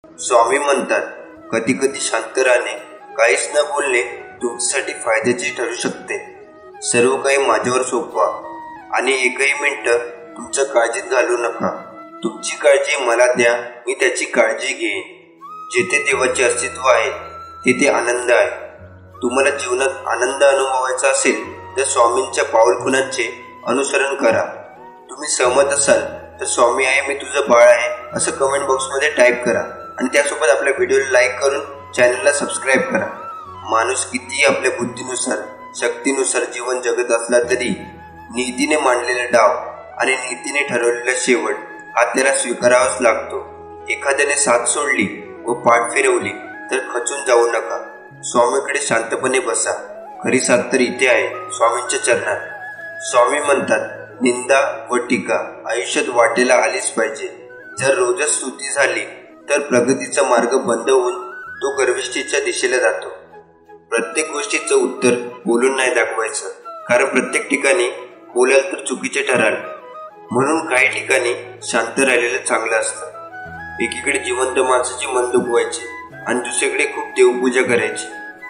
स्वामी म्हणतात, कधी कधी शांत राहणे, काहीच न बोलणे तुमच्यासाठी फायद्याचे ठरू शकते. सर्व काही माझ्यावर सोपवा आणि एकही मिनिट तुमच्या काळजीत घालू नका. तुमची काळजी मला द्या, मी त्याची काळजी घेईन. जेथे देवाचे अस्तित्व आहे तेथे आनंद आहे. तुम्हाला जीवनात आनंद अनुभवायचा असेल तर स्वामींच्या पाऊलखुणांचे अनुसरण करा. तुम्ही सहमत असाल तर स्वामी आहे मी तुझं बाळ आहे असं कमेंट बॉक्समध्ये टाईप करा आणि त्यासोबत आपल्या व्हिडिओला लाईक करून चॅनलला सबस्क्राईब करा. माणूस कितीही आपल्या बुद्धीनुसार शक्तीनुसार जीवन जगत असला तरी नीतीने मांडलेला डाव आणि नीतीने ठरवलेला शेवट हा त्याला स्वीकारावाच लागतो. एखाद्याने साथ सोडली व पाठ फिरवली तर खचून जाऊ नका. स्वामीकडे शांतपणे बसा. खरी साथ तर इथे आहे, स्वामींच्या चरणात. स्वामी म्हणतात, निंदा व टीका आयुष्यात वाटेला आलीच पाहिजे. जर रोजच स्तुती झाली तर प्रगतीचा मार्ग बंद होऊन तो गर्विष्ठीच्या दिशेला जातो. प्रत्येक गोष्टीचं उत्तर बोलून नाही दाखवायचं, कारण प्रत्येक ठिकाणी बोलाल तर चुकीचे ठराल. म्हणून काही ठिकाणी शांत राहिलेलं चांगलं असतं. एकीकडे जिवंत माणसाची मन दुखवायची आणि दुसरीकडे खूप देवपूजा करायची,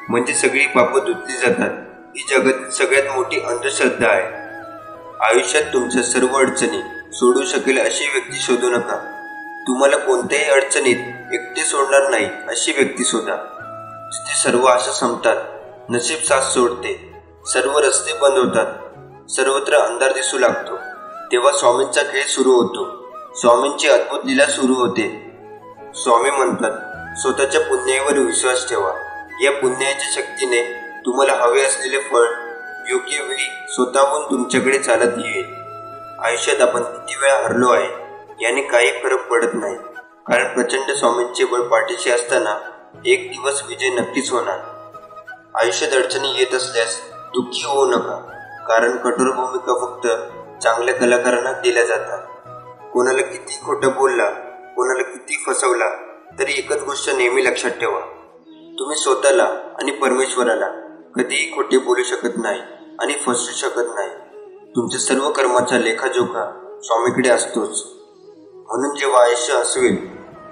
म्हणजे सगळी पापं धुतली जातात. ही जगातील सगळ्यात मोठी अंधश्रद्धा आहे. आयुष्यात तुमच्या सर्व अडचणी सोडू शकेल अशी व्यक्ती शोधू नका. तुम्हाला कोणत्याही अडचणीत एकटे सोडणार नाही अशी व्यक्ती शोधा. जिथे सर्व आशा संपतात, नशीब साथ सोडते, सर्व रस्ते बंद होतात, सर्वत्र अंधार दिसू लागतो, तेव्हा स्वामींचा खेळ सुरू होतो. स्वामींची अद्भुत लीला सुरू होते. स्वामी म्हणतात, स्वतःच्या पुण्याईवर विश्वास ठेवा. या पुण्याच्या शक्तीने तुम्हाला हवे असलेले फळ योग्य वेळी स्वतःहून तुमच्याकडे चालत येईल. आयुष्यात आपण किती वेळा हरलो आहे याने काही फरक पडत नाही, कारण प्रचंड स्वामींचे बळ पाठीशी असताना एक दिवस विजय नक्कीच होणार. आयुष्यात अडचणी येत असल्यास दुःखी होऊ नका, कारण कठोर भूमिका फक्त चांगल्या कलाकारांना दिल्या जातात. कोणाला किती खोटं बोलला, कोणाला किती फसवला तरी एकच गोष्ट नेहमी लक्षात ठेवा, तुम्ही स्वतःला आणि परमेश्वराला कधीही खोटे बोलू शकत नाही आणि फसवू शकत नाही. तुमच्या सर्व कर्माचा लेखाजोखा स्वामीकडे असतोच. म्हणून जेव्हा आयुष्य हसवेल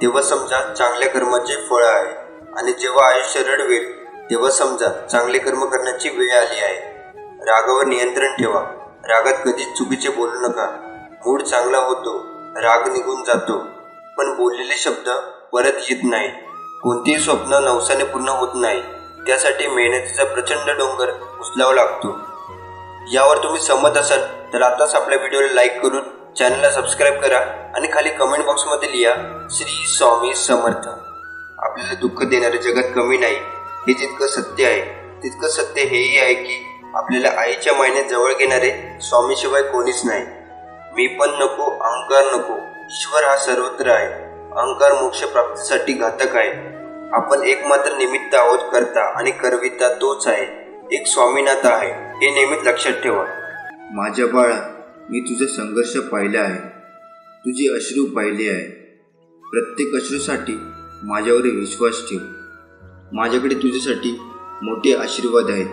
तेव्हा समजा चांगल्या कर्माचे फळ आहे, आणि जेव्हा आयुष्य रडवेल तेव्हा समजा चांगले कर्म करण्याची वेळ आली आहे. रागावर नियंत्रण ठेवा. रागात कधीच चुकीचे बोलू नका. मूड चांगला होतो, राग निघून जातो, पण बोललेले शब्द परत येत नाही. कोणतेही स्वप्न नवसाने पूर्ण होत नाही, त्यासाठी मेहनतीचा प्रचंड डोंगर उचलावा लागतो. यावर तुम्ही सहमत असाल तर आताच आपल्या व्हिडिओला लाईक करून चॅनलला सबस्क्राईब करा आणि खाली कमेंट बॉक्समध्ये लिहा, श्री स्वामी समर्थ. आपल्याला दुःख देणारे जगात कमी नाही, हे जितकं सत्य आहे तितकं सत्य हेही आहे की आपल्याला आईच्या मायेने जवळ घेणारे स्वामीशिवाय कोणीच नाही. मी पण नको, अहंकार नको, ईश्वर हा सर्वत्र आहे. अहंकार मोक्ष प्राप्तीसाठी घातक आहे. आपण एकमात्र निमित्त आहोत, करता आणि करविता तोच आहे. एक स्वामीनाथ आहे, हे नेहमीच लक्षात ठेवा. माझ्या बाळा, मी तुझा संघर्ष पाहिला आहे, तुझे अश्रू पाहिले आहे. प्रत्येक अश्रूसाठी माझ्यावर विश्वास ठेव. माझ्याकडे तुझ्यासाठी मोठे आशीर्वाद आहेत.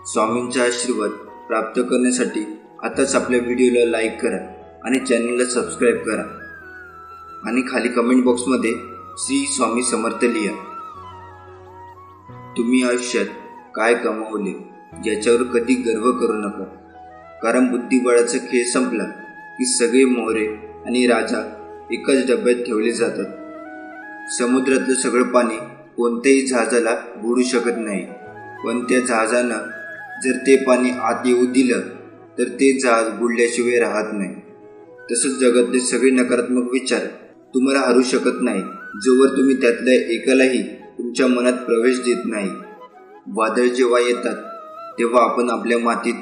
स्वामींचा आशीर्वाद प्राप्त करण्यासाठी आताच आपल्या व्हिडिओला लाईक करा आणि चॅनलला सबस्क्राईब करा आणि खाली कमेंट बॉक्समध्ये श्री स्वामी समर्थ लिहा. तुम्ही आयुष्यात काय कमावले याच्यावर कधी गर्व करू नका, कारण बुद्धिबळाचा खेळ संपला की सगळे मोहरे आणि राजा एकाच डब्यात ठेवले जातात. समुद्रातलं सगळं पाणी कोणत्याही जहाजाला बुडू शकत नाही, पण त्या जहाजानं जर ते पाणी आत येऊ दिलं तर ते जहाज बुडल्याशिवाय राहत नाही. तसंच जगातले सगळे नकारात्मक विचार तुम्हाला हरू शकत नाही, जोवर तुम्ही त्यातल्या एकालाही तुमच्या मनात प्रवेश देत नाही. वादळ जेव्हा येतात तेव्हा आपण आपल्या मातीत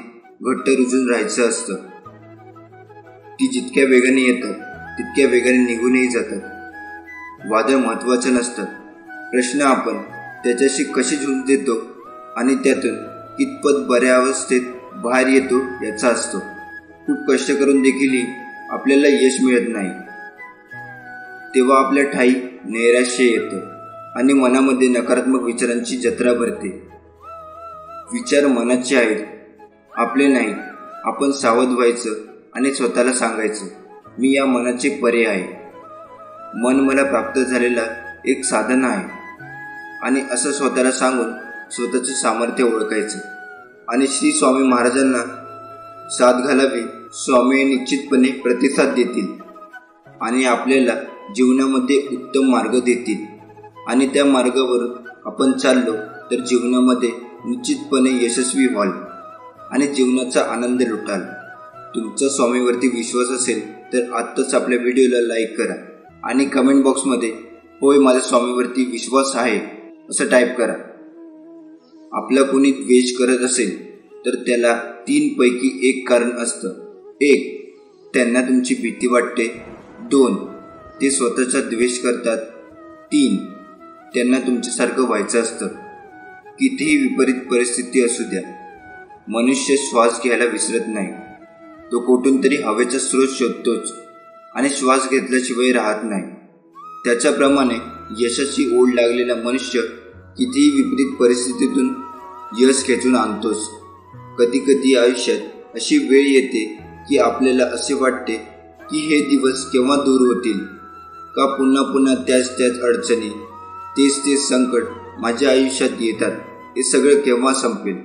घट्ट रुजून राहायचं असतं. ती जितक्या वेगाने येतात तितक्या वेगाने निघूनही जातात. वादळ महत्त्वाचं नसतं, प्रश्न आपण त्याच्याशी कशी झुंज देतो आणि त्यातून कितपत बऱ्या अवस्थेत बाहेर येतो याचा असतो. खूप कष्ट करून देखील आपल्याला यश मिळत नाही, तेव्हा आपल्या ठाई नैराश्य येतं आणि मनामध्ये नकारात्मक विचारांची जत्रा भरते. विचार मनाचे आहेत, आपले नाहीत. आपण सावध व्हायचं आणि स्वतःला सांगायचं, मी या मनाचे परे आहे. मन मला प्राप्त झालेला एक साधन आहे आणि असं स्वतःला सांगून स्वतःचे सामर्थ्य ओळखायचं आणि श्री स्वामी महाराजांना साथ घालावी. स्वामी निश्चितपणे प्रतिसाद देतील आणि आपल्याला जीवनामध्ये उत्तम मार्ग देतील आणि त्या मार्गावरून आपण चाललो तर जीवनामध्ये निश्चितपणे यशस्वी व्हाल आणि जीवनाचा आनंद लुटाल. तुमचा स्वामीवरती विश्वास असेल तर आत्ताच आपल्या व्हिडिओला लाईक करा आणि कमेंट बॉक्समध्ये होय माझ्या स्वामीवरती विश्वास आहे असं टाईप करा. आपला कोणी द्वेष करत असेल तर त्याला 3 पैकी 1 कारण असतं. 1. त्यांना तुमची भीती वाटते. 2. ते स्वतःचा द्वेष करतात. 3. त्यांना तुमच्यासारखं व्हायचं असतं. कितीही विपरीत परिस्थिती असू द्या, मनुष्य श्वास घ्यायला विसरत नाही. तो कुठून तरी हवेचा स्रोत शोधतोच आणि श्वास घेतल्याशिवाय राहत नाही. त्याच्याप्रमाणे यशाची ओढ लागलेला मनुष्य कितीही विपरीत परिस्थितीतून यश खेचून आणतोच. कधी कधी आयुष्यात अशी वेळ येते की आपल्याला असे वाटते की हे दिवस केव्हा दूर होतील, का पुन्हा पुन्हा त्याच अडचणी, तेच संकट माझ्या आयुष्यात येतात. हे सगळं केव्हा संपेल?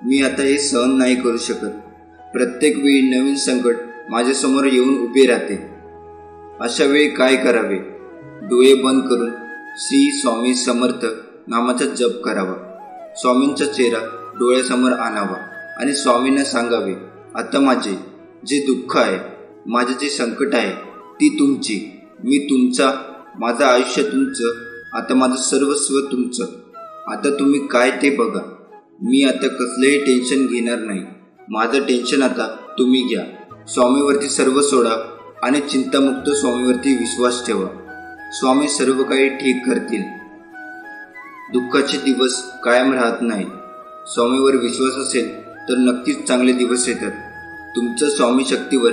मी आता हे सहन नाही करू शकत. प्रत्येक वेळी नवीन संकट माझ्यासमोर येऊन उभे राहते. अशा वेळी काय करावे? डोळे बंद करून श्री स्वामी समर्थ नामाचा जप करावा. स्वामींचा चेहरा डोळ्यासमोर आणावा आणि स्वामींना सांगावे, आता माझे जे दुःख आहे, माझे जे संकट आहे ती तुमची, मी तुमचा, माझं आयुष्य तुमचं, आता माझं सर्वस्व तुमचं. आता तुम्ही काय ते बघा. मी आता कसलंही टेन्शन घेणार नाही. माझं टेन्शन आता तुम्ही घ्या. स्वामीवरती सर्व सोडा आणि चिंतामुक्त स्वामीवरती विश्वास ठेवा. स्वामी सर्व काही ठीक करतील. दुःखाचे दिवस कायम राहत नाही. स्वामीवर विश्वास असेल तर नक्कीच चांगले दिवस येतात. तुमचा स्वामी शक्तीवर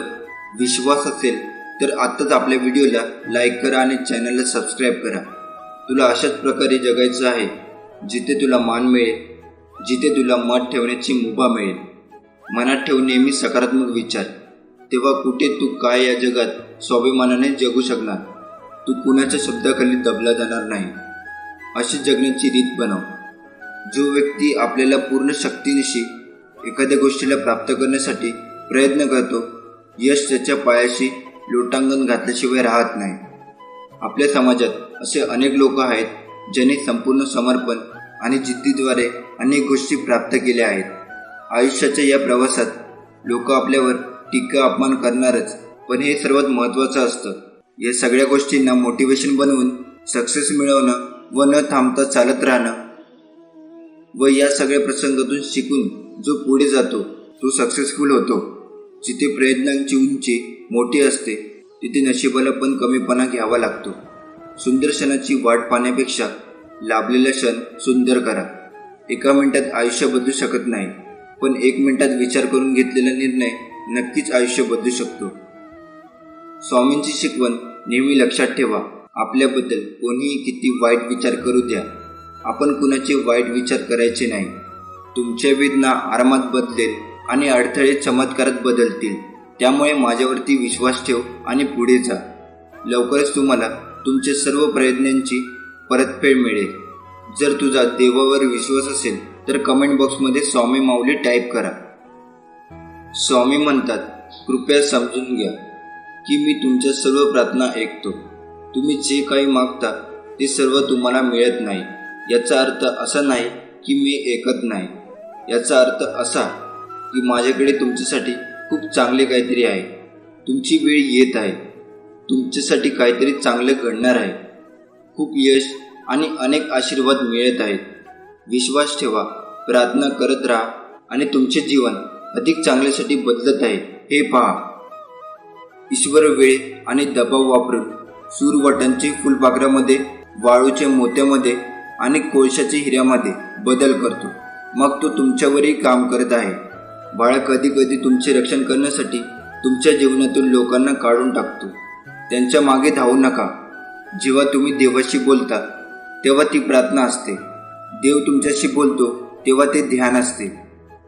विश्वास असेल तर आत्ताच आपल्या व्हिडिओला लाईक करा आणि चॅनलला सबस्क्राईब करा. तुला अशाच प्रकारे जगायचं आहे जिथे तुला मान मिळेल, जिथे तुला मत ठेवण्याची मुभा मिळेल. मनात ठेव नेहमी सकारात्मक विचार. तेव्हा कुठे तू काय या जगात स्वाभिमानाने जगू शकणार. तू कुणाच्या शब्दाखाली दबला जाणार नाही. अशी जगण्याची रीत बनव. जो व्यक्ती आपल्याला पूर्ण शक्तीनिशी एखाद्या गोष्टीला प्राप्त करण्यासाठी प्रयत्न करतो, यश त्याच्या पायाशी लोटांगण घातल्याशिवाय राहत नाही. आपल्या समाजात असे अनेक लोक आहेत ज्यांनी संपूर्ण समर्पण आणि जिद्दीद्वारे अनेक गोष्टी प्राप्त केल्या आहेत. आयुष्याच्या या प्रवासात लोक आपल्यावर टीका अपमान करणारच, पण हे सर्वात महत्त्वाचं असतं. या सगळ्या गोष्टींना मोटिवेशन बनवून सक्सेस मिळवणं व न थांबता चालत राहणं व या सगळ्या प्रसंगातून शिकून जो पुढे जातो तो सक्सेसफुल होतो. जिथे प्रयत्नांची उंची मोठी असते तिथे नशिबाला पण कमीपणा घ्यावा लागतो. सुंदर क्षणाची वाट पाहण्यापेक्षा लाभलेला क्षण सुंदर करा. 1 मिनिटात आयुष्य बदलू शकत नाही, पण 1 मिनिटात विचार करून घेतलेला निर्णय नक्कीच आयुष्य बदलू शकतो. स्वामींची शिकवण नेहमी लक्षात ठेवा. आपल्याबद्दल कोणीही किती वाईट विचार करू द्या, आपण कुणाचे वाईट विचार करायचे नाही. तुमच्या वेदना आरामात बदलेल आणि अडथळे चमत्कारात बदलतील. त्यामुळे माझ्यावरती विश्वास ठेव आणि पुढे जा. लवकरच तुम्हाला तुमच्या सर्व प्रयत्नांची परतफेड मिळेल. जर तुझा देवावर विश्वास असेल तर कमेंट बॉक्समध्ये स्वामी माऊली टाईप करा. स्वामी म्हणतात, कृपया समजून घ्या की मी तुमच्या सर्व प्रार्थना ऐकतो. तुम्ही जे काही मागता ते सर्व तुम्हाला मिळत नाही. याचा अर्थ असा नाही की मी ऐकत नाही. याचा अर्थ असा की माझ्याकडे तुमच्यासाठी खूप चांगले काहीतरी आहे. तुमची वेळ येत आहे. तुमच्यासाठी काहीतरी चांगलं घडणार आहे. खूप यश आणि अनेक आशीर्वाद मिळत आहेत. विश्वास ठेवा, प्रार्थना करत राहा आणि तुमचे जीवन अधिक चांगल्यासाठी बदलत आहे हे पहा. ईश्वर वेळ आणि दबाव वापरून सूरवटांची फुलपाखरामध्ये, वाळूच्या मोत्यामध्ये आणि कोळशाच्या हिऱ्यामध्ये बदल करतो. मग तो तुमच्यावरही काम करत आहे. बाळा, कधी कधी तुमचे रक्षण करण्यासाठी तुमच्या जीवनातून लोकांना काढून टाकतो. त्यांच्या मागे धावू नका. जेव्हा तुम्ही देवाशी बोलता तेव्हा ती प्रार्थना असते. देव तुमच्याशी बोलतो तेव्हा ते ध्यान असते.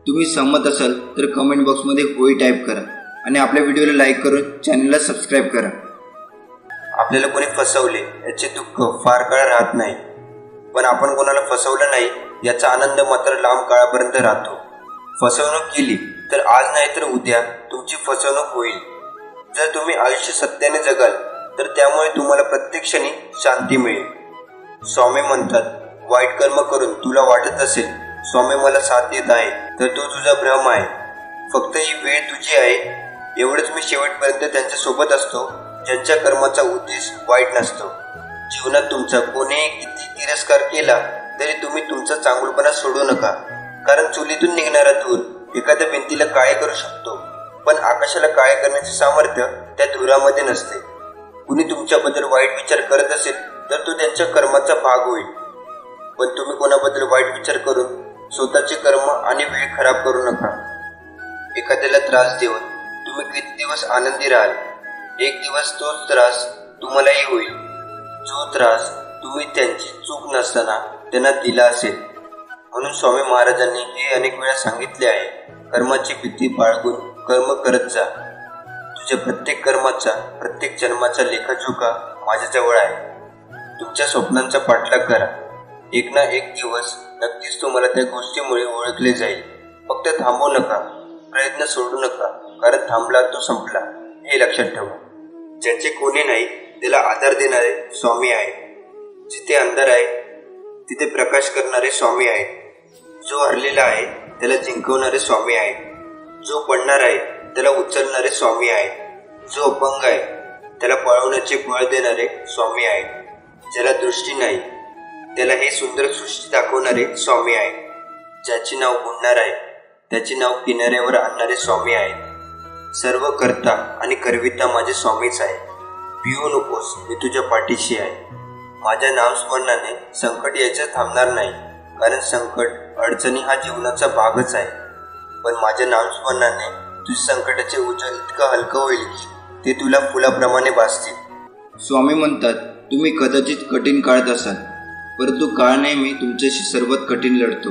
तुम्ही सहमत असाल तर कमेंट बॉक्समध्ये होय टाईप करा आणि आपल्या व्हिडिओला लाईक करून चॅनलला सबस्क्राईब करा. आपल्याला कोणी फसवले याचे दुःख फार काळ राहत नाही, पण आपण कोणाला फसवलं नाही याचा आनंद मात्र लांब काळापर्यंत राहतो. फसवणूक केली तर आज नाही तर उद्या तुमची फसवणूक होईल. जर तुम्ही आयुष्य सत्याने जगाल तर त्यामुळे तुम्हाला प्रत्येक क्षणी शांती मिळेल. स्वामी म्हणतात, वाईट कर्म करून तुला वाटत असेल स्वामी मला साथ देत आहे तर तो तुझा भ्रम आहे. फक्त ही वेळ तुझी आहे. एवढंच मी शेवटपर्यंत त्यांच्या सोबत असतो ज्यांच्या कर्माचा उद्देश वाईट नसतो. जीवनात तुमचा कोणीही किती तिरस्कार केला तरी तुम्ही तुमचा चांगुलपणा सोडू नका. कारण चुलीतून निघणारा धूर एखाद्या भिंतीला काळे करू शकतो, पण आकाशाला काळे करण्याचे सामर्थ्य त्या धुरामध्ये नसते. कुणी तुमच्याबद्दल वाईट विचार करत असेल तर तो त्यांच्या कर्माचा भाग होईल, पण तुम्ही कोणाबद्दल वाईट विचार करून स्वतःचे कर्म आणि वेळ खराब करू नका. एखाद्याला त्रास देऊन तुम्ही किती दिवस आनंदी राहाल? एक दिवस तोच त्रास तुम्हालाही होईल, जो त्रास तुम्ही त्यांची चूक नसताना त्यांना दिला असेल. म्हणून स्वामी महाराजांनी हे अनेक वेळा सांगितले आहे, कर्माची भीती बाळगून कर्म करत जा. तुझ्या प्रत्येक कर्माचा प्रत्येक जन्माचा लेखाजोखा माझ्याजवळ आहे. तुमच्या स्वप्नांचा पाठलाग करा. एक ना एक दिवस नक्कीच तुम्हाला त्या गोष्टीमुळे ओळखले जाईल. फक्त थांबू नका, प्रयत्न सोडू नका, कारण थांबला तो संपला हे लक्षात ठेवा. ज्याचे कोणी नाही त्याला आधार देणारे स्वामी आहे. जिथे अंधार आहे तिथे प्रकाश करणारे स्वामी आहेत. जो हरलेला आहे त्याला जिंकवणारे स्वामी आहेत. जो पडणार आहे त्याला उचलणारे स्वामी आहेत. जो अपंग आहे त्याला पळवण्याचे बळ देणारे स्वामी आहेत. ज्याला दृष्टी नाही त्याला हे सुंदर सृष्टी दाखवणारे स्वामी आहेत. ज्याचे नाव बुडणार आहे त्याचे नाव किनाऱ्यावर आणणारे स्वामी आहेत. सर्व करता आणि करविता माझे स्वामीच आहे. भिवू नकोस, मी तुझ्या पाठीशी आहे. माझ्या नामस्मरणाने संकट यायचं थांबणार नाही, कारण संकट अडचणी हा जीवनाचा भागच आहे. पण माझ्या नामस्मरणाने तुझ्या संकटाचे उचल इतकं हलकं होईल की ते तुला फुलाप्रमाणे भासतील. स्वामी म्हणतात, तुम्ही कदाचित कठीण काळात असाल, परंतु काळ नेहमी तुमच्याशी सर्वात कठीण लढतो.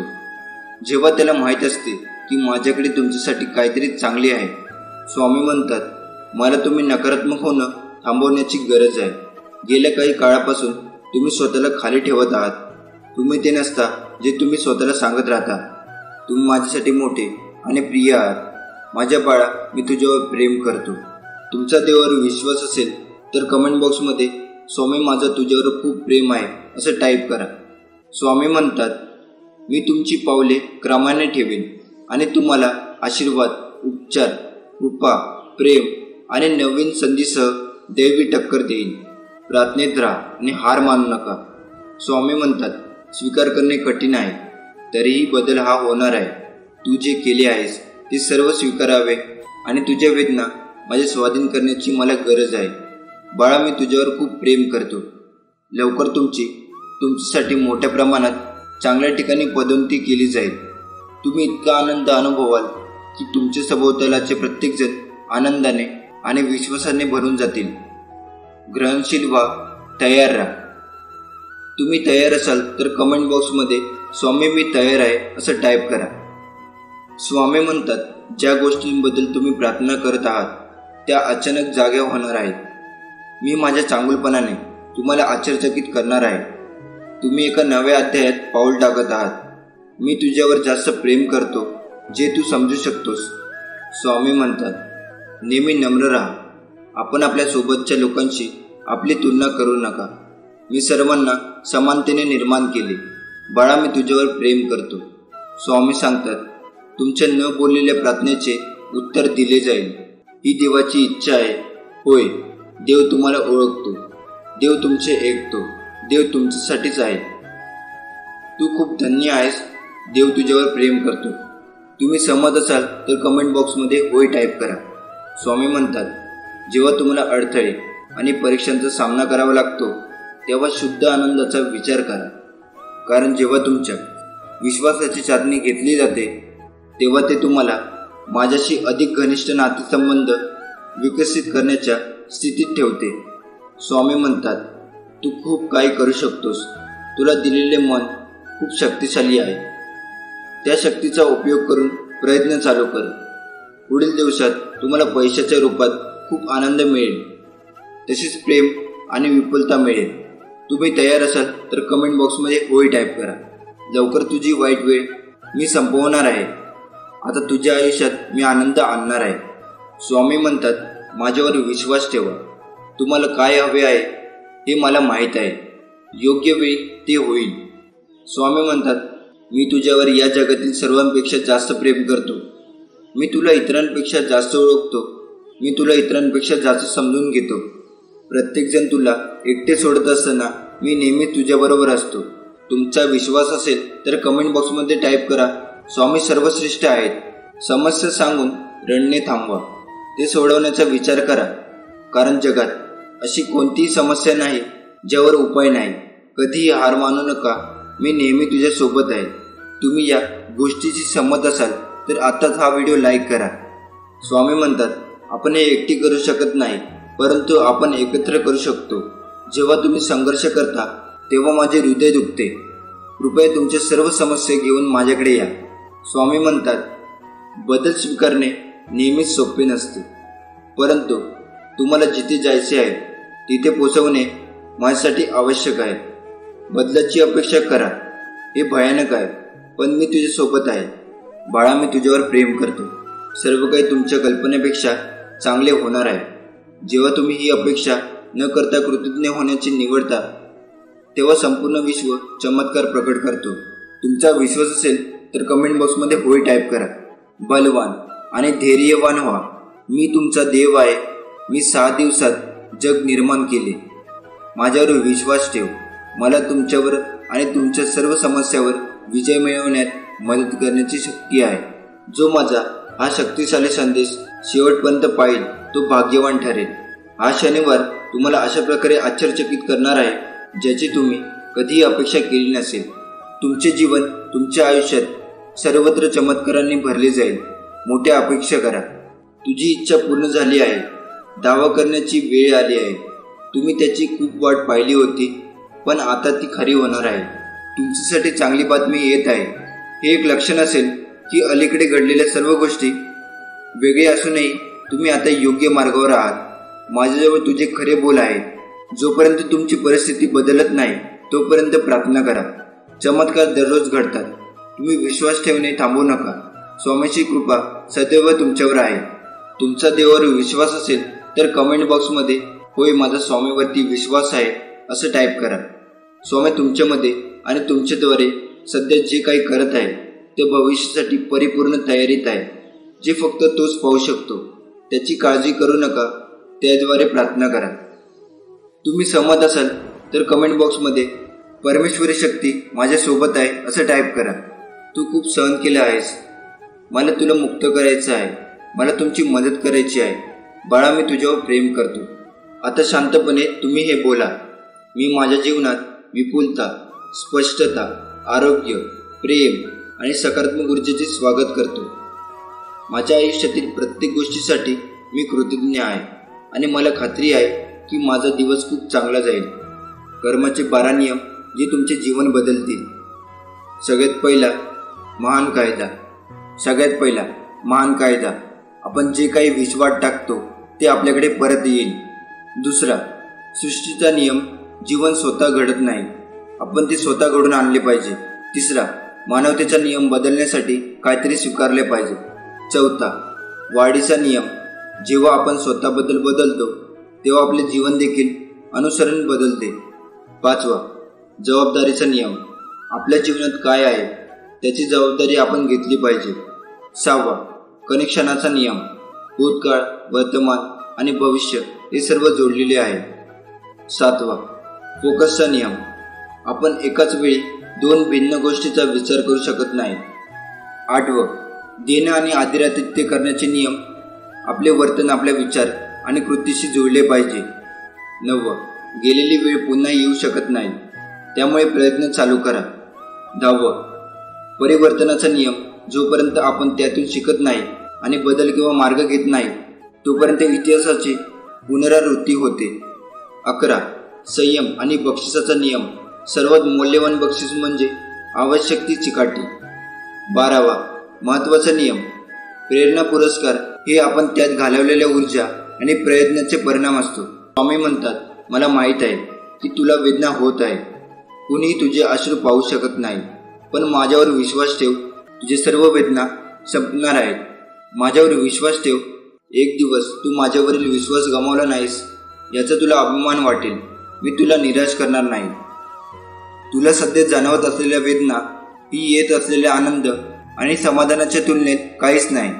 जेव्हा त्याला माहीत असते की माझ्याकडे तुमच्यासाठी काहीतरी चांगले आहे. स्वामी म्हणतात, मला तुम्ही नकारात्मक होणं थांबवण्याची गरज आहे. गेल्या काही काळापासून तुम्ही स्वतःला खाली ठेवत आहात. तुम्ही ते नसता जे तुम्ही स्वतःला सांगत राहता. तुम्ही माझ्यासाठी मोठे आणि प्रिय आहात. माझ्या बाळा, मी तुझ्यावर प्रेम करतो. तुमचा देवावर विश्वास असेल तर कमेंट बॉक्समध्ये स्वामी माझा तुझ्यावर खूप प्रेम आहे असं टाईप करा. स्वामी म्हणतात, मी तुमची पावले क्रमाने ठेवेन आणि तुम्हाला आशीर्वाद, उपचार, कृपा, प्रेम आणि नवीन संधीसह दैवी टक्कर देईन. प्रार्थनेत राहा आणि हार मानू नका. स्वामी म्हणतात, स्वीकार करणे कठीण आहे, तरीही बदल हा होणार आहे. तू जे केले आहेस ते सर्व स्वीकारावे आणि तुझ्या वेदना माझ्या स्वाधीन करण्याची मला गरज आहे. बाळा, मी तुझ्यावर खूप प्रेम करतो. लवकर तुमच्यासाठी मोठ्या प्रमाणात चांगल्या ठिकाणी पदोन्नती केली जाईल. तुम्ही इतका आनंद अनुभवाल की तुमच्या सभोवतालाचे प्रत्येकजण आनंदाने आणि विश्वासाने भरून जातील. ग्रहणशील व्हा, तयार राहा. तुम्ही तयार असाल तर कमेंट बॉक्समध्ये स्वामी मी तयार आहे असं टाईप करा. स्वामी म्हणतात, ज्या गोष्टींबद्दल तुम्ही प्रार्थना करत आहात त्या अचानक जाग्या होणार आहेत. मी माझ्या चांगुलपणाने तुम्हाला आश्चर्यचकित करणार आहे. तुम्ही एका नव्या अध्यायात पाऊल टाकत आहात. मी तुझ्यावर जास्त प्रेम करतो जे तू समजू शकतोस. स्वामी म्हणतात, नेहमी नम्र राहा. आपण आपल्या सोबतच्या लोकांशी आपली तुलना करू नका. मी सर्वांना समानतेने निर्माण केले. बाळा, मी तुझ्यावर प्रेम करतो. स्वामी सांगतात, तुमच्या न बोललेल्या प्रार्थनेचे उत्तर दिले जाईल. ही देवाची इच्छा आहे. होय, देव तुम्हाला ओळखतो. देव तुमचे ऐकतो. देव तुमच्यासाठीच आहे. तू खूप धन्य आहेस. देव तुझ्यावर प्रेम करतो. तुम्ही सहमत असाल तर कमेंट बॉक्समध्ये होय टाईप करा. स्वामी म्हणतात, जेव्हा तुम्हाला अडथळे आणि परीक्षांचा सामना करावा लागतो तेव्हा शुद्ध आनंदाचा विचार करा. कारण जेव्हा तुमच्या विश्वासाची चाचणी घेतली जाते तेव्हा ते तुम्हाला माझ्याशी अधिक घनिष्ठ नातेसंबंध विकसित करण्याच्या स्थितीत ठेवते. स्वामी म्हणतात, तू खूप काही करू शकतोस. तुला दिलेले मन खूप शक्तिशाली आहे. त्या शक्तीचा उपयोग करून प्रयत्न चालू कर. पुढील दिवसात तुम्हाला पैशाच्या रूपात खूप आनंद मिळेल. तसेच प्रेम आणि विपुलता मिळेल. तुम्ही तयार असाल तर कमेंट बॉक्समध्ये होय टाईप करा. लवकर तुझी वाईट वेळ मी संपवणार आहे. आता तुझ्या आयुष्यात मी आनंद आणणार आहे. स्वामी म्हणतात, माझ्यावर विश्वास ठेवा. तुम्हाला काय हवे आहे हे मला माहीत आहे. योग्य वेळी ते होईल. स्वामी म्हणतात, मी तुझ्यावर या जगातील सर्वांपेक्षा जास्त प्रेम करतो. मी तुला इतरांपेक्षा जास्त ओळखतो. मी तुला इतरांपेक्षा जास्त समजून घेतो. प्रत्येकजण तुला एकटे सोडत असताना मी नेहमी तुझ्याबरोबर असतो. तुमचा विश्वास असेल तर कमेंट बॉक्समध्ये टाईप करा, स्वामी सर्वश्रेष्ठ आहेत. समस्या सांगून रडणे थांबवा. ते सोडवण्याचा विचार करा. कारण जगात अशी कोणतीही समस्या नाही ज्यावर उपाय नाही. कधीही हार मानू नका. मी नेहमी तुझ्या सोबत आहे. तुम्ही या गोष्टीशी सहमत असाल तर आताच हा व्हिडिओ लाईक करा. स्वामी म्हणतात, आपण हे एकटी करू शकत नाही, परंतु आपण एकत्र करू शकतो. जेव्हा तुम्ही संघर्ष करता तेव्हा माझे हृदय दुखते. कृपया तुमच्या सर्व समस्या घेऊन माझ्याकडे या. स्वामी म्हणतात, बदल स्वीकारणे नेहमीच सोपे नसते, परंतु तुम्हाला जिथे जायचे आहे तिथे पोहोचवणे माझ्यासाठी आवश्यक आहे. बदलाची अपेक्षा करा हे भयानक आहे, पण मी तुझ्या सोबत आहे. बाळा, मी तुझ्यावर प्रेम करतो. सर्व काही तुमच्या कल्पनेपेक्षा चांगले होणार आहे. जेव्हा तुम्ही ही अपेक्षा न करता कृतज्ञ होण्याची निवडता तेव्हा संपूर्ण विश्व चमत्कार प्रकट करतो. तुमचा विश्वास असेल तर कमेंट बॉक्समध्ये होय टाईप करा. बलवान आणि धैर्यवान व्हा. मी तुमचा देव आहे. मी 6 दिवसात जग निर्माण केले. माझ्यावर विश्वास ठेव. मला तुमच्यावर आणि तुमच्या सर्व समस्यावर विजय मिळवण्यात मदत करण्याची शक्ती आहे. जो माझा हा शक्तिशाली संदेश शेवटपर्यंत पाहिल तो भाग्यवान ठरेल. हा शनिवार तुम्हाला अशा प्रकारे आश्चर्यचकित करणार आहे ज्याची तुम्ही कधीही अपेक्षा केली नसेल. तुमचे जीवन, तुमच्या आयुष्यात सर्वत्र चमत्कारांनी भरले जाईल. मोठ्या अपेक्षा करा. तुझी इच्छा पूर्ण झाली आहे. दावा करण्याची वेळ आली आहे. तुम्ही त्याची खूप वाट पाहिली होती, पण आता ती खरी होणार आहे. तुमच्यासाठी चांगली बातमी येत आहे. हे एक लक्षण असेल की अलीकडे घडलेल्या सर्व गोष्टी वेगळे असूनही तुम्ही आता योग्य मार्गावर आहात. माझ्याजवळ तुझे खरे बोल आहेत. जोपर्यंत तुमची परिस्थिती बदलत नाही तोपर्यंत प्रार्थना करा. चमत्कार दररोज घडतात. तुम्ही विश्वास ठेवणे थांबवू नका. स्वामीची कृपा सदैव तुमच्यावर आहे. तुमचा देवावर विश्वास असेल तर कमेंट बॉक्समध्ये होय, माझा स्वामीवरती विश्वास आहे असं टाईप करा. स्वामी तुमच्यामध्ये आणि तुमच्याद्वारे सध्या जे काही करत आहे ते भविष्यासाठी परिपूर्ण तयारीत आहे, जे फक्त तोच पाहू शकतो. त्याची काळजी करू नका. त्याद्वारे प्रार्थना करा. तुम्ही सहमत असाल तर कमेंट बॉक्समध्ये परमेश्वरी शक्ती माझ्यासोबत आहे असं टाईप करा. तू खूप सहन केलं आहेस. मला तुला मुक्त करायचं आहे. मला तुमची मदत करायची आहे. बाळा, मी तुझ्यावर प्रेम करतो. आता शांतपणे तुम्ही हे बोला. मी माझ्या जीवनात विपुलता, स्पष्टता, आरोग्य, प्रेम आणि सकारात्मक ऊर्जेचे स्वागत करतो. माझ्या आयुष्यातील प्रत्येक गोष्टीसाठी मी कृतज्ञ आहे आणि मला खात्री आहे की माझा दिवस खूप चांगला जाईल. कर्माचे 12 नियम जे तुमचे जीवन बदलतील. सगळ्यात पहिला महान कायदा. आपण जे काही विश्वात टाकतो ते आपल्याकडे परत येईल. दुसरा, सृष्टीचा नियम. जीवन स्वतः घडत नाही, आपण ते स्वतः घडून आणले पाहिजे. तिसरा, मानवतेचा नियम बदलण्यासाठी काहीतरी स्वीकारले पाहिजे. चौथा, वाढीचा नियम. जेव्हा आपण स्वतःबद्दल बदलतो तेव्हा आपले जीवन देखील अनुसरण बदलते. पाचवा, जबाबदारीचा नियम. आपल्या जीवनात काय आहे त्याची जबाबदारी आपण घेतली पाहिजे. सहावा, कनेक्शनाचा नियम. भूतकाळ, वर्तमान आणि भविष्य हे सर्व जोडलेले आहे. सातवा, फोकसचा नियम. आपण एकाच वेळी 2 भिन्न गोष्टीचा विचार करू शकत नाही. आठवं, देणं आणि आदरातिथ्य करण्याचे नियम. आपले वर्तन आपल्या विचार आणि कृतीशी जोडले पाहिजे. 9, गेलेली वेळ पुन्हा येऊ शकत नाही, त्यामुळे प्रयत्न चालू करा. 10, परिवर्तनाचा नियम. जोपर्यंत आपण त्यातून शिकत नाही आणि बदल किंवा मार्ग घेत नाही तोपर्यंत इतिहासाची पुनरावृत्ती होते. 11, संयम आणि बक्षिसाचा नियम. सर्वात मौल्यवान बक्षीस म्हणजे आवश्यक ती चिकाटी. 12, महत्त्वाचा नियम. प्रेरणा पुरस्कार हे आपण त्यात घालवलेल्या ऊर्जा आणि प्रयत्नाचे परिणाम असतो. स्वामी म्हणतात, मला माहीत आहे की तुला वेदना होत आहे. कुणीही तुझे अश्रू पाहू शकत नाही. पण माझ्यावर विश्वास ठेव, तुझे सर्व वेदना संपणार आहेत. माझ्यावर विश्वास ठेव. एक दिवस तू माझ्यावरील विश्वास गमावला नाहीस याचा तुला अभिमान वाटेल. मी तुला निराश करणार नाही. तुला सध्या जाणवत असलेल्या वेदना ही येत असलेला आनंद आणि समाधानाच्या तुलनेत काहीच नाही.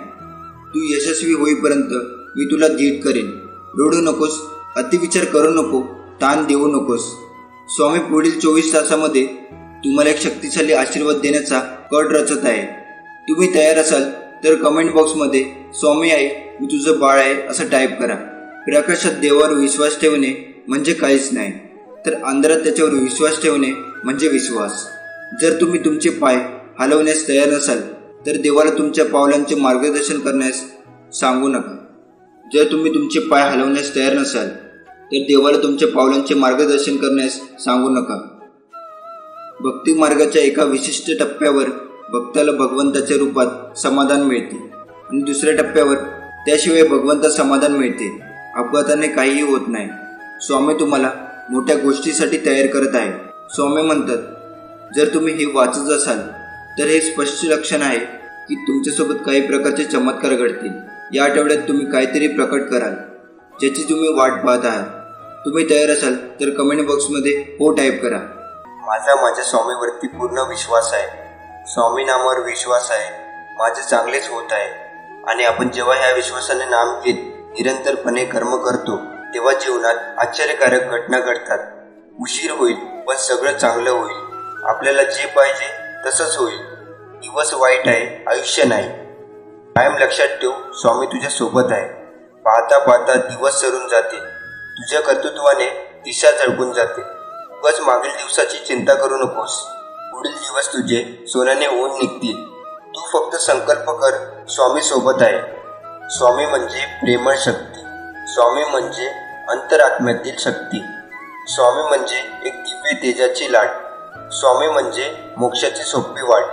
तू यशस्वी होईपर्यंत मी तुला धीट करेन. रडू नकोस, अतिविचार करू नको, ताण देऊ नकोस. स्वामी पुढील 24 तासामध्ये तुम्हाला एक शक्तिशाली आशीर्वाद देण्याचा कट रचत आहे. तुम्ही तयार असाल तर कमेंट बॉक्समध्ये स्वामी आहे, मी तुझं बाळ आहे असं टाईप करा. प्रकाशात देवावर विश्वास ठेवणे म्हणजे काहीच नाही, तर अंधारात त्याच्यावर विश्वास ठेवणे म्हणजे विश्वास. जर तुम्ही तुमचे पाय हलवण्यास तयार नसाल तर देवाला तुमच्या पावलांचे मार्गदर्शन करण्यास सांगू नका. जर तुम्ही तुमचे पाय हलवण्यास तयार नसाल तर देवाला तुमच्या पावलांचे मार्गदर्शन करण्यास सांगू नका. भक्ती मार्गाच्या एका विशिष्ट टप्प्यावर भक्ताला भगवंताच्या रूपात समाधान मिळते आणि दुसऱ्या टप्प्यावर त्याशिवाय भगवंता समाधान मिळते. अपघाताने काहीही होत नाही. स्वामी तुम्हाला मोठ्या गोष्टीसाठी तयार करत आहे. स्वामी म्हणतात, जर तुम्ही हे वाचत असाल तर हे स्पष्ट लक्षण आहे की तुमच्यासोबत काही प्रकारचे चमत्कार घडतील. या आठवड्यात तुम्ही काहीतरी प्रकट कराल ज्याची तुम्ही वाट पाहत आहात. तुम्ही तयार असाल तर कमेंट बॉक्समध्ये हो टाईप करा. माझ्या स्वामीवरती पूर्ण विश्वास आहे. स्वामी नामावर विश्वास आहे. माझे चांगलेच होत आहे. आणि आपण जेव्हा ह्या विश्वासाने नाम घेत निरंतरपणे कर्म करतो तेव्हा जीवनात आश्चर्यकारक घटना घडतात. उशीर होईल पण सगळं चांगलं होईल. आपल्याला जे पाहिजे तसंच होईल. दिवस वाईट आहे, आयुष्य नाही. कायम लक्षात ठेव, स्वामी तुझ्या सोबत आहे. पाहता पाहता दिवस सरून जाते. तुझ्या कर्तृत्वाने दिशा झळकून जाते. उगाच मागील दिवसाची चिंता करू नकोस. पुढील दिवस तुझे सोन्याने होऊन निघतील. तू फक्त संकल्प कर, स्वामी सोबत आहे. स्वामी म्हणजे प्रेमळ शक्ती. स्वामी म्हणजे अंतरात्म्यातील शक्ती. स्वामी म्हणजे एक दिव्य तेजाची लाट. स्वामी म्हणजे मोक्षाची सोपी वाट.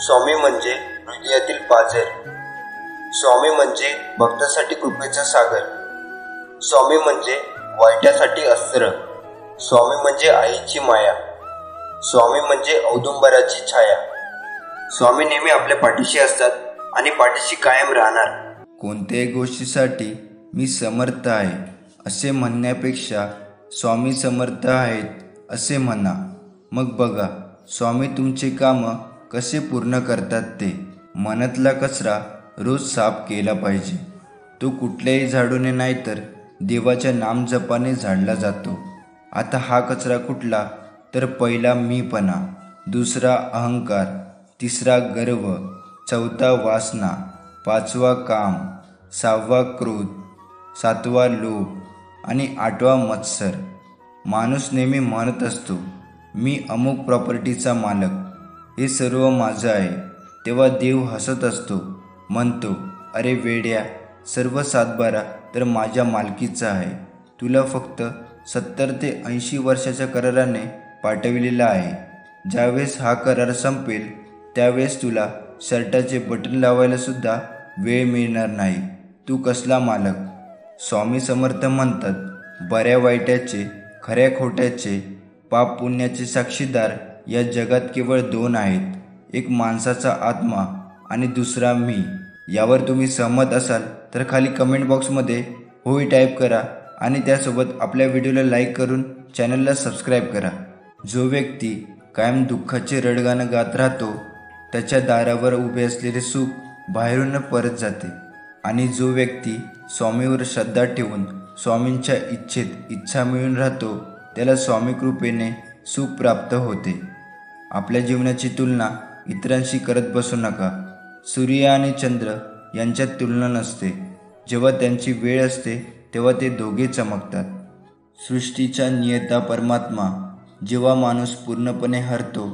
स्वामी म्हणजे हृदयातील पाझर. स्वामी म्हणजे भक्तासाठी कृपेचा सागर. स्वामी म्हणजे वाईटासाठी अस्त्र. स्वामी म्हणजे आईची माया. स्वामी म्हणजे औदुंबराची छाया. स्वामी नेहमी आपल्या पाठीशी असतात आणि पाठीशी कायम राहणार. कोणत्याही गोष्टीसाठी मी समर्थ आहे असे म्हणण्यापेक्षा स्वामी समर्थ आहेत असे म्हणा. मग बघा स्वामी तुमचे कामं कसे पूर्ण करतात ते. मनातला कचरा रोज साफ केला पाहिजे. तो कुठल्याही झाडूने नाही तर देवाच्या नामजपाने झाडला जातो. आता हा कचरा कुठला? तर पहिला मीपणा, दुसरा अहंकार, तिसरा गर्व, चौथा वासना, पाचवा काम, सहावा क्रोध, सातवा लोभ आणि आठवा मत्सर. माणूस नेहमी म्हणत असतो, मी अमुक प्रॉपर्टीचा मालक, हे सर्व माझं आहे. तेव्हा देव हसत असतो, म्हणतो, अरे वेड्या, सर्व 7/12 तर माझ्या मालकीचा आहे. तुला फक्त 70 ते 80 वर्षाच्या कराराने पाठविलेला आहे. ज्यावेळेस हा करार संपेल त्यावेळेस तुला शर्टाचे बटन लावायला सुद्धा वेळ मिळणार नाही. तू कसला मालक? स्वामी समर्थ म्हणतात, बऱ्या वाईटाचे, खऱ्या खोट्याचे, पाप पुण्याचे साक्षीदार या जगात केवळ 2 आहेत. एक माणसाचा आत्मा आणि दुसरा मी. यावर तुम्ही सहमत असाल तर खाली कमेंट बॉक्समध्ये होय टाईप करा आणि त्यासोबत आपल्या व्हिडिओला लाईक करून चॅनलला सबस्क्राईब करा. जो व्यक्ती कायम दुःखाचे रडगाणं गात राहतो त्याच्या दारावर उभे असलेले सुख बाहेरून परत जाते. आणि जो व्यक्ती स्वामीवर श्रद्धा ठेवून स्वामींच्या इच्छेत इच्छा मिळून राहतो त्याला स्वामी कृपेने सुख प्राप्त होते. आपल्या जीवनाची तुलना इतरांशी करत बसू नका. सूर्य आणि चंद्र यांच्यात तुलना नसते. जेव्हा त्यांची वेळ असते तेव्हा ते दोघे चमकतात. सृष्टीचा नियता परमात्मा जेव्हा माणूस पूर्णपणे हरतो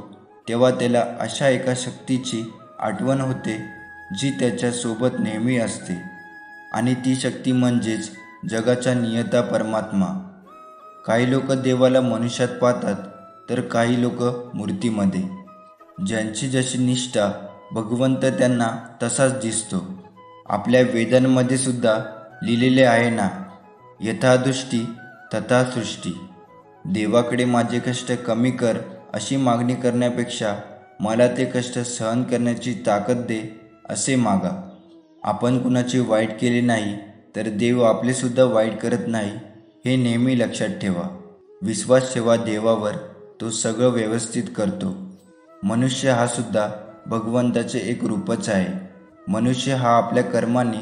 तेव्हा त्याला अशा एका शक्तीची आठवण होते जी त्याच्यासोबत नेहमी असते. आणि ती शक्ती म्हणजेच जगाचा नियता परमात्मा. काही लोक देवाला मनुष्यात पाहतात तर काही लोक मूर्तीमध्ये. ज्यांची जशी निष्ठा भगवंत त्यांना तसाच दिसतो. आपल्या वेदांमध्ये सुद्धा लिहिलेले आहे ना, यथादृष्टी तथा सृष्टी. देवाकडे माझे कष्ट कमी कर अशी मागणी करण्यापेक्षा मला ते कष्ट सहन करण्याची ताकद दे असे मागा. आपण कुणाचे वाईट केले नाही तर देव आपलेसुद्धा वाईट करत नाही हे नेहमी लक्षात ठेवा. विश्वास ठेवा देवावर, तो सगळं व्यवस्थित करतो. मनुष्य हा सुद्धा भगवंताचे एक रूपच आहे. मनुष्य हा आपल्या कर्माने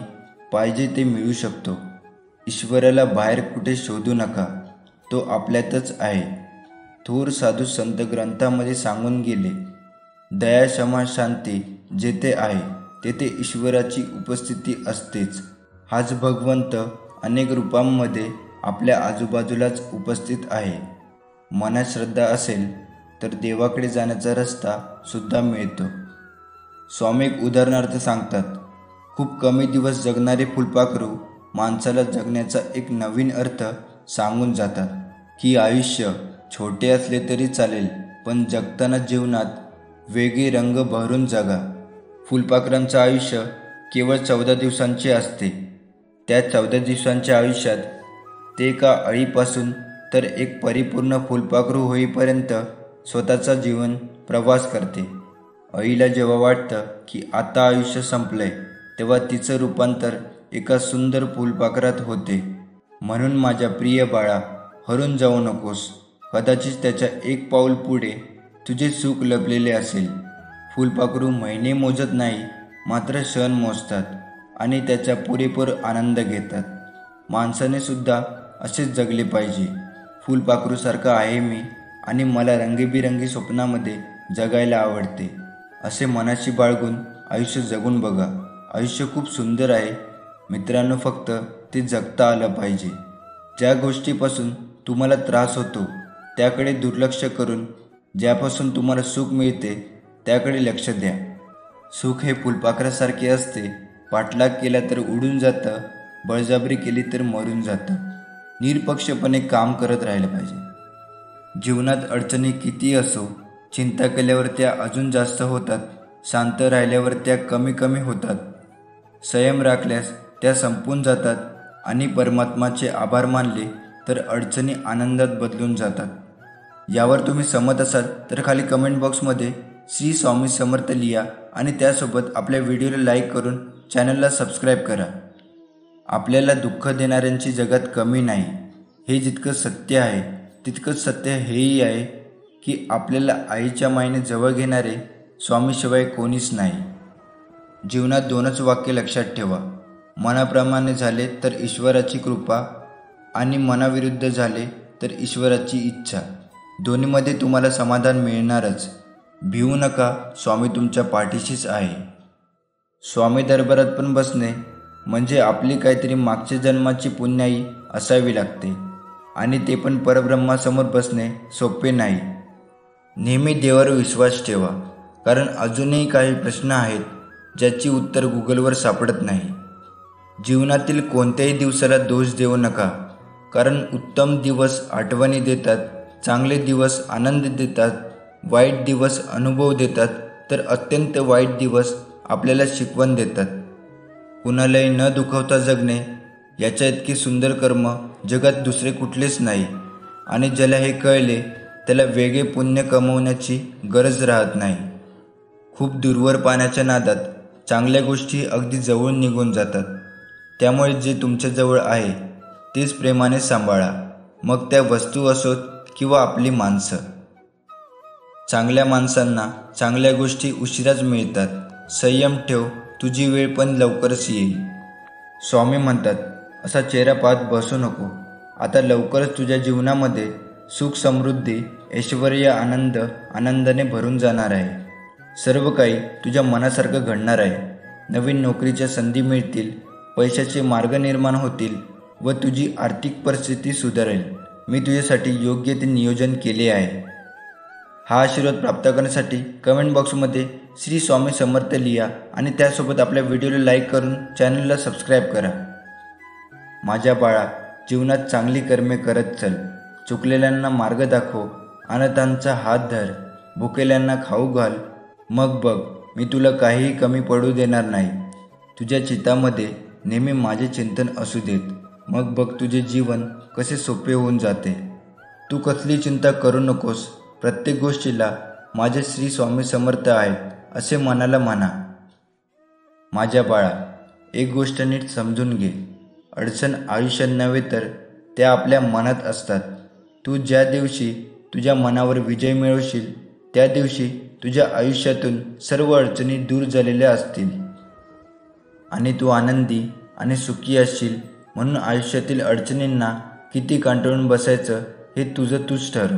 पाहिजे ते मिळू शकतो. ईश्वराला बाहेर कुठे शोधू नका, तो आपल्यातच आहे. थोर साधू संत ग्रंथामध्ये सांगून गेले, दया क्षमा शांती जेथे आहे तेथे ईश्वराची उपस्थिती असतेच. हाच भगवंत अनेक रूपांमध्ये आपल्या आजूबाजूलाच उपस्थित आहे. मनात श्रद्धा असेल तर देवाकडे जाण्याचा रस्ता सुद्धा मिळतो. स्वामी एक उदाहरणार्थ सांगतात, खूप कमी दिवस जगणारे फुलपाखरू माणसाला जगण्याचा एक नवीन अर्थ सांगून जातात की आयुष्य छोटे असले तरी चालेल, पण जगताना जीवनात वेगळे रंग भरून जगा. फुलपाखरांचं आयुष्य केवळ 14 दिवसांचे असते. त्या 14 दिवसांच्या आयुष्यात ते एका अळीपासून तर एक परिपूर्ण फुलपाखरू होईपर्यंत स्वतःचा जीवन प्रवास करते. अळीला जेव्हा वाटतं की आता आयुष्य संपलंय, तेव्हा तिचं रूपांतर एका सुंदर फुलपाखरात होते. म्हणून माझ्या प्रिय बाळा, हरून जाऊ नकोस. कदाचित त्याच्या एक पाऊल पुढे तुझे सुख लपलेले असेल. फुलपाखरू महिने मोजत नाही, मात्र क्षण मोजतात आणि त्याचा पुरेपूर आनंद घेतात. माणसाने सुद्धा असेच जगले पाहिजे. फुलपाखरूसारखा आहे मी आणि मला रंगीबिरंगी स्वप्नामध्ये जगायला आवडते असे मनाशी बाळगून आयुष्य जगून बघा. आयुष्य खूप सुंदर आहे मित्रांनो, फक्त ते जगता आलं पाहिजे. ज्या गोष्टीपासून तुम्हाला त्रास होतो त्याकडे दुर्लक्ष करून ज्यापासून तुम्हाला सुख मिळते त्याकडे लक्ष द्या. सुख हे फुलपाखरासारखे असते. पाठलाग केला तर उडून जातं, बळजबरी केली तर मरून जातं. निरपक्षपणे काम करत राहिलं पाहिजे. जीवनात अडचणी किती असो, चिंता केल्यावर त्या अजून जास्त होतात, शांत राहिल्यावर त्या कमी कमी होतात, संयम राखल्यास त्या संपून जातात आणि परमात्माचे आभार मानले तर अडचणी आनंदात बदलून जातात. यावर तुम्ही सहमत असाल तर खाली कमेंट बॉक्समध्ये श्री स्वामी समर्थ लिहा आणि त्यासोबत आपल्या व्हिडिओला लाईक करून चॅनलला सबस्क्राईब करा. आपल्याला दुःख देणाऱ्यांची जगात कमी नाही हे जितकं सत्य आहे तितकंच सत्य हेही आहे की आपल्याला आईच्या मायेने जवळ घेणारे स्वामीशिवाय कोणीच नाही. जीवनात 2च वाक्य लक्षात ठेवा, मनाप्रमाणे झाले तर ईश्वराची कृपा आणि मनाविरुद्ध झाले तर ईश्वराची इच्छा. दोन्हीमध्ये तुम्हाला समाधान मिळणारच. भिवू नका, स्वामी तुमच्या पाठीशीच आहे. स्वामी दरबारात पण बसणे म्हणजे आपली काहीतरी मागच्या जन्माची पुण्याई असावी लागते आणि ते पण परब्रह्मासमोर बसणे सोपे नाही. नेहमी देवावर विश्वास ठेवा, कारण अजूनही काही प्रश्न आहेत ज्याची उत्तर गुगलवर सापडत नाही. जीवनातील कोणत्याही दिवसाला दोष देऊ नका, कारण उत्तम दिवस आठवणी देतात, चांगले दिवस आनंद देतात, वाईट दिवस अनुभव देतात, तर अत्यंत वाईट दिवस आपल्याला शिकवण देतात. कुणालाही न दुखवता जगणे याच्या इतके सुंदर कर्म जगात दुसरे कुठलेच नाही. आणि ज्याला हे कळले त्याला वेगळे पुण्य कमवण्याची गरज राहत नाही. खूप दूरवर पाण्याच्या नादात चांगल्या गोष्टी अगदी जवळ निघून जातात. त्यामुळे जे तुमच्याजवळ आहे तेच प्रेमाने सांभाळा, मग त्या वस्तू असोत किंवा आपली माणसं. चांगल्या माणसांना चांगल्या गोष्टी उशिराच मिळतात. संयम ठेव, तुझी वेळ पण लवकरच येईल. स्वामी म्हणतात, असा चेहरा पाहत बसू नको. आता लवकरच तुझ्या जीवनामध्ये सुख समृद्धी ऐश्वर्य आनंदाने भरून जाणार आहे. सर्व काही तुझ्या मनासारखं घडणार आहे. नवीन नोकरीच्या संधी मिळतील, पैशाचे मार्ग निर्माण होतील व तुझी आर्थिक परिस्थिती सुधारेल. मी तुझ्यासाठी योग्य ते नियोजन केले आहे. हा आशीर्वाद प्राप्त करण्यासाठी कमेंट बॉक्समध्ये श्री स्वामी समर्थ लिहा आणि त्यासोबत आपल्या व्हिडिओला लाईक करून चॅनलला सबस्क्राईब करा. माझ्या बाळा, जीवनात चांगली कर्मे करत चल. चुकलेल्यांना मार्ग दाखव, अनाथांचा हात धर, भुकेल्यांना खाऊ घाल. मग बघ, मी तुला काहीही कमी पडू देणार नाही. तुझ्या चित्तामध्ये नेहमी माझे चिंतन असू देत. मग बघ तुझे जीवन कसे सोपे होऊन जाते. तू कसली चिंता करू नकोस. प्रत्येक गोष्टीला माझे श्री स्वामी समर्थ आहेत असे मनाला म्हणा. माझ्या बाळा, एक गोष्ट नीट समजून घे. अडचण आयुष्यात नव्हे तर त्या आपल्या मनात असतात. तू ज्या दिवशी तुझ्या मनावर विजय मिळवशील त्या दिवशी तुझ्या आयुष्यातून सर्व अडचणी दूर झालेल्या असतील आणि तू आनंदी आणि सुखी असशील. म्हणून आयुष्यातील अडचणींना किती कंटाळून बसायचं हे तुझं तूच ठरव.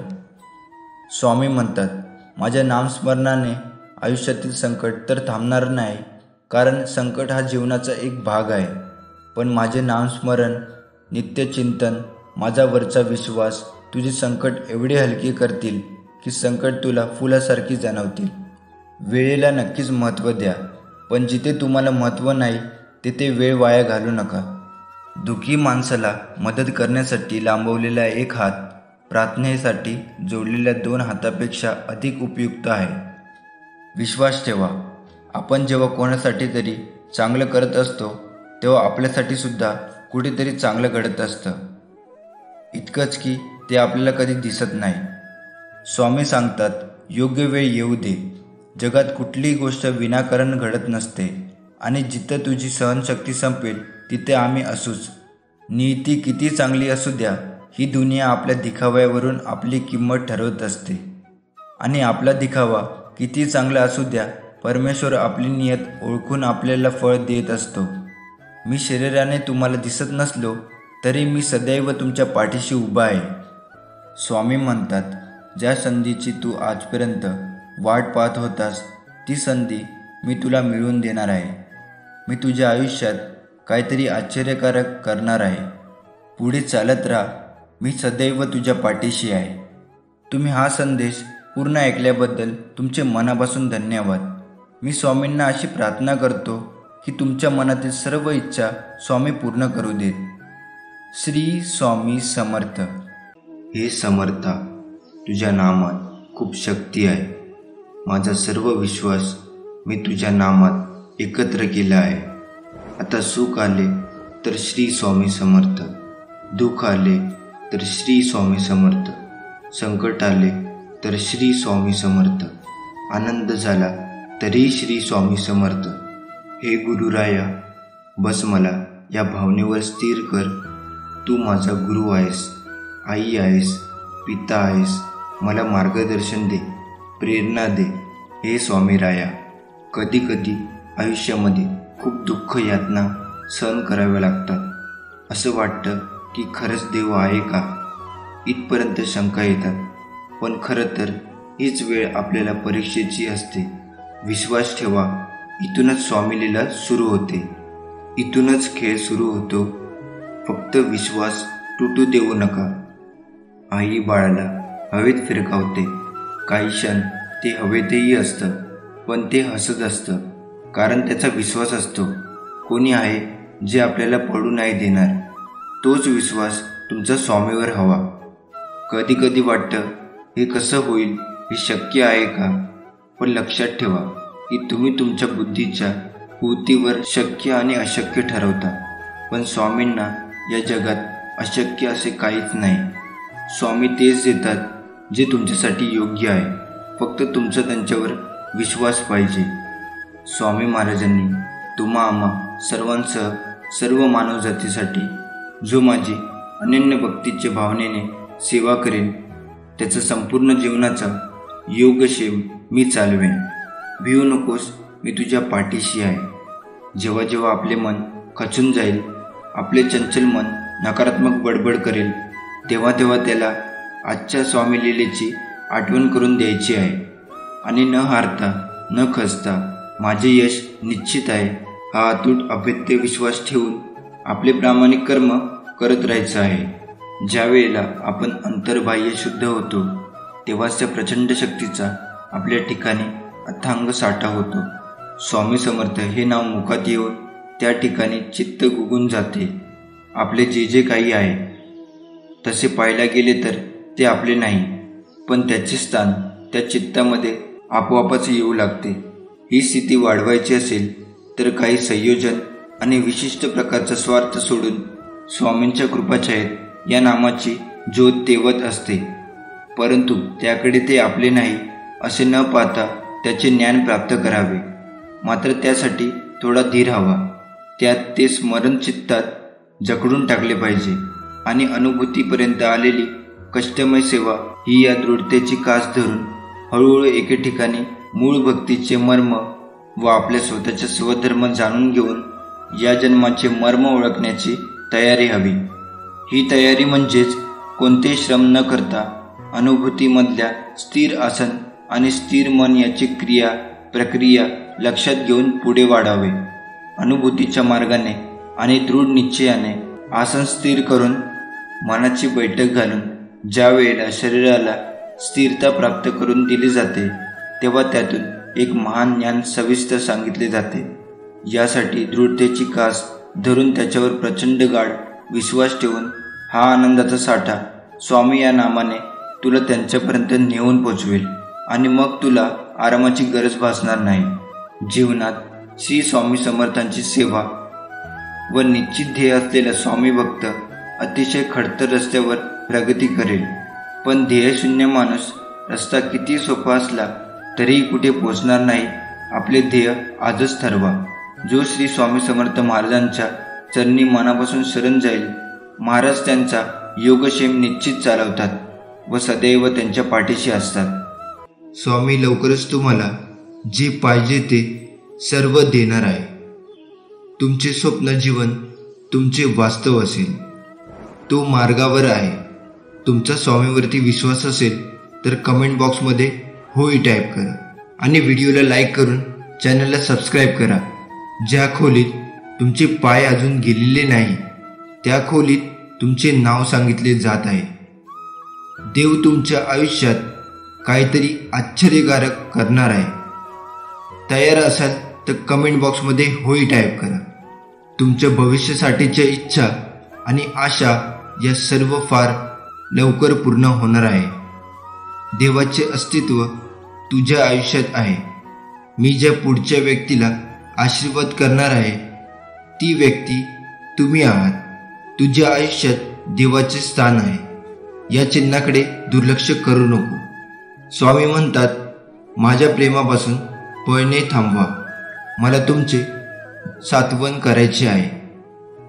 स्वामी म्हणतात, माझ्या नामस्मरणाने आयुष्यातील संकट तर थांबणार नाही, कारण संकट हा जीवनाचा एक भाग आहे. पण माझे नामस्मरण, नित्यचिंतन, माझा वरचा विश्वास तुझे संकट एवढे हलके करतील की संकट तुला फुलासारखी जाणवतील. वेळेला नक्कीच महत्त्व द्या, पण जिथे तुम्हाला महत्त्व नाही तिथे वेळ वाया घालू नका. दुःखी माणसाला मदत करण्यासाठी लांबवलेला एक हात प्रार्थनेसाठी जोडलेल्या 2 हातापेक्षा अधिक उपयुक्त आहे. विश्वास ठेवा, आपण जेव्हा कोणासाठी तरी चांगलं करत असतो तेव्हा आपल्यासाठी सुद्धा कुठेतरी चांगलं घडत असतं. इतकंच की ते आपल्याला कधी दिसत नाही. स्वामी सांगतात, योग्य वेळ येऊ दे. जगात कुठलीही गोष्ट विनाकारण घडत नसते आणि जिथं तुझी सहनशक्ती संपेल तिथे आम्ही असूच. नियती किती चांगली असू द्या, ही दुनिया आपल्या दिखाव्यावरून आपली किंमत ठरवत असते. आणि आपला दिखावा किती चांगला असू द्या, परमेश्वर आपली नियत ओळखून आपल्याला फळ देत असतो. मी शरीराने तुम्हाला दिसत नसलो तरी मी सदैव तुमच्या पाठीशी उभा आहे. स्वामी म्हणतात, ज्या संधीची तू आजपर्यंत वाट पाहत होतास ती संधी मी तुला मिळवून देणार आहे. मी तुझ्या आयुष्यात काहीतरी आश्चर्यकारक करणार आहे. पुढे चालत राहा, मी सदैव तुझ्या पाठीशी आहे. तुम्ही हा संदेश पूर्ण ऐकल्याबद्दल तुमचे मनापासून धन्यवाद. मी स्वामींना अशी प्रार्थना करतो की तुमच्या मनातील सर्व इच्छा स्वामी पूर्ण करू देत. श्री स्वामी समर्थ. हे समर्था, तुझ्या नामात खूप शक्ती आहे. माझा सर्व विश्वास मी तुझ्या नामात एकत्र केला आहे. आता सुख आले तर श्री स्वामी समर्थ, दुःख आले तर श्री स्वामी समर्थ, संकट आले तर श्री स्वामी समर्थ, आनंद झाला तरी श्री स्वामी समर्थ. हे गुरुराया, बस मला या भावनेवर स्थिर कर. तू माझा गुरु आहेस, आई आहेस, पिता आहेस. मला मार्गदर्शन दे, प्रेरणा दे. हे स्वामी राया, कधी कधी आयुष्यामध्ये खूप दुःख यातना सहन कराव्या लागतात. असं वाटतं की खरंच देव आहे का, इथपर्यंत शंका येतात. पण खरं तर हीच वेळ आपल्याला परीक्षेची असते. विश्वास ठेवा, इथूनच स्वामी लीला सुरू होते, इथूनच खेळ सुरू होतो. फक्त विश्वास तुटू देऊ नका. आई बाळाला हवेत फिरकावते. काही क्षण ते हवेतही असतं, पण ते हसत असतं, कारण त्याचा विश्वास असतो कोणी आहे जे आपल्याला पडू नाही देणार. तोच विश्वास तुमचा स्वामीवर हवा. कधी कधी वाटतं हे कसं होईल, हे शक्य आहे का? पण लक्षात ठेवा की तुम्ही तुमच्या बुद्धीच्या भूतीवर शक्य आणि अशक्य ठरवता. पण स्वामींना या जगात अशक्य असे काहीच नाही. स्वामी तेच देतात जे तुमच्यासाठी योग्य आहे. फक्त तुमचा त्यांच्यावर विश्वास पाहिजे. स्वामी महाराजांनी तुम्हा आम्हा सर्वांसह सर्व मानवजातीसाठी जो माझी अनन्य भक्तीच्या भावनेने सेवा करेन त्याचा संपूर्ण जीवनाचा योगक्षेम मी चालवेन. भिवू नकोस, मी तुझ्या पाठीशी आहे. जेव्हा जेव्हा आपले मन खचून जाईल, आपले चंचल मन नकारात्मक बडबड करेल, तेव्हा तेव्हा त्याला आजच्या स्वामी लीलेची आठवण करून द्यायची आहे. आणि न हारता न खचता माझे यश निश्चित आहे हा अतूट अभेद्य विश्वास ठेवून आपले प्रामाणिक कर्म करत राहायचं आहे. ज्या वेळेला आपण अंतर्बाह्य शुद्ध होतो तेव्हाच त्या प्रचंड शक्तीचा आपल्या ठिकाणी अथांग साठा होतो. स्वामी समर्थ हे नाव मुखात येऊन त्या ठिकाणी चित्त गुगून जाते. आपले जे जे काही आहे तसे पाहायला गेले तर ते आपले नाही, पण त्याचे स्थान त्या चित्तामध्ये आपोआपच येऊ लागते. ही स्थिती वाढवायची असेल तर काही संयोजन आणि विशिष्ट प्रकारचा स्वार्थ सोडून स्वामींच्या कृपाछायेत या नामाची ज्योत तेवत असते, परंतु त्याकडे ते आपले नाही असे न पाहता त्याचे ज्ञान प्राप्त करावे. मात्र त्यासाठी थोडा धीर हवा. त्यात ते स्मरण चित्तात जखडून टाकले पाहिजे आणि अनुभूतीपर्यंत आलेली कष्टमय सेवा ही या दृढतेची कास धरून हळूहळू एके ठिकाणी मूळ भक्तीचे मर्म व आपल्या स्वतःचा स्वधर्म जाणून घेऊन या जन्माचे मर्म ओळखण्याची तयारी हवी. ही तयारी म्हणजेच कोणतेही श्रम न करता अनुभूतीमधल्या स्थिर आसन आणि स्थिर मन याची प्रक्रिया लक्षात घेऊन पुढे वाढावे. अनुभूतीच्या मार्गाने आणि दृढ निश्चयाने आसन स्थिर करून मनाची बैठक घालून ज्या वेळेला शरीराला स्थिरता प्राप्त करून दिली जाते तेव्हा त्यातून एक महान ज्ञान सविस्तर सांगितले जाते. यासाठी दृढतेची कास धरून त्याच्यावर प्रचंड गाढ विश्वास ठेवून हा आनंदाचा साठा स्वामी या नामाने तुला त्यांच्यापर्यंत नेऊन पोचवेल आणि मग तुला आरामाची गरज भासणार नाही. जीवनात श्री स्वामी समर्थांची सेवा व निश्चित ध्येय असलेला स्वामी भक्त अतिशय खडतर रस्त्यावर प्रगती करेल. पण ध्येयशून्य माणूस रस्ता किती सोपा असला तरीही कुठे पोचणार नाही. आपले ध्येय आजच ठरवा. जो श्री स्वामी समर्थ महाराजांच्या चरणी मनापासून शरण जाईल, महाराज त्यांचा योगक्षेम निश्चित चालवतात व सदैव त्यांच्या पाठीशी असतात. स्वामी लवकरच तुम्हाला जे पाहिजे ते सर्व देणार आहे. तुमचे स्वप्न जीवन तुमचे वास्तव असेल. तो मार्गावर आहे. तुमचा स्वामीवरती विश्वास असेल तर कमेंट बॉक्समध्ये होय टाईप करा आणि व्हिडिओला लाईक करून चॅनलला सबस्क्राईब करा. ज्या खोलीत तुमचे पाय अजून गेलेले नाही त्या खोलीत तुमचे नाव सांगितले जात आहे. देव तुमच्या आयुष्यात काहीतरी आश्चर्यकारक करणार आहे. तयार असाल तर कमेंट बॉक्समध्ये होय टाईप करा. तुमच्या भविष्यासाठीच्या इच्छा आणि आशा या सर्व फार लवकर पूर्ण होणार आहे. देवाचे अस्तित्व तुझ्या आयुष्यात आहे. मी ज्या पुढच्या व्यक्तीला आशीर्वाद करणार आहे ती व्यक्ती तुम्ही आहात. तुझ्या आयुष्यात देवाचे स्थान आहे. या चिन्हाकडे दुर्लक्ष करू नको. स्वामी म्हणतात, माझ्या प्रेमापासून पळणे थांबवा. मला तुमचे सात्वन करायचे आहे.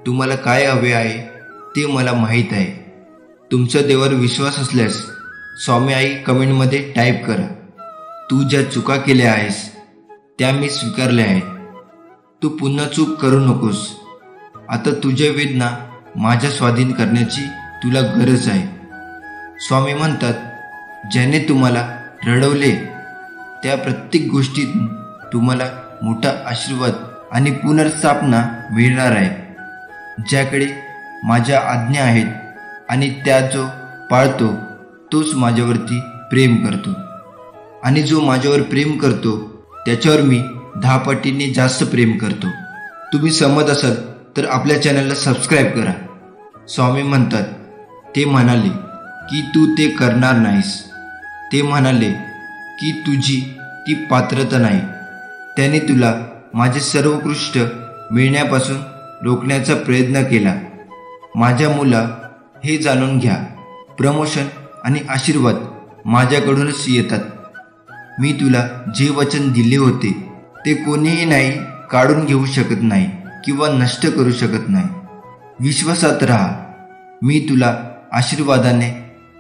तुम्हाला काय हवे आहे ते मला माहीत आहे. तुमच्या देवावर विश्वास असल्यास स्वामी आई कमेंटमध्ये टाईप करा. तू ज्या चुका केल्या आहेस त्या मी स्वीकारल्या आहेत. तू पुन्हा चूक करू नकोस. आता तुझ्या वेदना माझ्या स्वाधीन करण्याची तुला गरज आहे. स्वामी म्हणतात, ज्याने तुम्हाला रडवले त्या प्रत्येक गोष्टीत तुम्हाला मोठा आशीर्वाद आणि पुनर्स्थापना मिळणार आहे. ज्याकडे माझ्या आज्ञा आहेत आणि त्या जो पाळतो तोच माझ्यावरती प्रेम करतो आणि जो माझ्यावर प्रेम करतो त्याच्यावर मी 10 पटीने जास्त प्रेम करतो. तुम्ही सहमत असाल तर आपल्या चॅनलला सबस्क्राईब करा. स्वामी म्हणतात, ते म्हणाले की तू ते करणार नाहीस. ते म्हणाले की तुझी ती पात्रता नाही. त्याने तुला माझे सर्वोत्कृष्ट मिळण्यापासून रोखण्याचा प्रयत्न केला. माझ्या मुला, हे जाणून घ्या, प्रमोशन आणि आशीर्वाद माझ्याकडूनच येतात. मी तुला जे वचन दिले होते ते कोणीही नाही काढून घेऊ शकत नाही किंवा नष्ट करू शकत नाही. विश्वासात राहा. मी तुला आशीर्वादाने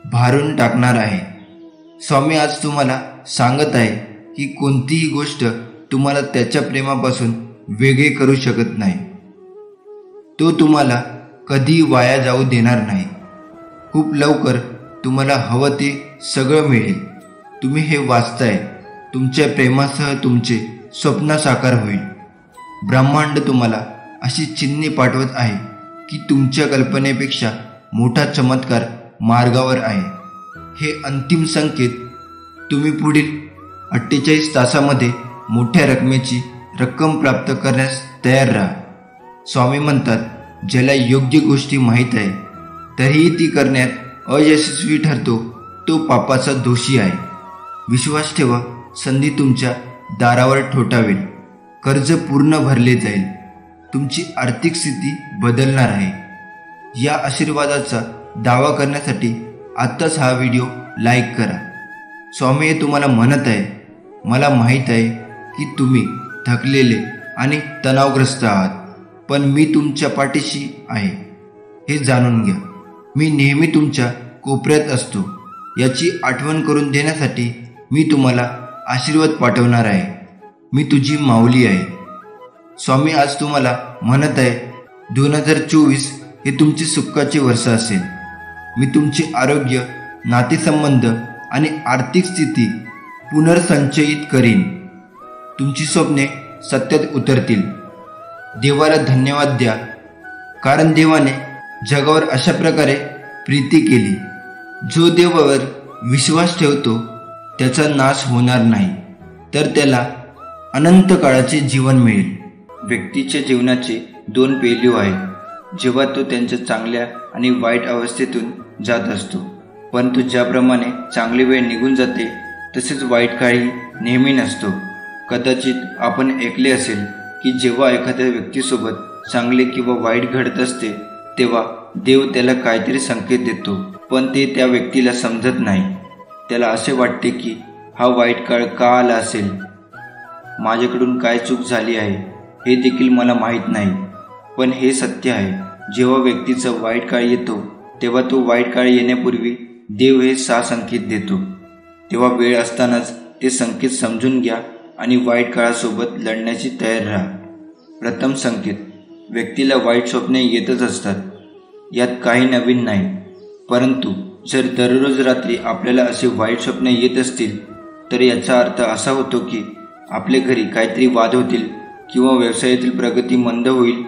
भारून टाकणार आहे. स्वामी आज तुम्हाला सांगत आहे की कोणतीही गोष्ट तुम्हाला त्याच्या प्रेमापासून वेगळे करू शकत नाही. तो तुम्हाला कधी वाया जाऊ देणार नाही. खूप लवकर तुम्हाला हवं ते सगळं मिळेल. तुम्ही हे वाचताय. तुमच्या प्रेमासह तुमचे स्वप्न साकार होईल. ब्रह्मांड तुम्हाला अशी चिन्हे पाठवत आहे की तुमच्या कल्पनेपेक्षा मोठा चमत्कार मार्गावर आहे. हे अंतिम संकेत. तुम्ही पुढील 48 तासामध्ये मोठ्या रकमेची रक्कम प्राप्त करण्यास तयार राहा. स्वामी म्हणतात, ज्याला योग्य गोष्टी माहीत आहे तरीही ती करण्यात अयशस्वी ठरतो तो पापाचा दोषी आहे. विश्वास ठेवा, संधी तुमच्या दारावर ठोठावेल. कर्ज पूर्ण भरले जाईल. तुमची आर्थिक स्थिती बदलणार आहे. या आशीर्वादाचा दावा करण्यासाठी आत्ताच हा व्हिडिओ लाईक करा. स्वामी हे तुम्हाला म्हणत आहे, मला माहीत आहे की तुम्ही थकलेले आणि तणावग्रस्त आहात, पण मी तुमच्या पाठीशी आहे हे जाणून घ्या. मी नेहमी तुमच्या कोपऱ्यात असतो याची आठवण करून देण्यासाठी मी तुम्हाला आशीर्वाद पाठवणार आहे. मी तुझी माऊली आहे. स्वामी आज तुम्हाला म्हणत आहे 2024 हे तुमचे सुखाचे वर्ष असेल. मी तुमचे आरोग्य, नातेसंबंध आणि आर्थिक स्थिती पुनर्संचयित करीन. तुमची स्वप्ने सत्यात उतरतील. देवाला धन्यवाद द्या, कारण देवाने जगावर अशा प्रकारे प्रीती केली. जो देवावर विश्वास ठेवतो त्याचा नाश होणार नाही, तर त्याला अनंत काळाचे जीवन मिळेल. व्यक्तीच्या जीवनाचे 2 पैलू आहेत. जेव्हा तो त्यांच्या चांगल्या आणि वाईट अवस्थेतून जात असतो, परंतु ज्याप्रमाणे चांगली वेळ निघून जाते तसेच वाईट काळही नेहमी नसतो. कदाचित आपण ऐकले असेल की जेव्हा एखाद्या व्यक्तीसोबत चांगले किंवा वाईट घडत असते तेव्हा देव त्याला काहीतरी संकेत देतो, पण ते त्या व्यक्तीला समजत नाही. त्याला असे वाटते की हा वाईट काळ का आला असेल, माझ्याकडून काय चूक झाली आहे हे देखील मला माहीत नाही. पण हे सत्य आहे, जेव्हा व्यक्तीचा वाईट काळ येतो तेव्हा तो वाईट काळ येण्यापूर्वी देव हे 6 संकेत देतो. तेव्हा वेळ असतानाच ते संकेत समजून घ्या आणि वाईट काळासोबत लढण्याची तयार राहा. प्रथम संकेत, व्यक्तीला वाईट स्वप्ने येतच असतात. यात काही नवीन नाही, परंतु जर दररोज रात्री आपल्याला असे वाईट स्वप्ने येत असतील तर याचा अर्थ असा होतो की आपल्या घरी काहीतरी वाद होतील किंवा व्यवसायातील प्रगती मंद होईल.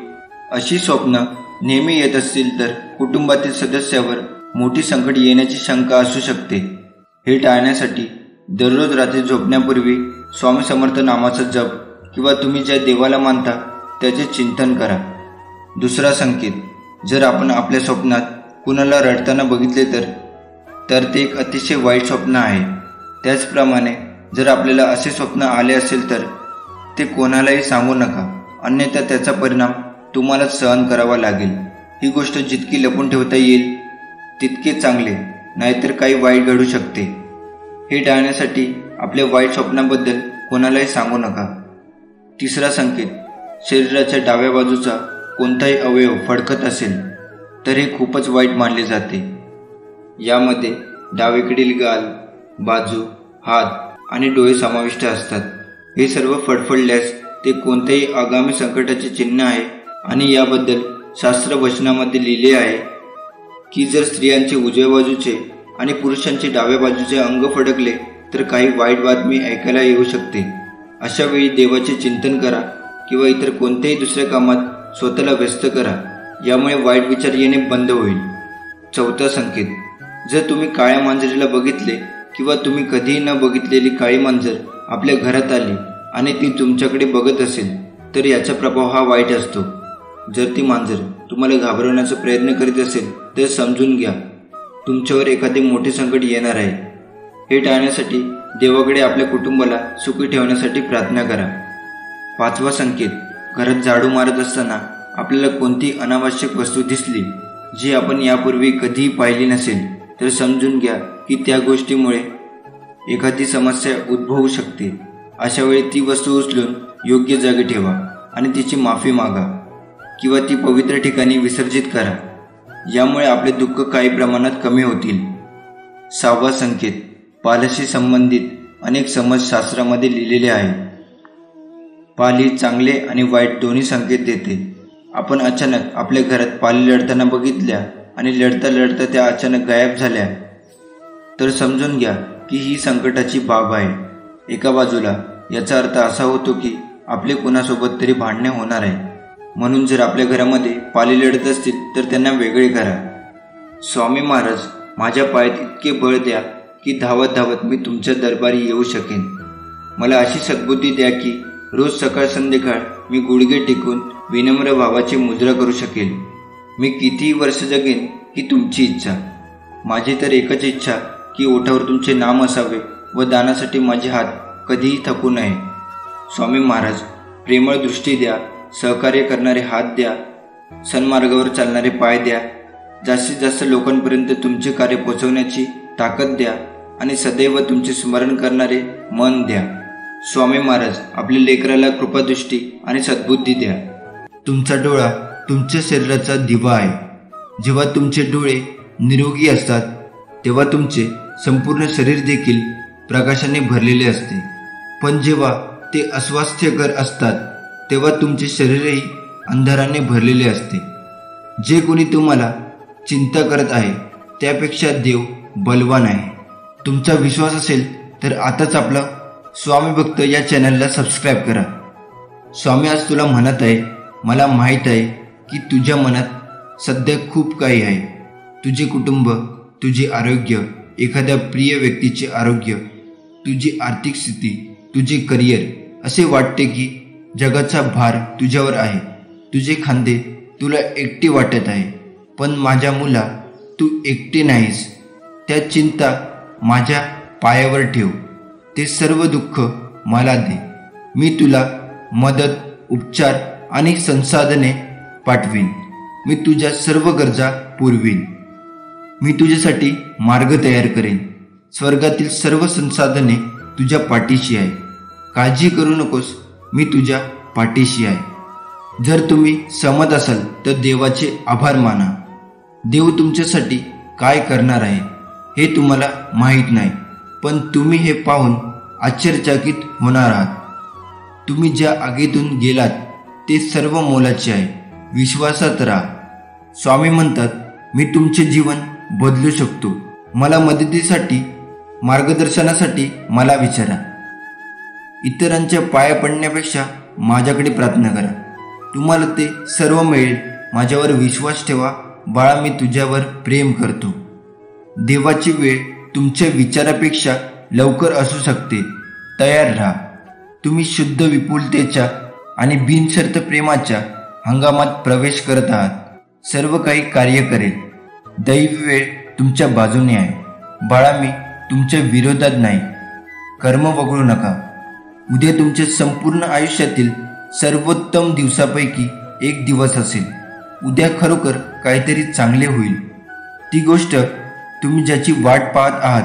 अशी स्वप्न नेहमी येत असतील तर कुटुंबातील सदस्यावर मोठी संकट येण्याची शंका असू शकते. हे टाळण्यासाठी दररोज रात्री झोपण्यापूर्वी स्वामी समर्थ नामाचा जप किंवा तुम्ही ज्या देवाला मानता त्याचे चिंतन करा. दुसरा संकेत, जर आपण आपल्या स्वप्नात कुणाला रडताना बघितले तर ते एक अतिशय वाईट स्वप्न आहे. त्याचप्रमाणे जर आपल्याला असे स्वप्न आले असेल तर ते कोणालाही सांगू नका, अन्यथा त्याचा परिणाम तुम्हाला सहन करावा लागेल. ही गोष्ट जितकी लपून ठेवता येईल तितके चांगले, नाहीतर काही वाईट घडू शकते. हे टाळण्यासाठी आपल्या वाईट स्वप्नाबद्दल कोणालाही सांगू नका. तिसरा संकेत, शरीराच्या डाव्या बाजूचा कोणताही अवयव फडकत असेल तर हे खूपच वाईट मानले जाते. यामध्ये डावीकडील गाल, बाजू, हात आणि डोळे समाविष्ट असतात. हे सर्व फडफडल्यास ते कोणत्याही आगामी संकटाचे चिन्ह आहे आणि याबद्दल शास्त्र वचनामध्ये लिहिले आहे की जर स्त्रियांचे उजव्या बाजूचे आणि पुरुषांचे डाव्या बाजूचे अंग फडकले तर काही वाईट बातमी ऐकायला येऊ शकते. अशा वेळी देवाचे चिंतन करा किंवा इतर कोणत्याही दुसऱ्या कामात स्वतःला व्यस्त करा. यामुळे वाईट विचार येणे बंद होईल. चौथा संकेत, जर तुम्ही काळ्या मांजरीला बघितले किंवा तुम्ही कधीही न बघितलेली काळी मांजर आपल्या घरात आली आणि ती तुमच्याकडे बघत असेल तर याचा प्रभाव हा वाईट असतो. जर ती मांजर तुम्हाला घाबरवण्याचा प्रयत्न करीत असेल तर समजून घ्या, तुमच्यावर एखादे मोठे संकट येणार आहे. हे टाळण्यासाठी देवाकडे आपल्या कुटुंबाला सुखी ठेवण्यासाठी प्रार्थना करा. पाचवा संकेत, घरात झाडू मारत असताना आपल्याला कोणती अनावश्यक वस्तू दिसली जी आपण यापूर्वी कधीही पाहिली नसेल तर समजून घ्या की त्या गोष्टीमुळे एखादी समस्या उद्भवू शकते. अशा वेळी ती वस्तू उचलून योग्य जागी ठेवा आणि तिची माफी मागा किंवा ती पवित्र ठिकाणी विसर्जित करा. यामुळे आपले दुःख काही प्रमाणात कमी होतील. 6वा संकेत, पाल्याशी संबंधित अनेक समज शास्त्रामध्ये लिहिलेले आहे. पाली चांगले आणि वाईट दोन्ही संकेत देते. आपण अचानक आपल्या घरात पाली लढताना बघितल्या आणि लढता लढता त्या अचानक गायब झाल्या तर समजून घ्या की ही संकटाची बाब आहे. एका बाजूला याचा अर्थ असा होतो की आपले कोणासोबत तरी भांडणे होणार आहे. म्हणून जर आपल्या घरामध्ये पाली लढत असतील तर त्यांना वेगळे करा. स्वामी महाराज, माझ्या पायात इतके बळ द्या की धावत धावत मी तुमच्या दरबारी येऊ शकेन. मला अशी सद्बुद्धी द्या की रोज सकाळ संध्याकाळ मी गुडघे टेकून विनम्र भावाची मुद्रा करू शकेल. मी कितीही वर्ष जगेन ही तुमची इच्छा. माझी तर एकच इच्छा की ओठावर तुमचे नाम असावे व दानासाठी माझे हात कधीही थकू नये. स्वामी महाराज, प्रेमळ दृष्टी द्या, सहकार्य करणारे हात द्या, सन्मार्गावर चालणारे पाय द्या जास्तीत जास्त लोकांपर्यंत तुमचे कार्य पोहोचवण्याची ताकद द्या आणि सदैव तुमचे स्मरण करणारे मन द्या. स्वामी महाराज आपल्या लेकराला कृपादृष्टी आणि सद्बुद्धी द्या. तुमचा डोळा तुमच्या शरीराचा दिवा आहे. जेव्हा तुमचे डोळे निरोगी असतात तेव्हा तुमचे संपूर्ण शरीर देखील प्रकाशाने भरलेले असते. पण जेव्हा ते अस्वास्थ्यकर असतात तेव्हा तुमचे शरीरही अंधाराने भरलेले असते. जे कोणी तुम्हाला चिंता करत आहे त्यापेक्षा देव बलवान आहे. तुमचा विश्वास असेल तर आताच आपला स्वामी भक्त या चॅनलला सबस्क्राईब करा. स्वामी आज तुला म्हणत आहे, मला माहीत आहे की तुझ्या मनात सध्या खूप काही आहे. तुझे कुटुंब, तुझे आरोग्य, एखाद्या प्रिय व्यक्तीचे आरोग्य, तुझी आर्थिक स्थिती, तुझे करिअर. असे वाटते की जगाचा भार तुझ्यावर आहे. तुझे खांदे तुला एकटे वाटत आहे. पण माझ्या मुला, तू एकटे नाहीस. त्या चिंता माझ्या पायावर ठेव. ते सर्व दुःख मला दे. मी तुला मदत, उपचार आणि संसाधने पाठवीन. मी तुझ्या सर्व गरजा पुरवीन. मी तुझ्यासाठी मार्ग तयार करेन. स्वर्गातील सर्व संसाधने तुझ्या पाठीशी आहे. काळजी करू नकोस, मी तुझ्या पाठीशी आहे. जर तुम्ही सहमत असाल तर देवाचे आभार माना. देव तुमच्यासाठी काय करणार आहे हे तुम्हाला माहीत नाही, पण तुम्ही हे पाहून आश्चर्यचकित होणार आहात. तुम्ही ज्या आगीतून गेलात ते सर्व मोलाचे आहे. विश्वासात राहा. स्वामी म्हणतात, मी तुमचे जीवन बदलू शकतो. मला मदतीसाठी, मार्गदर्शनासाठी मला विचारा. इतरांच्या पाया पडण्यापेक्षा माझ्याकडे प्रार्थना करा. तुम्हाला ते सर्व मिळेल. माझ्यावर विश्वास ठेवा बाळा, मी तुझ्यावर प्रेम करतो. देवाची वेळ तुमच्या विचारापेक्षा लवकर असू शकते. तयार राहा. तुम्ही शुद्ध विपुलतेच्या आणि बिनशर्त प्रेमाच्या हंगामात प्रवेश करत आहात. सर्व काही कार्य करेल. दैवी वेळ तुमच्या बाजूने आहे. बाळा, मी तुमच्या विरोधात नाही. कर्म वगळू नका. उद्या तुमच्या संपूर्ण आयुष्यातील सर्वोत्तम दिवसापैकी एक दिवस असेल. उद्या खरोखर काहीतरी चांगले होईल. ती गोष्ट तुम्ही ज्याची वाट पाहत आहात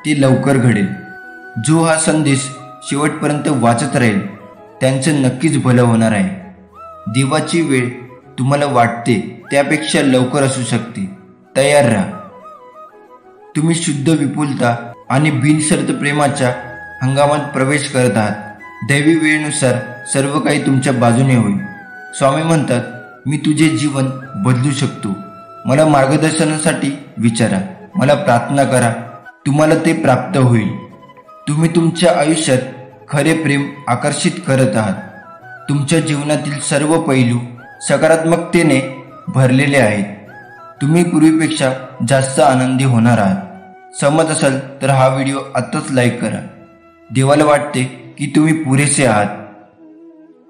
ती लवकर घडेल. जो हा संदेश शेवटपर्यंत वाचत राहील त्यांचं नक्कीच भलं होणार आहे. देवाची वेळ तुम्हाला वाटते त्यापेक्षा लवकर असू शकते. तयार राहा. तुम्ही शुद्ध विपुलता आणि बिनशर्त प्रेमाच्या हंगामात प्रवेश करत आहात. दैवी वेळेनुसार सर्व काही तुमच्या बाजूने होईल. स्वामी म्हणतात, मी तुझे जीवन बदलू शकतो. मला मार्गदर्शनासाठी विचारा. मला प्रार्थना करा. तुम्हाला ते प्राप्त होईल. तुम्ही तुमच्या आयुष्यात खरे प्रेम आकर्षित करत आहात. तुमच्या जीवनातील सर्व पैलू सकारात्मकतेने भरलेले आहेत. तुम्ही पूर्वीपेक्षा जास्त आनंदी होणार आहात. सहमत असाल तर हा व्हिडिओ आत्ताच लाईक करा. देवाला वाटते की तुम्ही पुरेसे आहात.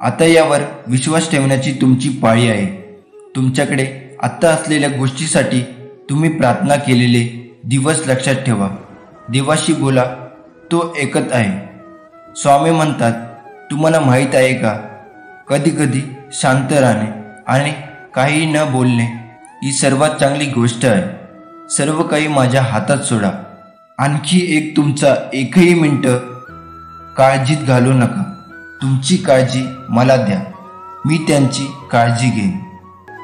आता यावर विश्वास ठेवण्याची तुमची पाळी आहे. तुमच्याकडे आत्ता असलेल्या गोष्टीसाठी तुम्ही प्रार्थना केलेले दिवस लक्षात ठेवा. देवाशी बोला. तो ऐकत आहे. स्वामी म्हणतात, तुम्हाला माहीत आहे का, कधी कधी शांत राहणे आणि काही न बोलणे ही सर्वात चांगली गोष्ट आहे. सर्व काही माझ्या हातात सोडा. आणखी एक तुमचा एकही मिनिट काळजीत घालू नका. तुमची काळजी मला द्या. मी त्यांची काळजी घेईन.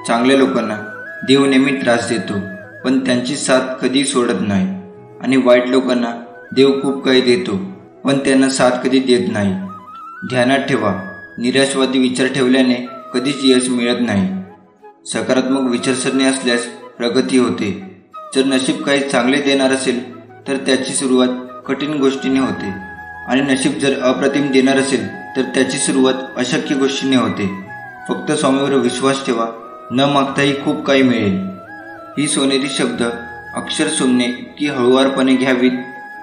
चांगल्या लोकांना देव नेहमी त्रास देतो, पण त्यांची साथ कधी सोडत नाही. आणि वाईट लोकांना देव खूप काही देतो, पण त्यांना साथ कधी देत नाही. ध्यानात ठेवा, निराशवादी विचार ठेवल्याने कधीच यश मिळत नाही. सकारात्मक विचारसरणी असल्यास प्रगती होते. जर नशीब काही चांगले देणार असेल तर त्याची सुरुवात कठीण गोष्टीने होते. आणि नशीब जर अप्रतिम देणार असेल तर त्याची सुरुवात अशक्य गोष्टीने होते. फक्त स्वामीवर विश्वास ठेवा. न मागताही खूप काही मिळेल. ही सोनेरी शब्द अक्षर सुमने की हळुवारपणे घ्यावीत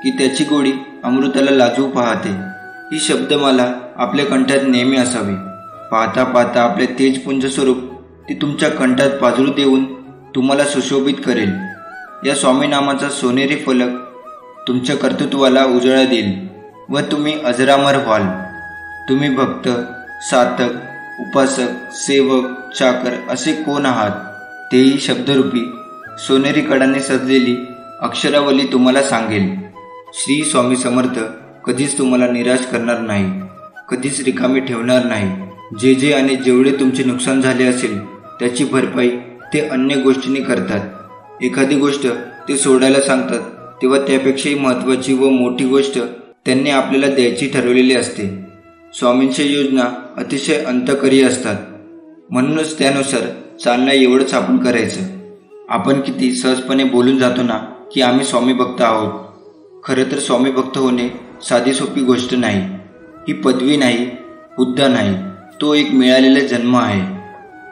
की त्याची गोडी अमृताला लाजवू पाहते. ही शब्दमाला आपल्या कंठात नेहमी असावी. पाहता पाहता आपले तेजपुंज स्वरूप ती तुमच्या कंठात पाजळू देऊन तुम्हाला सुशोभित करेल. या स्वामी नामाचा सोनेरी फलक तुमच्या कर्तृत्वाला उजाळा देईल व तुम्ही अजरामर व्हाल. तुम्ही भक्त, साधक, उपासक, सेवक, चाकर असे कोण आहात तेही शब्दरूपी सोनेरी कडाने सजलेली अक्षरावली तुम्हाला सांगेल. श्री स्वामी समर्थ कधीच तुम्हाला निराश करणार नाही, कधीच रिकामी ठेवणार नाही. जे आणि जेवढे तुमचे नुकसान झाले असेल त्याची भरपाई ते अन्य गोष्टींनी करतात. एखादी गोष्ट ते सोडायला सांगतात तेव्हा त्यापेक्षाही महत्त्वाची व मोठी गोष्ट त्यांनी आपल्याला द्यायची ठरवलेली असते. स्वामींच्या योजना अतिशय अंतकरी असतात, म्हणूनच त्यानुसार चालणं एवढंच आपण करायचं. आपण किती सहजपणे बोलून जातो ना की आम्ही स्वामी भक्त आहोत. खरं तर स्वामी भक्त होणे साधी सोपी गोष्ट नाही. ही पदवी नाही, हुद्दा नाही, तो एक मिळालेला जन्म आहे.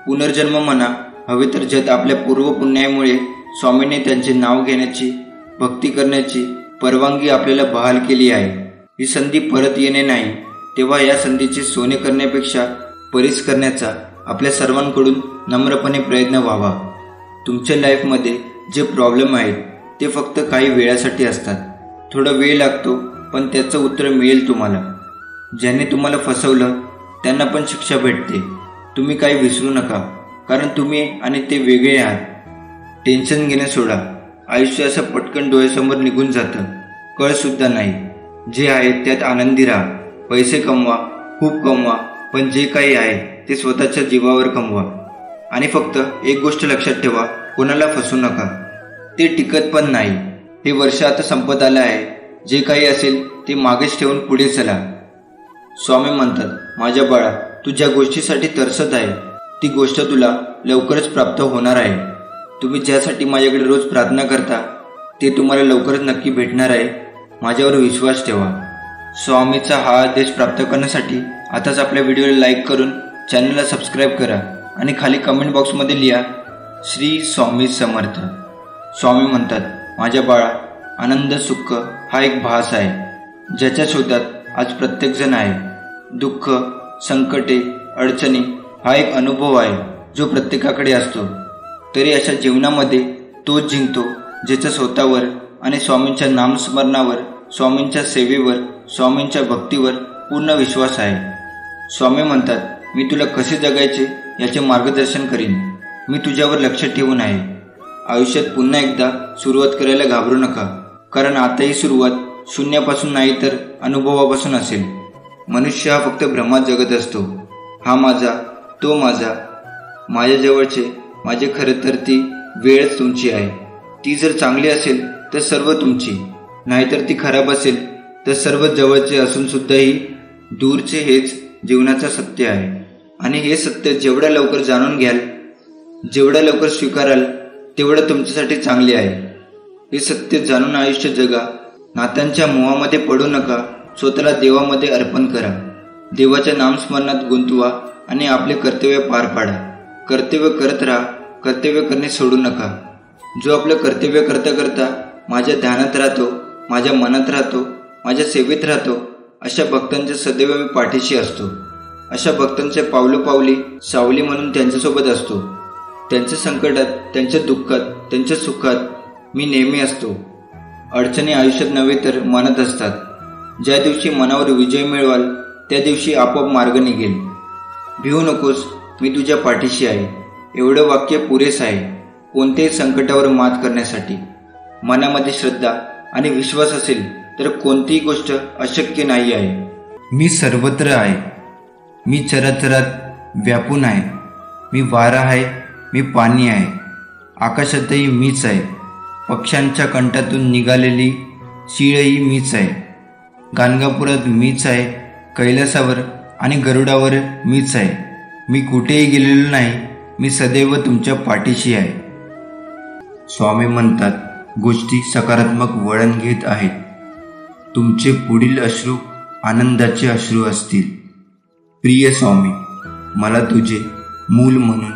पुनर्जन्म म्हणा हवे तर ज्यात आपल्या पूर्वपुण्यामुळे स्वामींनी त्यांचे नाव घेण्याची, भक्ती करण्याची परवानगी आपल्याला बहाल केली आहे. ही संधी परत येणे नाही, तेव्हा या संधीचे सोने करण्यापेक्षा परीस करण्याचा आपल्या सर्वांकडून नम्रपणे प्रयत्न व्हावा. तुमच्या लाईफमध्ये जे प्रॉब्लेम आहेत ते फक्त काही वेळासाठी असतात. थोडा वेळ लागतो, पण त्याचं उत्तर मिळेल तुम्हाला. ज्याने तुम्हाला फसवलं त्यांना पण शिक्षा भेटते. तुम्ही काही विसरू नका, कारण तुम्ही आणि ते वेगळे आहात. टेन्शन घेणं सोडा. आयुष्य असं पटकन डोळ्यासमोर निघून जातं, कळसुद्धा नाही. जे आहे त्यात आनंदी राहा. पैसे कमवा, खूप कमवा, पण जे काही आहे ते स्वतःच्या जीवावर कमवा. आणि फक्त एक गोष्ट लक्षात ठेवा, कोणाला फसवू नका. ते टिकत पण नाही. हे वर्ष आता संपत आलं आहे. जे काही असेल ते मागेच ठेवून पुढे चला. स्वामी म्हणतात, माझ्या बाळा, तू ज्या गोष्टीसाठी तरसत आहे ती गोष्ट तुला लवकरच प्राप्त होणार आहे. तुम्ही ज्यासाठी माझ्याकडे रोज प्रार्थना करता ते तुम्हाला लवकरच नक्की भेटणार आहे. माझ्यावर विश्वास ठेवा. स्वामीचा हा आदेश प्राप्त करण्यासाठी आताच आपल्या व्हिडिओला लाईक करून चॅनलला सबस्क्राईब करा आणि खाली कमेंट बॉक्समध्ये लिहा, श्री स्वामी समर्थ. स्वामी म्हणतात, माझ्या बाळा, आनंद सुख हा एक भास आहे, ज्याच्या शोधात आज प्रत्येकजण आहे. दुःख, संकटे, अडचणी हा एक अनुभव आहे जो प्रत्येकाकडे असतो. तरी अशा जीवनामध्ये तोच जिंकतो ज्याच्या स्वतःवर आणि स्वामींच्या नामस्मरणावर, स्वामींच्या सेवेवर, स्वामींच्या भक्तीवर पूर्ण विश्वास आहे. स्वामी म्हणतात, मी तुला कसे जगायचे याचे मार्गदर्शन करीन. मी तुझ्यावर लक्ष ठेवून आहे. आयुष्यात पुन्हा एकदा सुरुवात करायला घाबरू नका, कारण आता ही सुरुवात शून्यापासून नाही तर अनुभवापासून असेल. मनुष्य हा फक्त भ्रमात जगत असतो. हा माझा, तो माझा, माझ्याजवळचे माझे. खरं तर ती वेळच तुमची आहे. ती जर चांगली असेल तर सर्व तुमची, नाहीतर ती खराब असेल तर सर्व जवळचे असून सुद्धाही दूरचे. हेच जीवनाचं सत्य आहे. आणि हे सत्य जेवढ्या लवकर जाणून घ्याल, जेवढ्या लवकर स्वीकाराल, तेवढं तुमच्यासाठी चांगले आहे. हे सत्य जाणून आयुष्य जगा. नात्यांच्या मोहामध्ये पडू नका. स्वतःला देवामध्ये अर्पण करा. देवाच्या नामस्मरणात गुंतवा आणि आपले कर्तव्य पार पाडा. कर्तव्य करत राहा. कर्तव्य करणे सोडू नका. जो आपलं कर्तव्य करता करता माझ्या ध्यानात राहतो, माझ्या मनात राहतो, माझ्या सेवेत राहतो, अशा भक्तांच्या सदैव मी पाठीशी असतो. अशा भक्तांच्या पावलोपावली सावली म्हणून त्यांच्यासोबत असतो. त्यांच्या संकटात, त्यांच्या दुःखात, त्यांच्या सुखात मी नेहमी असतो. अडचणी आयुष्यात नव्हे तर मनात असतात. ज्या दिवशी मनावर विजय मिळवाल त्या दिवशी आपोआप मार्ग निघेल. भिवू नकोस, मी तुझ्या पाठीशी आहे. एवढं वाक्य पुरेस आहे कोणत्याही संकटावर मात करण्यासाठी. मनामध्ये श्रद्धा आणि विश्वास असेल तर कोणतीही गोष्ट अशक्य नाही आहे. मी सर्वत्र आहे. मी चराचरात व्यापून आहे. मी वारा आहे, मी पाणी आहे. आकाशातही मीच आहे. पक्ष्यांच्या कंठातून निघालेली शीळही मीच आहे. गाणगापुरात मीच आहे. कैलासावर आणि गरुडावर मीच आहे. मी कुठेही गेलेलो नाही. मी सदैव तुमच्या पाठीशी आहे. स्वामी म्हणतात, गोष्टी सकारात्मक वळण घेत आहेत. तुमचे पुढील अश्रू आनंदाचे अश्रू असतील. प्रिय स्वामी, मला तुझे मूल म्हणून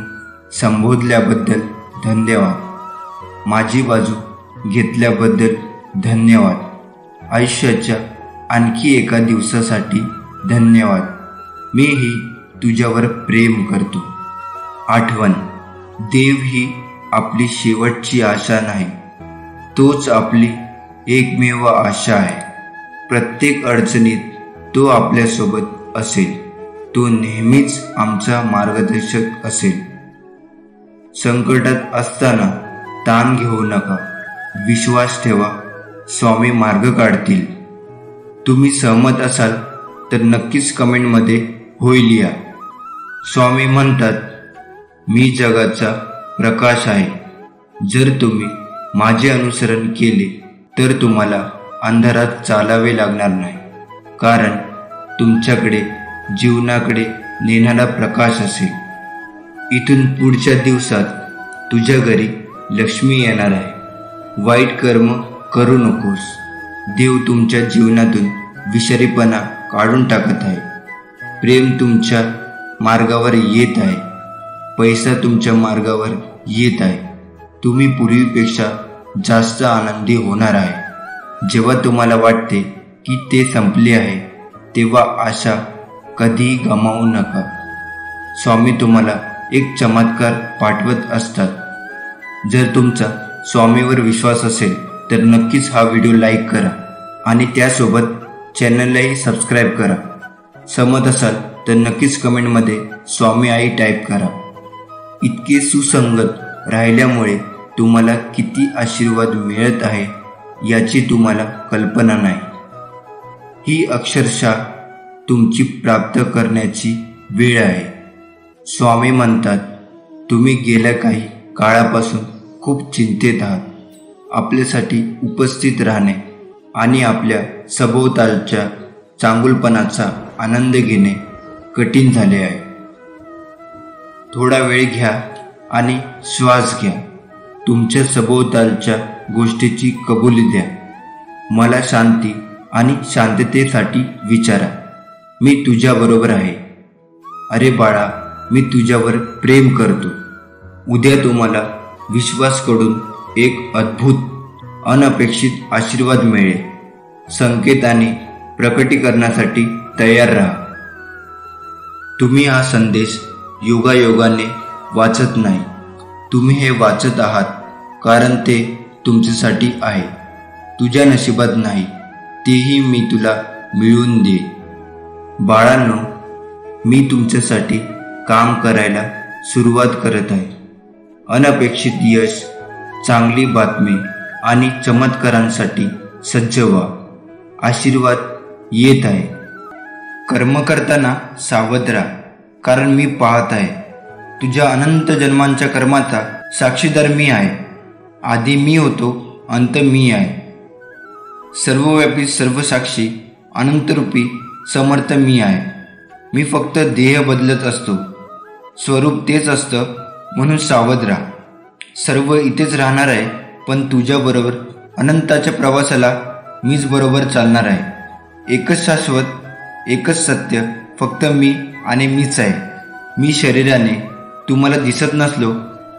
संबोधल्याबद्दल धन्यवाद. माझी बाजू घेतल्याबद्दल धन्यवाद. आयुष्याच्या आणखी एका दिवसासाठी धन्यवाद. मीही तुझ्यावर प्रेम करतो. आठवण, देव ही आपली शेवटची आशा नाही, तोच आपली एकमेव आशा आहे. प्रत्येक अडचणीत तो आपल्यासोबत असेल. तो नेहमीच आमचा मार्गदर्शक असेल. संकटात असताना ताण घेऊ नका. विश्वास ठेवा, स्वामी मार्ग काढतील. तुम्ही सहमत असाल तर नक्कीच कमेंटमध्ये होय लिहा. स्वामी म्हणतात, मी जगाचा प्रकाश आहे. जर तुम्ही माझे अनुसरण केले तर तुम्हाला अंधारात चालावे लागणार नाही, कारण तुमच्याकडे जीवनाकडे नेणारा प्रकाश असेल. इथून पुढच्या दिवसात तुझ्या घरी लक्ष्मी येणार आहे. वाईट कर्म करू नकोस. देव तुमच्या जीवनातून विषारीपणा काढून टाकत आहे. प्रेम तुमच्या मार्गावर येत आहे. पैसा तुमच्या मार्गावर येत आहे. तुम्ही पूर्वीपेक्षा जास्त आनंदी होणार आहे. जेव्हा तुम्हाला वाटते की ते संपले आहे, तेव्हा आशा कधीही गमावू नका. स्वामी तुम्हाला एक चमत्कार पाठवत असतात. जर तुमचा स्वामीवर विश्वास असेल तर नक्कीच हा व्हिडिओ लाईक करा आणि त्यासोबत चॅनललाही सबस्क्राईब करा. सहमत असाल तर नक्कीच कमेंटमध्ये स्वामी आई टाईप करा. इतके सुसंगत राहिल्यामुळे तुम्हाला किती आशीर्वाद मिळत आहे याची तुम्हाला कल्पना नाही. ही अक्षरशः तुमची प्राप्त करण्याची वेळ आहे. स्वामी म्हणतात, तुम्ही गेल्या काही काळापासून खूप चिंतेत आहात. आपल्यासाठी उपस्थित राहणे आणि आपल्या सभोवतालच्या चांगुलपणाचा आनंद घेणे कठीण झाले आहे. थोडा वेळ घ्या आणि श्वास घ्या. तुमच्या सभोवतालच्या गोष्टीची कबुली द्या. मला शांती आणि शांततेसाठी विचारा. मी तुझ्याबरोबर आहे. अरे बाळा, मी तुझ्यावर प्रेम करतो. उद्या तुम्हाला विश्वासकडून एक अद्भुत अनपेक्षित आशीर्वाद मिळेल. संकेत आणि प्रकटीकरणासाठी तयार राहा. तुम्ही हा संदेश योगायोगाने वाचत नाही. तुम्ही हे वाचत आहात कारण ते तुमच्यासाठी आहे. तुझ्या नशिबात नाही, तेही मी तुला मिळवून देईन. बाळांनो, मी तुमच्यासाठी काम करायला सुरुवात करत आहे. अनपेक्षित यश, चांगली बातमी आणि चमत्कारांसाठी सज्ज व्हा. आशीर्वाद येत आहे. कर्म करताना सावध राहा, कारण मी पाहत आहे. तुझ्या अनंत जन्मांच्या कर्माचा साक्षीदार मी आहे. आधी मी होतो, अंत मी आहे. सर्वव्यापी, सर्वसाक्षी, अनंतरूपी, समर्थ मी आहे. मी फक्त देह बदलत असतो. स्वरूप तेच असतं, म्हणून सावध राहा. सर्व इथेच राहणार आहे, पण तुझ्याबरोबर अनंताच्या प्रवासाला मीच बरोबर चालणार आहे. एकच शाश्वत, एकच सत्य, फक्त मी आणि मीच आहे. मी शरीराने तुम्हाला दिसत नसलो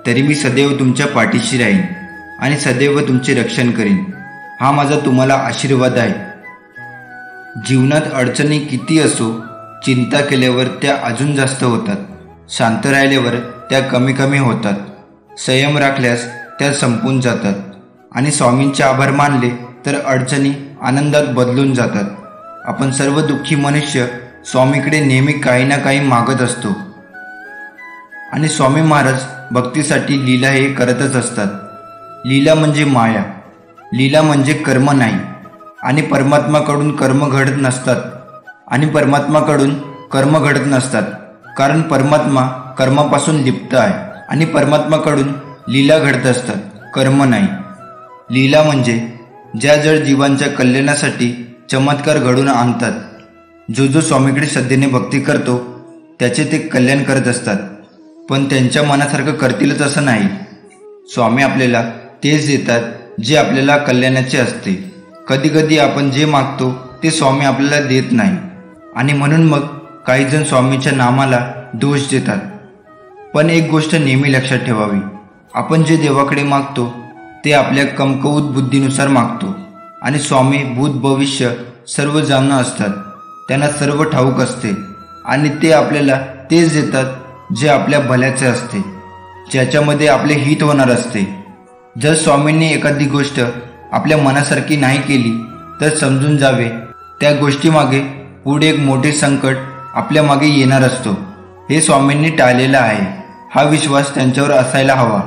तरी मी सदैव तुमच्या पाठीशी राहीन आणि सदैव तुमचे रक्षण करीन. हा माझा तुम्हाला आशीर्वाद आहे. जीवनात अडचणी किती असो, चिंता केल्यावर त्या अजून जास्त होतात. शांत राहिल्यावर त्या कमी कमी होतात. संयम राखल्यास त्या संपून जातात. आणि स्वामींचे आभार मानले तर अडचणी आनंदात बदलून जातात. आपण सर्व दुःखी मनुष्य स्वामीकडे नेहमी काही ना काही मागत असतो. आणि स्वामी महाराज भक्तीसाठी लीला हे करतच असतात. लीला म्हणजे माया, लीला म्हणजे कर्म नाही. आणि परमात्माकडून कर्म घडत नसतात. कारण परमात्मा कर्मापासून लिप्त आहे. आणि परमात्माकडून लीला घडत असतात, कर्म नाही. लीला म्हणजे ज्या जड जीवांच्या कल्याणासाठी चमत्कार घडून आणतात. जो स्वामीकडे श्रद्धेने भक्ती करतो त्याचे ते कल्याण करत असतात. पण त्यांच्या मनासारखं करतीलच असं नाही. स्वामी आपल्याला तेच देतात जे आपल्याला कल्याणाचे असते. कधी कधी आपण जे मागतो ते स्वामी आपल्याला देत नाही. आणि म्हणून मग काही जण स्वामीच्या नामाला दोष देतात. पण एक गोष्ट नेहमी लक्षात ठेवावी, आपण जे देवाकडे मागतो ते आपल्या कमकुवत बुद्धीनुसार मागतो. आणि स्वामी भूत भविष्य सर्व जाणून असतात. त्यांना सर्व ठाऊक असते. आणि ते आपल्याला तेच देतात जे आपल्या भल्याचे असते, ज्याच्यामध्ये आपले हित होणार असते. जर स्वामींनी एखादी गोष्ट आपल्या मनासारखी नाही केली तर समजून जावे त्या गोष्टीमागे पुढे एक मोठे संकट आपल्या मागे येणार असतो. हे स्वामींनी टाळलेलं आहे. हा विश्वास त्यांच्यावर असायला हवा.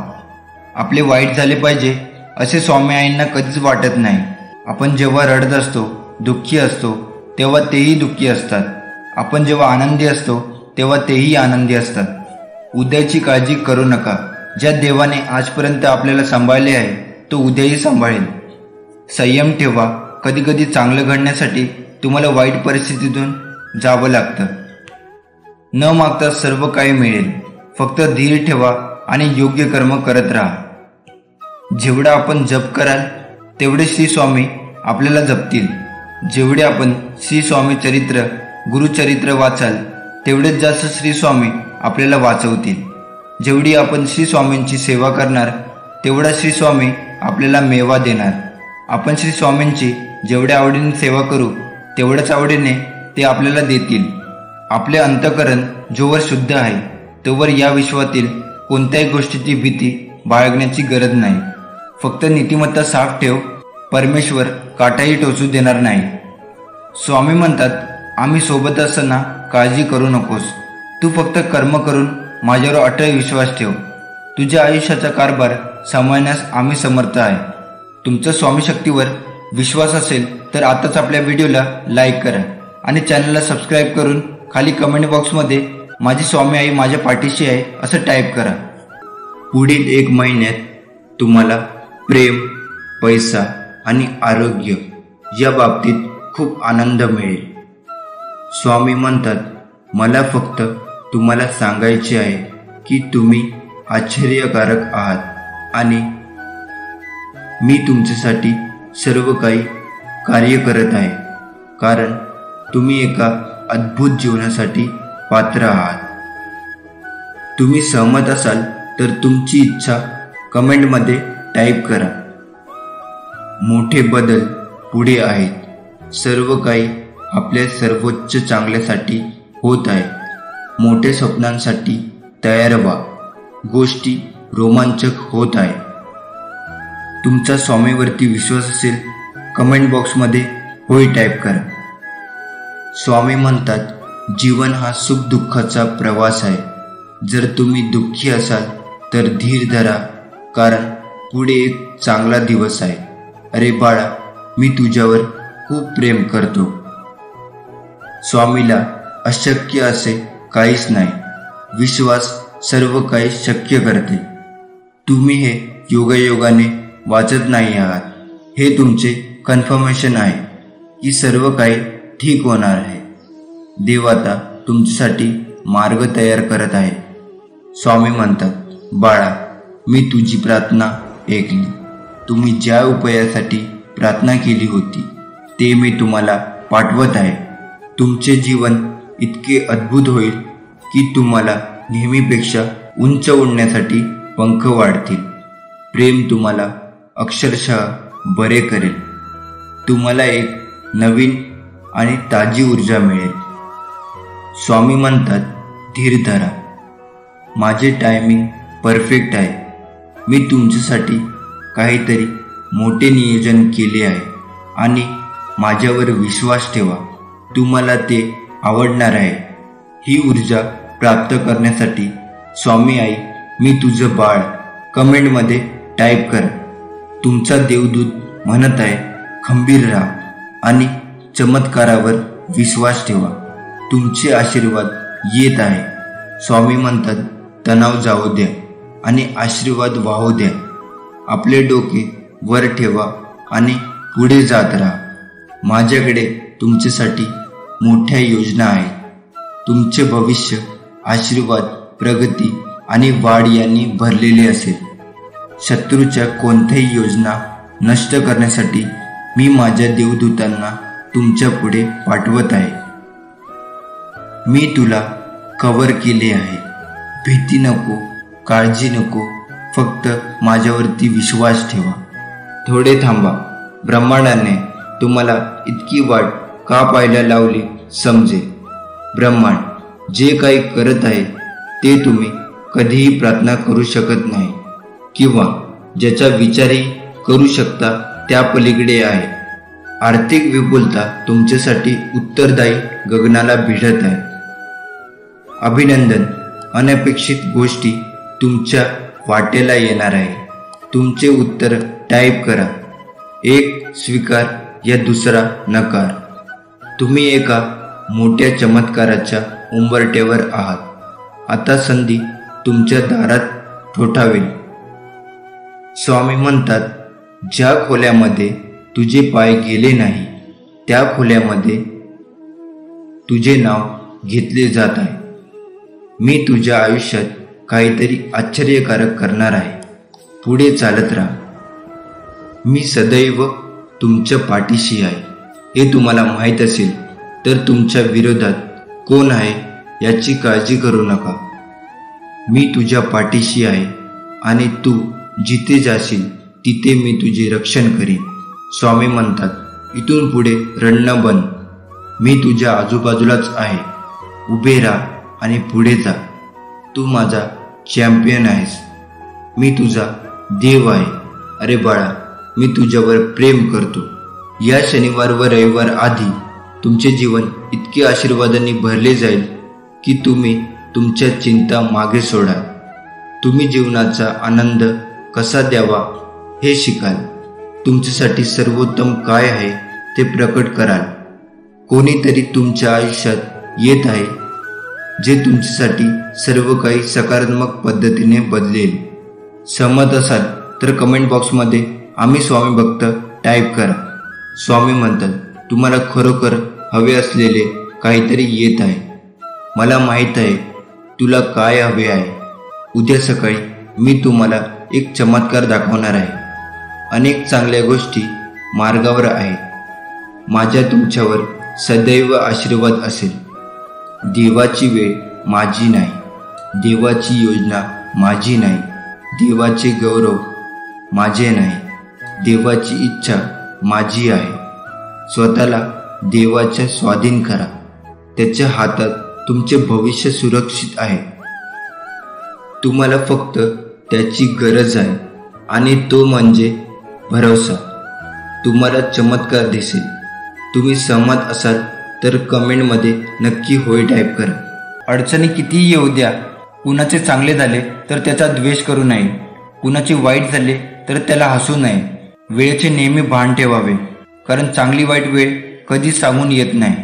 आपले वाईट झाले पाहिजे असे स्वामी आईंना कधीच वाटत नाही. आपण जेव्हा रडत असतो, दुःखी असतो, तेव्हा तेही दुःखी असतात. आपण जेव्हा आनंदी असतो तेव्हा तेही आनंदी असतात. उद्याची काळजी करू नका. ज्या देवाने आजपर्यंत आपल्याला सांभाळले आहे तो उद्याही सांभाळेल. संयम ठेवा. कधी कधी चांगलं घडण्यासाठी तुम्हाला वाईट परिस्थितीतून जावं लागतं. न मागता सर्व काही मिळेल. फक्त धीर ठेवा आणि योग्य कर्म करत राहा. जेवढा आपण जप कराल तेवढे श्री स्वामी आपल्याला जपतील. जेवढे आपण श्री स्वामी चरित्र, गुरुचरित्र वाचाल तेवढेच जास्त श्री स्वामी आपल्याला वाचवतील. जेवढी आपण श्री स्वामींची सेवा करणार तेवढा श्री स्वामी आपल्याला मेवा देणार. आपण श्री स्वामींची जेवढ्या आवडीने सेवा करू तेवढ्याच आवडीने ते आपल्याला देतील. आपले अंतःकरण जोवर शुद्ध आहे तोवर या विश्वातील कोणत्याही गोष्टीची भीती बाळगण्याची गरज नाही. फक्त नीतिमत्ता साफ ठेव. परमेश्वर काटाही टोचू देणार नाही. स्वामी म्हणतात, आम्ही सोबत असताना काळजी करू नकोस. तू फक्त कर्म करून माझ्यावर अटळ विश्वास ठेव. तुझ्या आयुष्याचा कारभार सांभाळण्यास आम्ही समर्थ आहे. तुमचा स्वामी शक्तीवर विश्वास असेल तर आताच आपल्या व्हिडिओला लाईक करा आणि चॅनलला सबस्क्राईब करून खाली कमेंट बॉक्समध्ये माझी स्वामी आई माझ्या पाठीशी आहे असं टाईप करा. पुढील 1 महिन्यात तुम्हाला प्रेम, पैसा आणि आरोग्य या बाबतीत खूप आनंद मिळेल. स्वामी म्हणतात, मला फक्त तुम्हाला सांगायचे आहे की तुम्ही आश्चर्यकारक आहात आणि मी तुमच्यासाठी सर्व काही कार्य करत आहे, कारण तुम्ही एका अद्भुत जीवनासाठी पात्र आहात. तुम्ही सहमत असाल तर तुमची इच्छा कमेंटमध्ये टाईप करा. मोठे बदल पुढे आहेत. सर्व काही आपल्या सर्वोच्च चांगल्यासाठी होत आहे. मोठ्या स्वप्नांसाठी तयार व्हा. गोष्टी रोमांचक होत आहे. तुमचा स्वामीवरती विश्वास असेल कमेंट बॉक्समध्ये होय टाईप करा. स्वामी म्हणतात, जीवन हा सुख दुःखाचा प्रवास आहे. जर तुम्ही दुःखी असाल तर धीर धरा, कारण पुढे एक चांगला दिवस आहे. अरे बाळा, मी तुझ्यावर खूप प्रेम करतो. स्वामीला अशक्य असे काहीच नाही. विश्वास सर्व काही शक्य करते. तुम्ही हे योगायोगाने वाचत नाही आहात. हे तुमचे कन्फर्मेशन आहे की सर्व काही ठीक होणार आहे. देव आता तुमच्यासाठी मार्ग तयार करत आहे. स्वामी म्हणतात, बाळा, मी तुझी प्रार्थना ऐकली. तुम्ही ज्या उपायासाठी प्रार्थना केली होती ते मी तुम्हाला पाठवत आहे. तुमचे जीवन इतके अद्भुत होईल की तुम्हाला नेहमीपेक्षा उंच उडण्यासाठी पंख वाढतील. प्रेम तुम्हाला अक्षरशः बरे करेल. तुम्हाला एक नवीन आणि ताजी ऊर्जा मिळेल. स्वामी म्हणतात, धीर धरा. माझे टायमिंग परफेक्ट आहे. मी तुमच्यासाठी काहीतरी मोठे नियोजन केले आहे आणि माझ्यावर विश्वास ठेवा. तुम्हाला ते आवडणार आहे. ही ऊर्जा प्राप्त करण्यासाठी स्वामी आई, मी तुझं बाळ कमेंटमध्ये टाईप करा. तुमचा देवदूत म्हणत आहे, खंबीर राहा आणि चमत्कारावर विश्वास ठेवा. तुमचे आशीर्वाद येत आहे. स्वामी म्हणतात, तणाव जाऊ द्या आणि आशीर्वाद वाहू द्या. आपले डोके वर ठेवा आणि पुढे जात राहा. माझ्याकडे तुमच्यासाठी मोठ्या योजना आहेत. तुमचे भविष्य आशीर्वाद, प्रगती आणि वाढ यांनी भरलेले असेल. शत्रूच्या कोणत्याही योजना नष्ट करण्यासाठी मी माझ्या देवदूतांना तुमच्या पुढे पाठवत आहे. मी तुला कव्हर केले आहे. भीती नको, काळजी नको, फक्त माझ्यावरती विश्वास ठेवा. थोडे थांबा. ब्रह्मांडाने तुम्हाला इतकी वाट का पाहायला लावली समजेल. ब्रह्मांड जे काही करत आहे ते तुम्ही कधीही प्रार्थना करू शकत नाही किंवा ज्याचा विचारही करू शकता त्या पलीकडे आहे. आर्थिक विपुलता तुमच्यासाठी उत्तरदायी गगनाला भिडत आहे. अभिनंदन, अनपेक्षित गोष्टी तुमच्या वाटेला येणार आहे. तुमचे उत्तर टाईप करा. एक स्वीकार या दुसरा नकार. तुम्ही एका मोठ्या चमत्काराच्या उंबरठ्यावर आहात. आता संधी तुमच्या दारात ठोठावेल. स्वामी म्हणतात, ज्या खोल्यामध्ये तुझे पाय गेले नाही त्या खोल्यामध्ये तुझे नाव घेतले जात आहे. मी तुझ्या आयुष्यात काहीतरी आश्चर्यकारक करणार आहे. पुढे चालत राहा. मी सदैव तुमच्या पाठीशी आहे. हे तुम्हाला माहीत असेल तर तुमच्या विरोधात कोण आहे याची काळजी करू नका. मी तुझ्या पाठीशी आहे आणि तू जिथे जाशील तिथे मी तुझे रक्षण करीन. स्वामी म्हणतात, इथून पुढे रडणं बंद. मी तुझ्या आजूबाजूलाच आहे. उभे राहा आणि पुढे जा. तू माझा चॅम्पियन आहेस. मी तुझा देव आहे. अरे बाळा, मी तुझ्यावर प्रेम करतो. या शनिवार व रविवार आधी तुमचे जीवन इतके आशीर्वादांनी भरले जाईल की तुम्ही तुमच्या चिंता मागे सोडाल. तुम्ही जीवनाचा आनंद कसा द्यावा हे शिकाल. तुमच्यासाठी सर्वोत्तम काय आहे ते प्रकट कराल. कोणीतरी तुमच्या आयुष्यात येत आहे जे तुमच्यासाठी सर्व काही सकारात्मक पद्धतीने बदलेल. सहमत असाल तर कमेंट बॉक्समध्ये आम्ही स्वामी भक्त टाईप करा. स्वामी म्हणतात, तुम्हाला खरोखर हवे असलेले काहीतरी येत आहे. मला माहीत आहे तुला काय हवे आहे. उद्या सकाळी मी तुम्हाला एक चमत्कार दाखवणार आहे. अनेक चांगल्या गोष्टी मार्गावर आहेत. माझ्या तुमच्यावर सदैव आशीर्वाद असेल. देवाची वेळ माझी नाही. देवाची योजना माझी नाही. देवाचे गौरव माझे नाही. देवाची इच्छा माझी आहे. स्वतःला देवाच्या स्वाधीन करा. त्याच्या हातात तुमचे भविष्य सुरक्षित आहे. तुम्हाला फक्त त्याची गरज आहे आणि तो म्हणजे भरोसा. तुम्हाला चमत्कार दिसेल. तुम्ही सहमत असाल तर कमेंटमध्ये नक्की होय टाईप करा. अडचणी कितीही येऊ द्या. कुणाचे चांगले झाले तर त्याचा द्वेष करू नये. कुणाचे वाईट झाले तर त्याला हसू नये. वेळेचे नेहमी भान ठेवावे, कारण चांगली वाईट वेळ कधी सांगून येत नाही.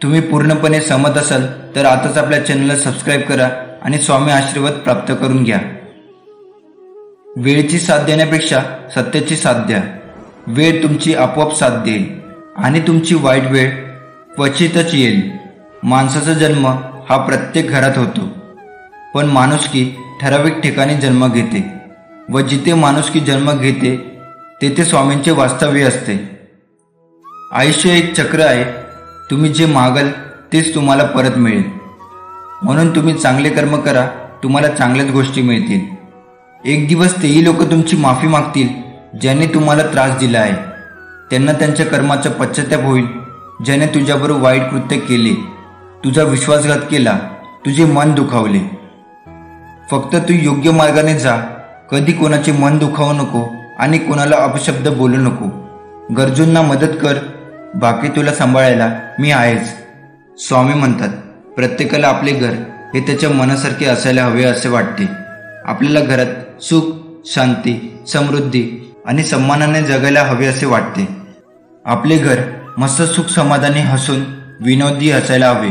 तुम्ही पूर्णपणे सहमत असाल तर आताच आपल्या चॅनलला सबस्क्राईब करा आणि स्वामी आशीर्वाद प्राप्त करून घ्या. वेळेची साथ देण्यापेक्षा सत्याची साथ द्या. वेळ तुमची आपोआप साथ देईल आणि तुमची वाईट वेळ क्वचितच येईल. माणसाचा जन्म हा प्रत्येक घरात होतो, पण माणुसकी ठराविक ठिकाणी जन्म घेते व जिथे माणुसकी जन्म घेते तेथे स्वामींचे वास्तव्य असते. आयुष्य एक चक्र आहे. तुम्ही जे मागाल तेच तुम्हाला परत मिळेल. म्हणून तुम्ही चांगले कर्म करा, तुम्हाला चांगल्याच गोष्टी मिळतील. एक दिवस तेही लोक तुमची माफी मागतील ज्यांनी तुम्हाला त्रास दिला आहे. त्यांना त्यांच्या कर्माचा पश्चाताप होईल. ज्याने तुझ्याबरोबर वाईट कृत्य केले, तुझा विश्वासघात केला, तुझे मन दुखावले. फक्त तू योग्य मार्गाने जा. कधी कोणाचे मन दुखावू नको आणि कोणाला अपशब्द बोलू नको. गरजूंना मदत कर. बाकी तुला सांभाळायला मी आहेच. स्वामी म्हणतात, प्रत्येकाला आपले घर हे त्याच्या मनासारखे असायला हवे असे वाटते. आपल्याला घरात सुख, शांती, समृद्धी आणि सन्मानाने जगायला हवे असे वाटते. आपले घर मस्त सुख समाधानी हसून विनोदी असायला हवे.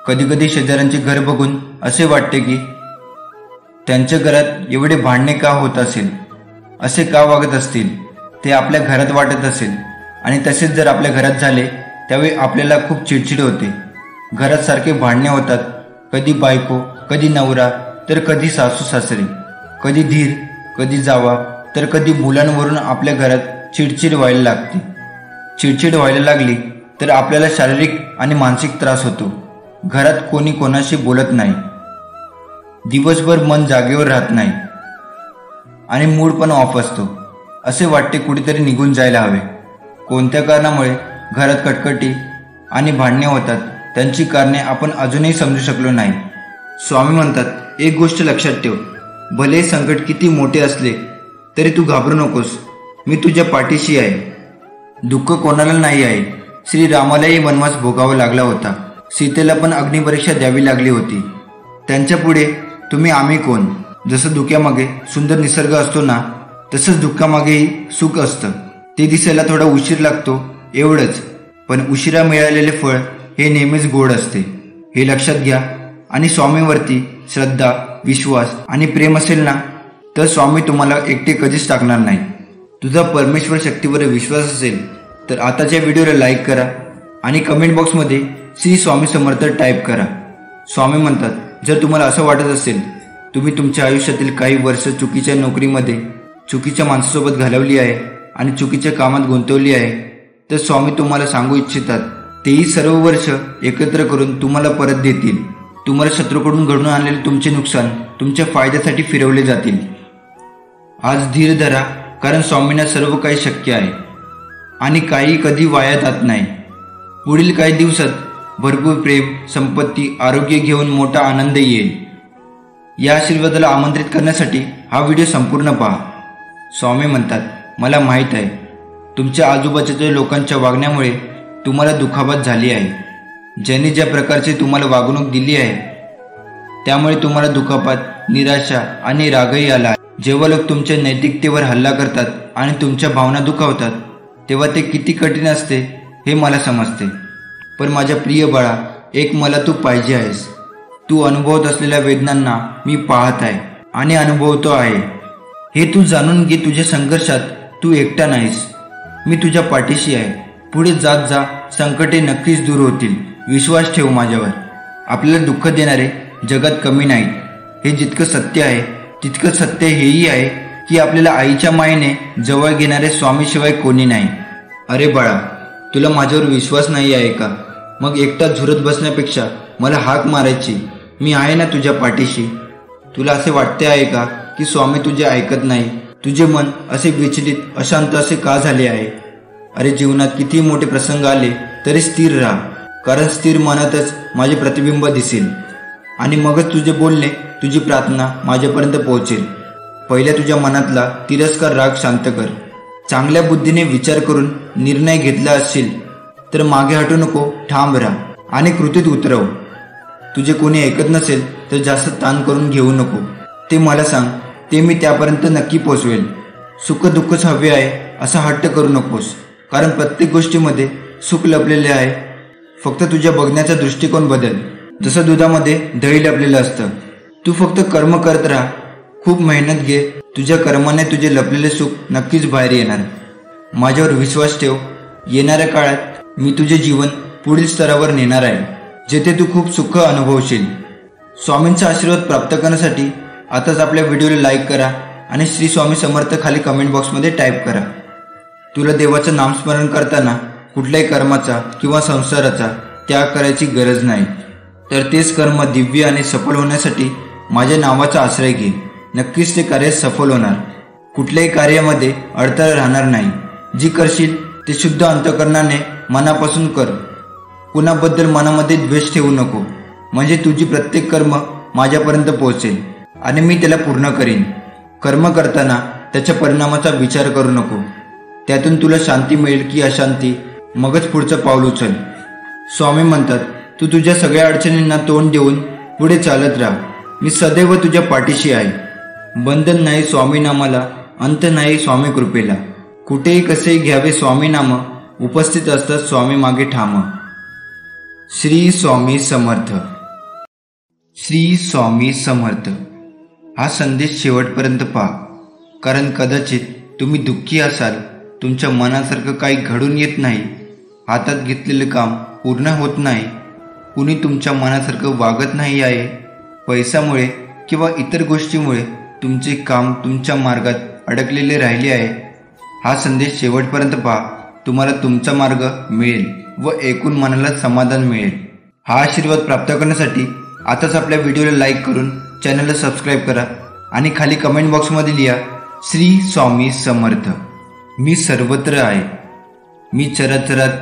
कधी कधी शेजाऱ्यांचे घर बघून असे वाटते की त्यांच्या घरात एवढे भांडणे का होत असेल, असे का वागत असतील. ते आपल्या घरात वाटत असेल आणि तसेच जर आपल्या घरात झाले त्यावेळी आपल्याला खूप चिडचिड होते. घरात सारखे भांडणे होतात. कधी बायको, कधी नवरा, तर कधी सासू सासरे, कधी धीर, कधी जावा, तर कधी मुलांवरून आपल्या घरात चिडचिड व्हायला लागते. चिडचिड व्हायला लागली तर आपल्याला शारीरिक आणि मानसिक त्रास होतो. घरात कोणी कोणाशी बोलत नाही. दिवसभर मन जागेवर राहत नाही आणि मूड पण ऑफ असतो. असे वाटते कुठेतरी निघून जायला हवे. कोणत्या कारणामुळे घरात कटकटी आणि भांडणे होतात त्यांची कारणे आपण अजूनही समजू शकलो नाही. स्वामी म्हणतात, एक गोष्ट लक्षात ठेव. भले संकट किती मोठे असले तरी तू घाबरू नकोस. मी तुझ्या पाठीशी आहे. दुःख कोणाला नाही आहे. श्रीरामालाही वनवास भोगावा लागला होता. सीतेला पण अग्निपरीक्षा द्यावी लागली होती. त्यांच्या पुढे तुम्ही आम्ही कोण. जसं धुक्यामागे सुंदर निसर्ग असतो ना, तसंच दुःखामागेही सुख असतं. ते दिसायला थोडा उशीर लागतो एवढंच, पण उशिरा मिळालेले फळ हे नेहमीच गोड असते. हे लक्षात घ्या. आणि स्वामीवरती श्रद्धा, विश्वास आणि प्रेम असेल ना, तर स्वामी तुम्हाला एकटे कधीच टाकणार नाही. तुझा परमेश्वर शक्तीवर विश्वास असेल तर आताच्या व्हिडिओला लाईक करा आणि कमेंट बॉक्समध्ये श्री स्वामी समर्थ टाईप करा. स्वामी म्हणतात, जर तुम्हाला असं वाटत असेल तुम्ही तुमच्या आयुष्यातील काही वर्ष चुकीच्या नोकरीमध्ये, चुकीच्या माणसासोबत घालवली आहे आणि चुकीच्या कामात गुंतवली आहे, तर स्वामी तुम्हाला सांगू इच्छितात तेही सर्व वर्ष एकत्र करून तुम्हाला परत देतील. तुम्हाला शत्रूकडून घडून आणलेले तुमचे नुकसान तुमच्या फायद्यासाठी फिरवले जातील. आज धीर धरा, कारण स्वामींना सर्व काही शक्य आहे आणि काही कधी वाया जात नाही. पुढील काही दिवसात भरपूर प्रेम, संपत्ती, आरोग्य घेऊन मोठा आनंद येईल. या आशीर्वादाला आमंत्रित करण्यासाठी हा व्हिडिओ संपूर्ण पहा. स्वामी म्हणतात, मला माहीत आहे तुमच्या आजूबाजूच्या लोकांच्या वागण्यामुळे तुम्हाला दुखापत झाली आहे. ज्यांनी ज्या प्रकारची तुम्हाला वागणूक दिली आहे त्यामुळे तुम्हाला दुखापत, निराशा आणि रागही आला. जेव्हा लोक तुमच्या नैतिकतेवर हल्ला करतात आणि तुमच्या भावना दुखावतात तेव्हा ते किती कठीण असते हे मला समजते. पण माझ्या प्रिय बाळा, एक मला तू पाहिजे आहेस. तू अनुभवत असलेल्या वेदनांना मी पाहत आहे आणि अनुभवतो आहे. हे तू जाणून घे, तुझ्या संघर्षात तू एकटा नाहीस. मी तुझ्या पाठीशी आहे. पुढे जात जा, संकटे नक्कीच दूर होतील. विश्वास ठेव माझ्यावर. आपल्याला दुःख देणारे जगात कमी नाहीत. हे जितकं सत्य आहे तितकं सत्य हेही आहे की आपल्याला आईच्या मायेने जवळ घेणारे स्वामीशिवाय कोणी नाही. अरे बाळा, तुला माझ्यावर विश्वास नाही आहे का? मग एकटा झुरत बसण्यापेक्षा मला हाक मारायची. मी आहे ना तुझ्या पाठीशी. तुला असे वाटते आहे का की स्वामी तुझे ऐकत नाही? तुझे मन असे विचलित, अशांत असे का झाले आहे? अरे, जीवनात किती मोठे प्रसंग आले तरी स्थिर राहा, कारण स्थिर मनातच माझे प्रतिबिंब दिसेल आणि मगच तुझे बोलणे, तुझी प्रार्थना माझ्यापर्यंत पोहोचेल. पहिल्या तुझ्या मनातला तिरस्कार, राग शांत कर. चांगल्या बुद्धीने विचार करून निर्णय घेतला असशील तर मागे हटू नको, ठाम राहा आणि कृतीत उतरव. तुझे कोणी ऐकत नसेल तर जास्त ताण करून घेऊ नको. ते मला सांग, ते मी त्यापर्यंत नक्की पोचवेल. सुख दुःखच हवे आहे असा हट्ट करू नकोस, कारण प्रत्येक गोष्टीमध्ये सुख लपलेले आहे. फक्त तुझ्या बघण्याचा दृष्टिकोन बदल. जसं दुधामध्ये दही लपलेलं असतं. तू फक्त कर्म करत राहा, खूप मेहनत घे. तुझ्या कर्माने तुझे लपलेले सुख नक्कीच बाहेर येणार. माझ्यावर विश्वास ठेव. येणाऱ्या काळात मी तुझे जीवन पुढील स्तरावर नेणार आहे, जेथे तू खूप सुख अनुभवशील. स्वामींचा आशीर्वाद प्राप्त करण्यासाठी आताच आपल्या व्हिडिओला लाईक करा आणि श्री स्वामी समर्थ खाली कमेंट बॉक्समध्ये टाईप करा. तुला देवाचं नामस्मरण करताना कुठल्याही कर्माचा किंवा संसाराचा त्याग करायची गरज नाही. तर तेच कर्म दिव्य आणि सफल होण्यासाठी माझ्या नावाचा आश्रय घे. नक्कीच ते कार्य सफल होणार. कुठल्याही कार्यामध्ये अडथळा राहणार नाही. जी करशील ते शुद्ध अंतःकरणाने मनापासून कर. कुणाबद्दल मनामध्ये द्वेष ठेवू नको, म्हणजे तुझी प्रत्येक कर्म माझ्यापर्यंत पोहोचेल आणि मी त्याला पूर्ण करीन. कर्म करताना त्याच्या परिणामाचा विचार करू नको. त्यातून तुला शांती मिळेल की अशांती, मगच पुढचं पाऊल उचल. स्वामी म्हणतात, तू तुझ्या सगळ्या अडचणींना तोंड देऊन पुढे चालत राहा. मी सदैव तुझ्या पाठीशी आहे. बंधन नाही स्वामी नामाला, अंत नाही स्वामी कृपेला. कुठेही कसेही घ्यावे स्वामी नाम, उपस्थित असतात स्वामी मागे ठाम. श्री स्वामी समर्थ. श्री स्वामी समर्थ हा संदेश शेवटपर्यंत पहा, कारण कदाचित तुम्ही दुःखी असाल. तुमच्या मनासारखं काही घडून येत नाही. हातात घेतलेले काम पूर्ण होत नाही. कुणी तुमच्या मनासारखं वागत नाही आहे. पैशामुळे किंवा इतर गोष्टीमुळे तुमचे काम तुमच्या मार्गात अडकलेले राहिले आहे. हा संदेश शेवटपर्यंत पहा. तुम्हाला तुमचा मार्ग मिळेल व एकूण मनाला समाधान मिळेल. हा आशीर्वाद प्राप्त करण्यासाठी आताच आपल्या व्हिडिओला लाईक करून चॅनलला सबस्क्राईब करा आणि खाली कमेंट बॉक्समध्ये लिहा, श्री स्वामी समर्थ. मी सर्वत्र आहे. मी चराचरात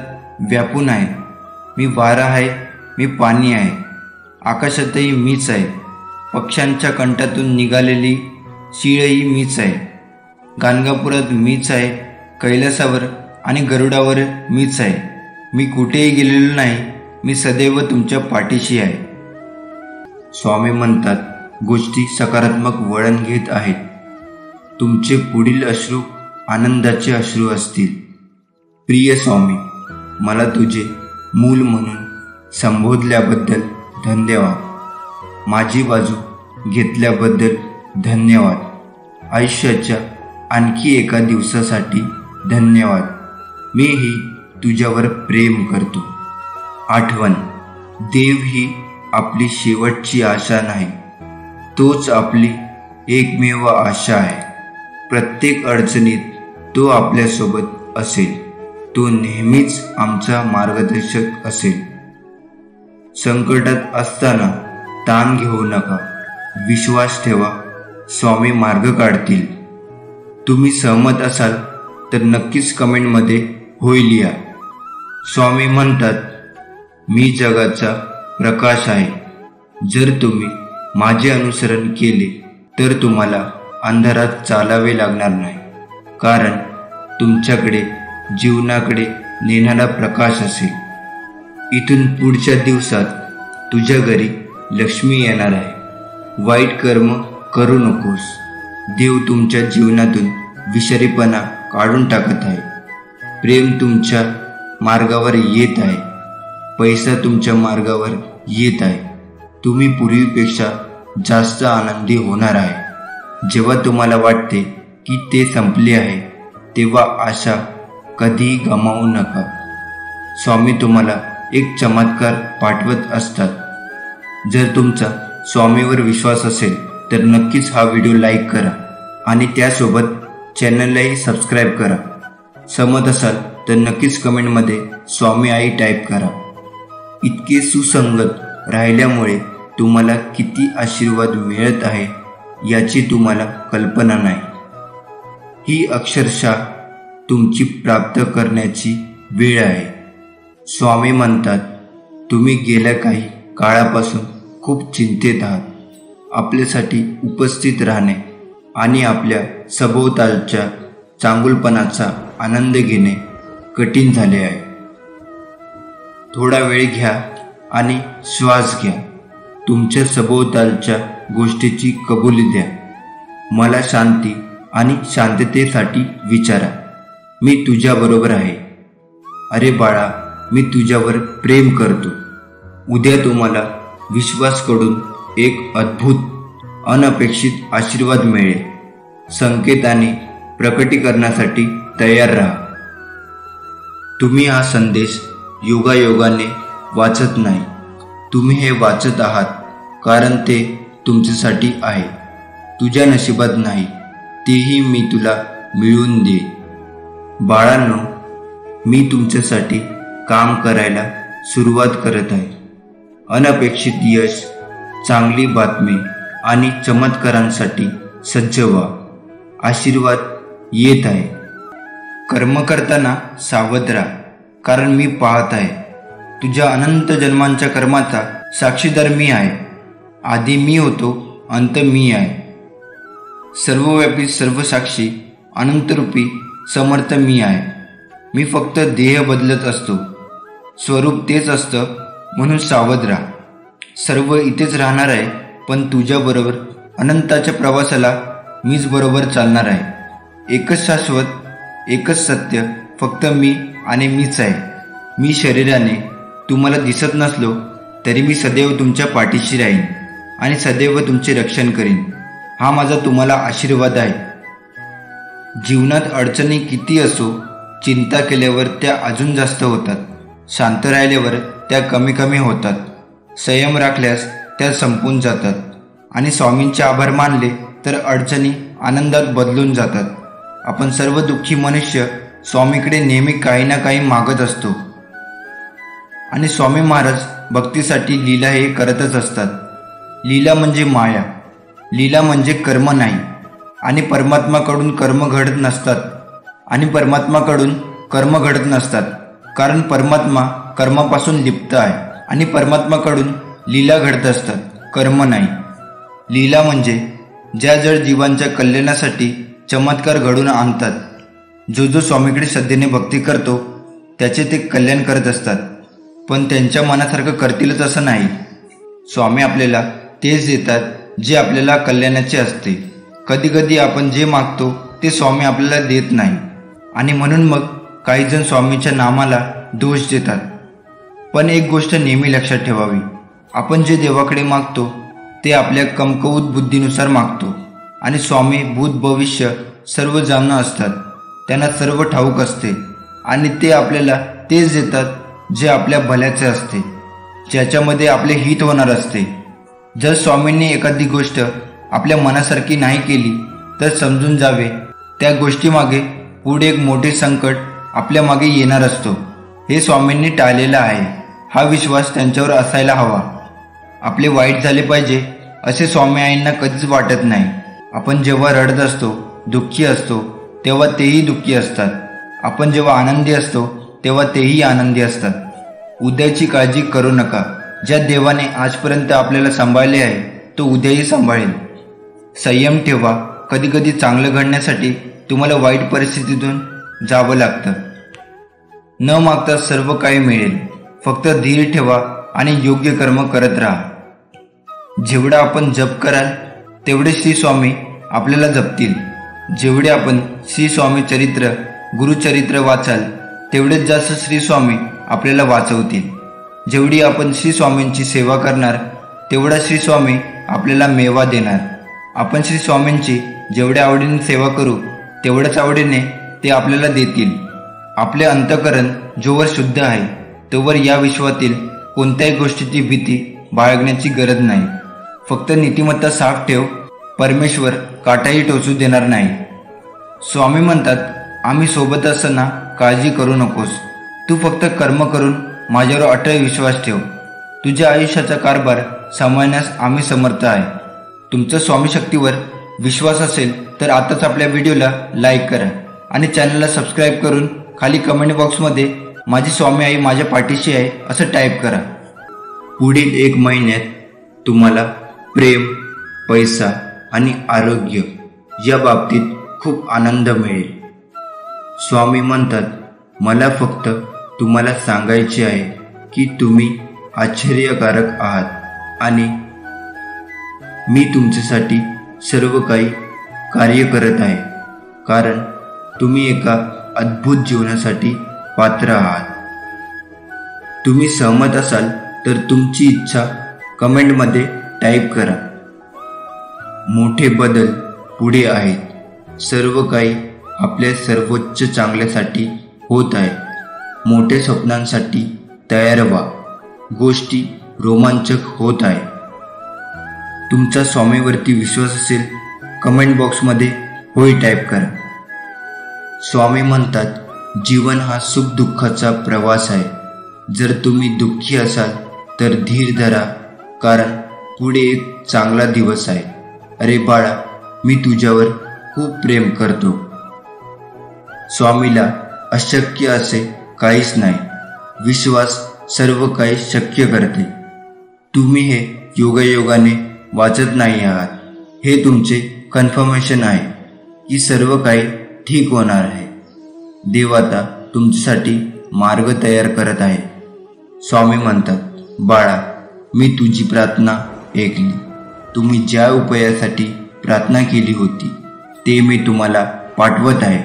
व्यापून आहे. मी वारा आहे. मी पाणी आहे. आकाशातही मीच आहे. पक्ष्यांच्या कंठातून निघालेली शिळही मीच आहे. गाणगापुरात मीच आहे. कैलासावर आणि गरुडावर मीच आहे. मी कुठेही गेलेलो नाही. मी सदैव तुमच्या पाठीशी आहे. स्वामी म्हणतात, गोष्टी सकारात्मक वळण घेत आहेत. तुमचे पुढील अश्रू आनंदाचे अश्रू असतील. प्रिय स्वामी, मला तुझे मूल म्हणून संबोधल्याबद्दल धन्यवाद. माझी बाजू घेतल्याबद्दल धन्यवाद. आयुष्याच्या आणखी एका दिवसासाठी धन्यवाद. मीही तुझ्यावर प्रेम करतो. आठवण, देव ही आपली शेवटची आशा नाही, तोच आपली एकमेव आशा आहे. प्रत्येक अडचणीत तो आपल्यासोबत असेल. तो नेहमीच आमचा मार्गदर्शक असेल. संकटात असताना ताण घेऊ नका. विश्वास ठेवा, स्वामी मार्ग काढतील. तुम्ही सहमत असाल तर नक्कीच कमेंटमध्ये होय लिहा. स्वामी म्हणतात, मी जगाचा प्रकाश आहे. जर तुम्ही माझे अनुसरण केले तर तुम्हाला अंधारात चालावे लागणार नाही, कारण तुमच्याकडे जीवनाकडे नेणारा प्रकाश असेल. इथून पुढच्या दिवसात तुझ्या घरी लक्ष्मी येणार आहे. वाईट कर्म करू नकोस. देव तुमच्या जीवनातून विषारीपणा काढून टाकत आहे. प्रेम तुमच्या मार्गावर येत आहे. पैसा तुमच्या मार्गावर येत आहे. तुम्ही पूर्वीपेक्षा जास्त आनंदी होणार आहे. जेव्हा तुम्हाला वाटते की ते संपले आहे, तेव्हा आशा कधीही गमावू नका. स्वामी तुम्हाला एक चमत्कार पाठवत असतात. जर तुमचा स्वामीवर विश्वास असेल तर नक्कीच हा व्हिडिओ लाईक करा आणि त्यासोबत चॅनललाही सबस्क्राईब करा. सहमत असाल तर नक्कीच कमेंटमध्ये स्वामी आई टाईप करा. इतके सुसंगत राहिल्यामुळे तुम्हाला किती आशीर्वाद मिळत आहे याची तुम्हाला कल्पना नाही. ही अक्षरशः तुमची प्राप्त करण्याची वेळ आहे. स्वामी म्हणतात, तुम्ही गेल्या काही काळापासून खूप चिंतेत आहात. आपल्यासाठी उपस्थित राहणे आणि आपल्या सभोवतालच्या चांगुलपणाचा आनंद घेणे कठीण झाले आहे. थोडा वेळ घ्या आणि श्वास घ्या. तुमच्या सभोवतालच्या गोष्टीची कबुली द्या. मला शांती आणि शांततेसाठी विचारा. मी तुझ्याबरोबर आहे. अरे बाळा, मी तुझ्यावर प्रेम करतो. उद्या तुम्हाला विश्वासकडून एक अद्भुत अनपेक्षित आशीर्वाद मिळेल. संकेत आणि प्रकटीकरणासाठी तयार राहा. तुम्ही हा संदेश योगायोगाने वाचत नाही. तुम्ही हे वाचत आहात कारण ते तुमच्यासाठी आहे. तुझ्या नशिबात नाही, तेही मी तुला मिळवून दे. बाळांनो, मी तुमच्यासाठी काम करायला सुरुवात करत आहे. अनपेक्षित यश, चांगली बातमी आणि चमत्कारांसाठी सज्ज व्हा. आशीर्वाद येत आहे. कर्म करताना सावध राहा, कारण मी पाहत आहे. तुझ्या अनंत जन्मांच्या कर्माचा साक्षीदार मी आहे. आधी मी होतो, अंत मी आहे. सर्वव्यापी, सर्वसाक्षी, अनंतरूपी, समर्थ मी आहे. मी फक्त देह बदलत असतो. स्वरूप तेच असतं, म्हणून सावध राहा. सर्व इथेच राहणार आहे, पण तुझ्याबरोबर अनंताच्या प्रवासाला मीच बरोबर चालणार आहे. एकच शाश्वत, एकच सत्य, फक्त मी आणि मीच आहे. मी शरीराने तुम्हाला दिसत नसलो तरी मी सदैव तुमच्या पाठीशी राहीन आणि सदैव तुमचे रक्षण करीन. हा माझा तुम्हाला आशीर्वाद आहे. जीवनात अडचणी किती असो, चिंता केल्यावर त्या अजून जास्त होतात. शांत राहिल्यावर त्या कमी कमी होतात. संयम राखल्यास त्या संपून जातात. आणि स्वामींचे आभार मानले तर अडचणी आनंदात बदलून जातात. आपण सर्व दुःखी मनुष्य स्वामीकडे नेहमी काही ना काही मागत असतो. आणि स्वामी महाराज भक्तीसाठी लीला हे करतच असतात. लीला म्हणजे माया, लीला म्हणजे कर्म नाही. आणि परमात्माकडून कर्म घडत नसतात. कारण परमात्मा कर्मापासून लिप्त आहे. आणि परमात्माकडून लीला घडत असतात, कर्म नाही. लीला म्हणजे ज्या जड जीवांच्या कल्याणासाठी चमत्कार घडून आणतात. जो स्वामीकडे श्रद्धेने भक्ती करतो त्याचे ते कल्याण करत असतात. पण त्यांच्या मनासारखं करतीलच असं नाही. स्वामी आपल्याला तेच देतात जे आपल्याला कल्याणाचे असते. कधी कधी आपण जे मागतो ते स्वामी आपल्याला देत नाही आणि म्हणून मग काही जण स्वामीच्या नामाला दोष देतात. पण एक गोष्ट नेहमी लक्षात ठेवावी, आपण जे देवाकडे मागतो ते आपल्या कमकुवत बुद्धीनुसार मागतो आणि स्वामी भूत भविष्य सर्व जाणून असतात. त्यांना सर्व ठाऊक असते आणि ते आपल्याला तेच देतात जे आपल्या भल्याचे असते, ज्याच्यामध्ये आपले हित होणार असते. जर स्वामींनी एखादी गोष्ट आपल्या मनासारखी नाही केली तर समजून जावे त्या गोष्टीमागे पुढे एक मोठे संकट आपल्या मागे येणार असतो. हे स्वामींनी टाळलेलं आहे. हा विश्वास त्यांच्यावर असायला हवा. आपले वाईट झाले पाहिजे असे स्वामी आईंना कधीच वाटत नाही. आपण जेव्हा रडत असतो, दुःखी असतो, तेव्हा तेही दुःखी असतात. आपण जेव्हा आनंदी असतो तेव्हा तेही आनंदी असतात. उद्याची काळजी करू नका. ज्या देवाने आजपर्यंत आपल्याला सांभाळले आहे तो उद्याही सांभाळेल. संयम ठेवा. कधी कधी चांगलं घडण्यासाठी तुम्हाला वाईट परिस्थितीतून जावं लागतं. न मागता सर्व काही मिळेल. फक्त धीर ठेवा आणि योग्य कर्म करत राहा. जेवढा आपण जप कराल तेवढे श्री स्वामी आपल्याला जपतील. जेवढे आपण श्री स्वामी चरित्र, गुरुचरित्र वाचाल तेवढेच जास्त श्री स्वामी आपल्याला वाचवतील. जेवढी आपण श्री स्वामींची सेवा करणार तेवढा श्री स्वामी आपल्याला मेवा देणार. आपण श्री स्वामींची जेवढ्या आवडीने सेवा करू तेवढ्याच आवडीने ते आपल्याला देतील. आपले अंतःकरण जोवर शुद्ध आहे तोवर या विश्वातील कोणत्याही गोष्टीची भीती बाळगण्याची गरज नाही. फक्त नीतिमत्ता साफ ठेव. परमेश्वर काटाही टोचू देणार नाही. स्वामी म्हणतात, आम्ही सोबत असताना काळजी करू नकोस. तू फक्त कर्म करून माझ्यावर अटळ विश्वास ठेव. तुझ्या आयुष्याचा कारभार सांभाळण्यास आम्ही समर्थ आहे. तुमचा स्वामी शक्तीवर विश्वास असेल तर आताच आपल्या व्हिडिओला लाईक करा आणि चॅनलला सबस्क्राईब करून खाली कमेंट बॉक्समध्ये माझी स्वामी आई माझ्या पाठीशी आहे असं टाईप करा. पुढील 1 महिन्यात तुम्हाला प्रेम, पैसा आणि आरोग्य या बाबतीत खूप आनंद मिळेल. स्वामी म्हणतात, मला फक्त तुम्हाला सांगायचे आहे की तुम्ही आश्चर्यकारक आहात आणि मी तुमच्यासाठी सर्व काही कार्य करत आहे, कारण तुम्ही एका अद्भुत जीवनासाठी पात्र आहात. तुम्ही सहमत असाल तर तुमची इच्छा कमेंटमध्ये टाईप करा. मोठे बदल पुढे आहेत. सर्व काही आपल्या सर्वोच्च चांगल्यासाठी होत आहे. मोठ्या स्वप्नांसाठी तयार व्हा. गोष्टी रोमांचक होत आहे. तुमचा स्वामीवरती विश्वास असेल कमेंट बॉक्समध्ये होय टाईप करा. स्वामी म्हणतात, जीवन हा सुख दुःखाचा प्रवास आहे. जर तुम्ही दुःखी असाल तर धीर धरा, कारण पुढे एक चांगला दिवस आहे. अरे बाळा, मी तुझ्यावर खूप प्रेम करतो. स्वामीला अशक्य असे काहीच नाही. विश्वास सर्व काही शक्य करते. तुम्ही हे योगायोगाने वाचत नाही आहात. हे तुमचे कन्फर्मेशन आहे की सर्व काही ठीक होणार आहे. देव आता तुमच्यासाठी मार्ग तयार करत आहे. स्वामी म्हणतात, बाळा, मी तुझी प्रार्थना ऐकली. तुम्ही ज्या उपायासाठी प्रार्थना केली होती ते मी तुम्हाला पाठवत आहे.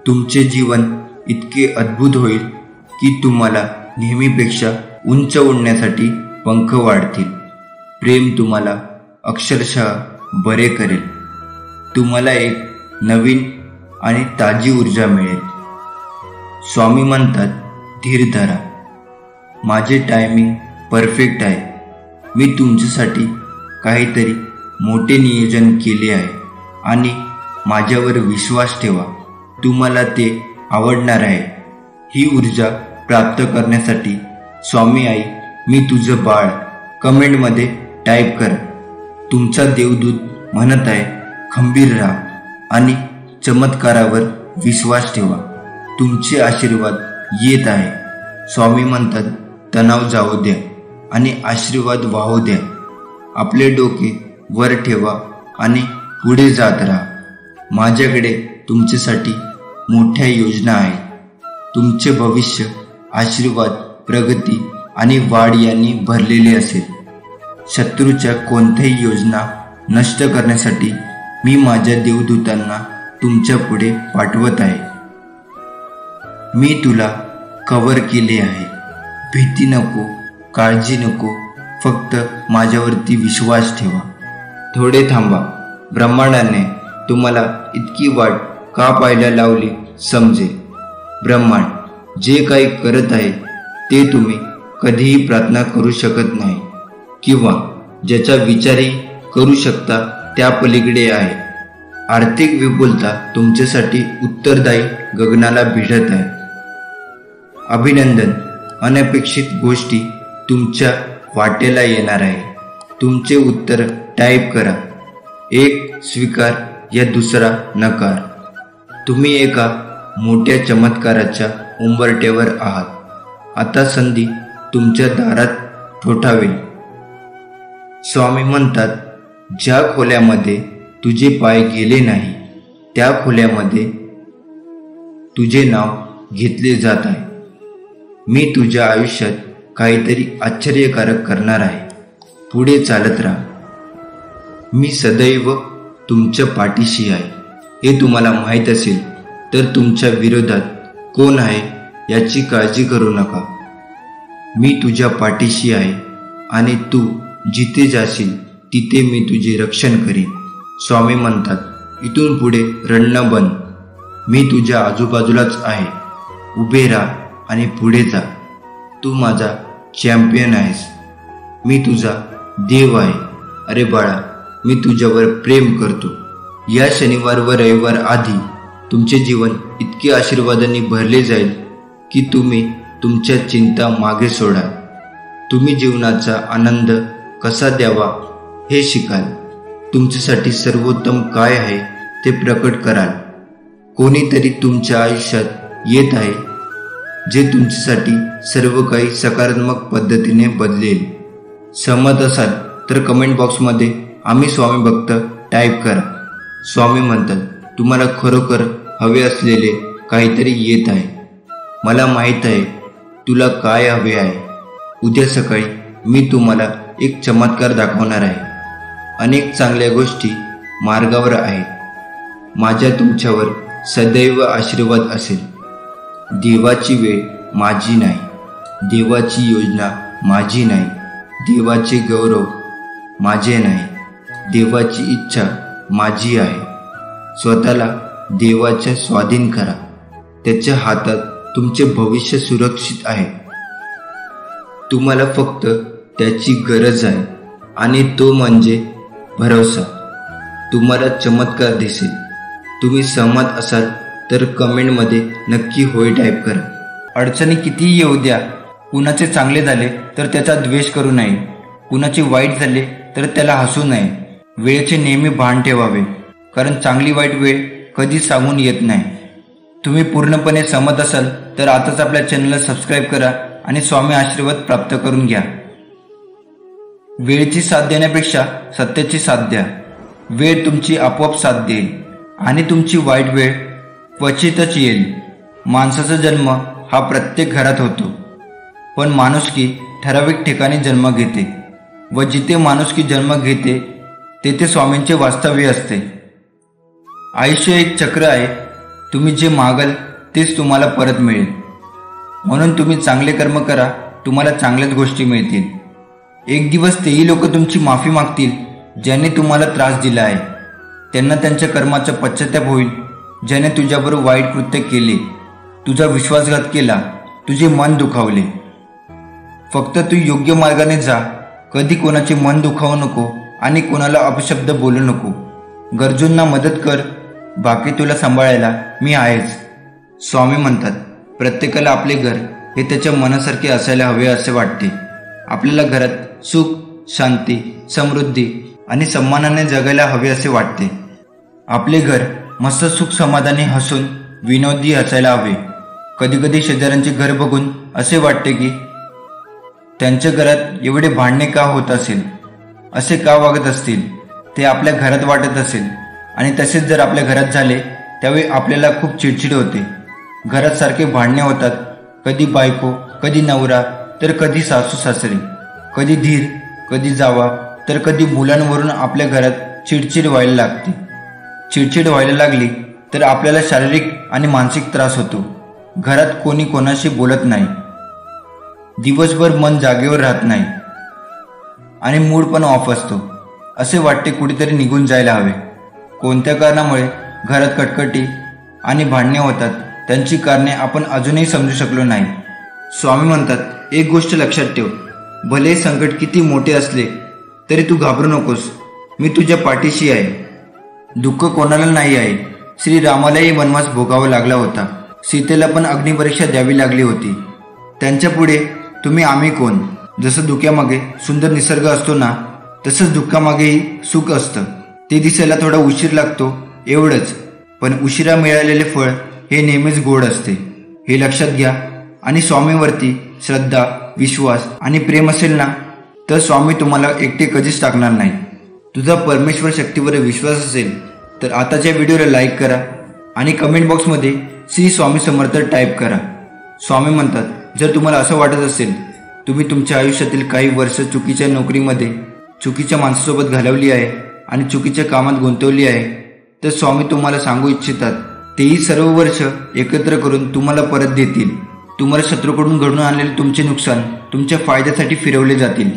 तुमचे जीवन इतके अद्भुत होईल की तुम्हाला नेहमीपेक्षा उंच उडण्यासाठी पंख वाढतील. प्रेम तुम्हाला अक्षरशः बरे करेल. तुम्हाला एक नवीन आणि ताजी ऊर्जा मिळेल. स्वामी म्हणतात, धीर धरा. माझे टायमिंग परफेक्ट आहे. मी तुमच्यासाठी काहीतरी मोठे नियोजन केले आहे आणि माझ्यावर विश्वास ठेवा. तुम्हाला ते आवडणार आहे. ही ऊर्जा प्राप्त करण्यासाठी स्वामी आई, मी तुझं बाळ कमेंटमध्ये टाईप करा. तुमचा देवदूत म्हणत आहे, खंबीर राहा आणि चमत्कारावर विश्वास ठेवा. तुमचे आशीर्वाद येत आहे. स्वामी म्हणतात, तणाव जाऊ द्या आणि आशीर्वाद वाहू द्या. आपले डोके वर ठेवा आणि पुढे जात राहा. माझ्याकडे तुमच्यासाठी मोठ्या योजना आहेत. तुमचे भविष्य आशीर्वाद, प्रगती आणि वाढ यांनी भरलेले असेल. शत्रूच्या कोणत्याही योजना नष्ट करण्यासाठी मी माझ्या देवदूतांना तुमच्या पुढे पाठवत आहे. मी तुला कव्हर केले आहे. भीती नको, काळजी नको, फक्त माझ्यावरती विश्वास ठेवा. थोडे थांबा. ब्रह्मांडाने तुम्हाला इतकी वाट का पाहायला लावली समजेल. ब्रह्मांड जे काही करत आहे ते तुम्ही कधीही प्रार्थना करू शकत नाही किंवा ज्याचा विचारही करू शकता त्या पलीकडे आहे. आर्थिक विपुलता तुमच्यासाठी उत्तरदायी गगनाला भिडत आहे. अभिनंदन, अनपेक्षित गोष्टी तुमच्या वाटेला येणार आहे. तुमचे उत्तर टाईप करा. एक स्वीकार या दुसरा नकार. तुम्ही एका मोठ्या चमत्काराच्या उंबरठ्यावर आहात. आता संधी तुमच्या दारात ठोठावेल. स्वामी म्हणतात, ज्या खोल्यामध्ये तुझे पाय गेले नाही त्या खोल्यामध्ये तुझे नाव घेतले जात आहे. मी तुझ्या आयुष्यात काहीतरी आश्चर्यकारक करणार आहे. पुढे चालत राहा. मी सदैव तुमच्या पाठीशी आहे. हे तुम्हाला माहीत असेल तर तुमच्या विरोधात कोण आहे याची काळजी करू नका. मी तुझ्या पाठीशी आहे आणि तू जिथे जाशील तिथे मी तुझे रक्षण करीन. स्वामी म्हणतात, इथून पुढे रडणं बंद. मी तुझ्या आजूबाजूलाच आहे. उभे राहा आणि पुढे जा. तू माझा चॅम्पियन आहेस. मी तुझा देव आहे. अरे बाळा, मी तुझ्यावर प्रेम करतो. या शनिवार व रविवार आधी तुमचे जीवन इतके आशीर्वादांनी भरले जाईल की तुम्ही तुमच्या चिंता मागे सोडाल. तुम्ही जीवनाचा आनंद कसा द्यावा हे शिकाल. तुमच्यासाठी सर्वोत्तम काय आहे ते प्रकट कराल. कोणीतरी तुमच्या आयुष्यात येत आहे जे तुमच्यासाठी सर्व काही सकारात्मक पद्धतीने बदलेल. सहमत असाल तर कमेंट बॉक्समध्ये आम्ही स्वामी भक्त टाईप करा. स्वामी म्हणतात, तुम्हाला खरोखर हवे असलेले काहीतरी येत आहे. मला माहीत आहे तुला काय हवे आहे. उद्या सकाळी मी तुम्हाला एक चमत्कार दाखवणार आहे. अनेक चांगल्या गोष्टी मार्गावर आहेत. माझ्या तुमच्यावर सदैव आशीर्वाद असेल. देवाची वेळ माझी नाही. देवाची योजना माझी नाही. देवाचे गौरव माझे नाही. देवाची इच्छा माझी आहे. स्वतःला देवाच्या स्वाधीन करा. त्याच्या हातात तुमचे भविष्य सुरक्षित आहे. तुम्हाला फक्त त्याची गरज आहे आणि तो म्हणजे भरोसा. तुम्हाला चमत्कार दिसेल. तुम्ही सहमत असाल तर कमेंटमध्ये नक्की होय टाईप करा. अडचणी कितीही येऊ द्या. कुणाचे चांगले झाले तर त्याचा द्वेष करू नये. कुणाचे वाईट झाले तर त्याला हसू नये. वेळेचे नेहमी भान ठेवावे, कारण चांगली वाईट वेळ कधीच सांगून येत नाही. तुम्ही पूर्णपणे सहमत असाल तर आताच आपल्या चॅनलला सबस्क्राईब करा आणि स्वामी आशीर्वाद प्राप्त करून घ्या. वेळेची साथ देण्यापेक्षा सत्याची साथ द्या. वेळ तुमची आपोआप साथ देईल आणि तुमची वाईट वेळ क्वचितच येईल. माणसाचा जन्म हा प्रत्येक घरात होतो, पण माणुसकी ठराविक ठिकाणी जन्म घेते व जिथे माणुसकी जन्म घेते तेथे स्वामींचे वास्तव्य असते. आयुष्य एक चक्र आहे. तुम्ही जे मागाल तेच तुम्हाला परत मिळेल. म्हणून तुम्ही चांगले कर्म करा, तुम्हाला चांगल्याच गोष्टी मिळतील. एक दिवस तेही लोक तुमची माफी मागतील ज्याने तुम्हाला त्रास दिला आहे. त्यांना त्यांच्या कर्माचा पश्चाताप होईल. ज्याने तुझ्याबरोबर वाईट कृत्य केले, तुझा विश्वासघात केला, तुझे मन दुखावले. फक्त तू योग्य मार्गाने जा. कधी कोणाचे मन दुखावू नको आणि कोणाला अपशब्द बोलू नको. गरजूंना मदत कर. बाकी तुला सांभाळायला मी आहेच. स्वामी म्हणतात, प्रत्येकाला आपले घर हे त्याच्या मनासारखे असायला हवे असे वाटते. आपल्याला घरात सुख, शांती, समृद्धी आणि सन्मानाने जगायला हवे असे वाटते. आपले घर मस्त सुख समाधानी हसून विनोदी असायला हवे. कधी कधी शेजाऱ्यांचे घर बघून असे वाटते की त्यांच्या घरात एवढे भांडणे का होत असेल, असे का वागत असतील. ते आपल्या घरात वाटत असेल आणि तसेच जर आपल्या घरात झाले त्यावेळी आपल्याला खूप चिडचिड होते. घरात सारखे भांडणे होतात. कधी बायको, कधी नवरा, तर कधी सासू सासरे, कधी धीर, कधी जावा, तर कधी मुलांवरून आपल्या घरात चिडचिड व्हायला लागते. चिडचिड व्हायला लागली तर आपल्याला शारीरिक आणि मानसिक त्रास होतो. घरात कोणी कोणाशी बोलत नाही, दिवसभर मन जागेवर राहत नाही आणि मूड पण ऑफ असतो. असे वाटते कुठेतरी निघून जायला हवे. कोणत्या कारणामुळे घरात कटकटी आणि भांडणे होतात त्यांची कारणे आपण अजूनही समजू शकलो नाही. स्वामी म्हणतात, एक गोष्ट लक्षात ठेव, भले संकट किती मोठे असले तरी तू घाबरू नकोस. मी तुझ्या पाठीशी आहे. दुःख कोणाला नाही आहे. श्रीरामालाही वनवास भोगावा लागला होता. सीतेला पण अग्निपरीक्षा द्यावी लागली होती. त्यांच्या पुढे तुम्ही आम्ही कोण. जसं धुक्यामागे सुंदर निसर्ग असतो ना, तसंच दुःखामागेही सुख असतं. ते दिसायला थोडा उशीर लागतो एवढंच, पण उशिरा मिळालेले फळ हे नेहमीच गोड असते. हे लक्षात घ्या. आणि स्वामीवरती श्रद्धा, विश्वास आणि प्रेम असेल ना, तर स्वामी तुम्हाला एकटे कधीच टाकणार नाही. तुझा परमेश्वर शक्तीवर विश्वास असेल तर आताच्या व्हिडिओला लाईक करा आणि कमेंट बॉक्समध्ये श्री स्वामी समर्थ टाईप करा. स्वामी म्हणतात, जर तुम्हाला असं वाटत असेल तुम्ही तुमच्या आयुष्यातील काही वर्ष चुकीच्या नोकरीमध्ये चुकीच्या माणसासोबत घालवली आहे आणि चुकीच्या कामात गुंतवली आहे, तर स्वामी तुम्हाला सांगू इच्छितात तेही सर्व वर्ष एकत्र करून तुम्हाला परत देतील. तुम्हाला शत्रूकडून घडून आणलेले तुमचे नुकसान तुमच्या फायद्यासाठी फिरवले जातील.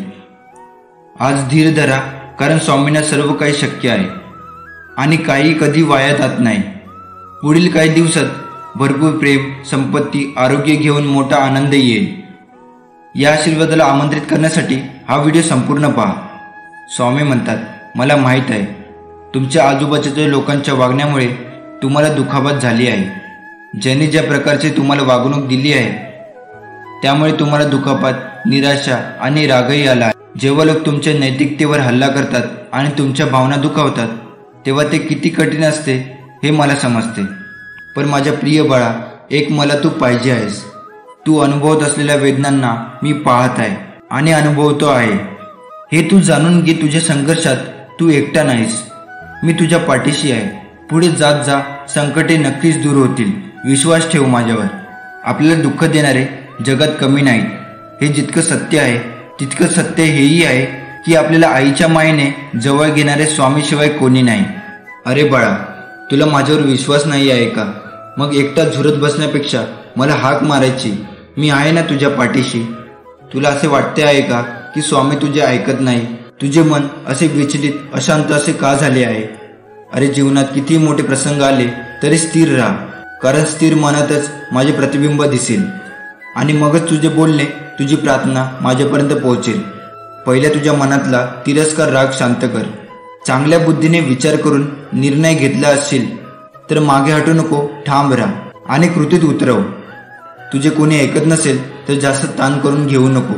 आज धीर धरा, कारण स्वामींना सर्व काही शक्य आहे आणि काही कधी वाया जात नाही. पुढील काही दिवसात भरपूर प्रेम, संपत्ती, आरोग्य घेऊन मोठा आनंद येईल. या आशीर्वादाला आमंत्रित करण्यासाठी हा व्हिडिओ संपूर्ण पहा. स्वामी म्हणतात, मला माहीत आहे तुमच्या आजूबाजूच्या लोकांच्या वागण्यामुळे तुम्हाला दुखापत झाली आहे. ज्यांनी ज्या प्रकारचे तुम्हाला वागणूक दिली आहे त्यामुळे तुम्हाला दुखापत, निराशा आणि रागही आला. जेव्हा लोक तुमच्या नैतिकतेवर हल्ला करतात आणि तुमच्या भावना दुखावतात तेव्हा ते किती कठीण असते हे मला समजते. पण माझ्या प्रिय बाळा, एक मला तू पाहिजे आहेस. तू अनुभवत असलेल्या वेदनांना मी पाहत आहे आणि अनुभवतो आहे. हे तू जाणून घे, तुझ्या संघर्षात तू एकटा नाहीस. मी तुझ्या पाठीशी आहे. पुढे जात जा, संकटे नक्कीच दूर होतील. विश्वास ठेव माझ्यावर. आपल्याला दुःख देणारे जगात कमी नाहीत. हे जितकं सत्य आहे तितकं सत्य हेही आहे की आपल्याला आईच्या मायेने जवळ घेणारे स्वामीशिवाय कोणी नाही. अरे बाळा, तुला माझ्यावर विश्वास नाही आहे का? मग एकटा झुरत बसण्यापेक्षा मला हाक मारायची. मी आहे ना तुझ्या पाठीशी. तुला असे वाटते आहे का की स्वामी तुझे ऐकत नाही? तुझे मन असे विचलित, अशांत असे का झाले आहे? अरे, जीवनात किती मोठे प्रसंग आले तरी स्थिर राहा, कारण स्थिर मनातच माझे प्रतिबिंब दिसेल आणि मगच तुझे बोलणे, तुझी प्रार्थना माझ्यापर्यंत पोहोचेल. पहिल्या तुझ्या मनातला तिरस्कार, राग शांत कर. चांगल्या बुद्धीने विचार करून निर्णय घेतला असशील तर मागे हटू नको, ठाम राहा आणि कृतीत उतरव. तुझे कोणी ऐकत नसेल तर जास्त ताण करून घेऊ नको.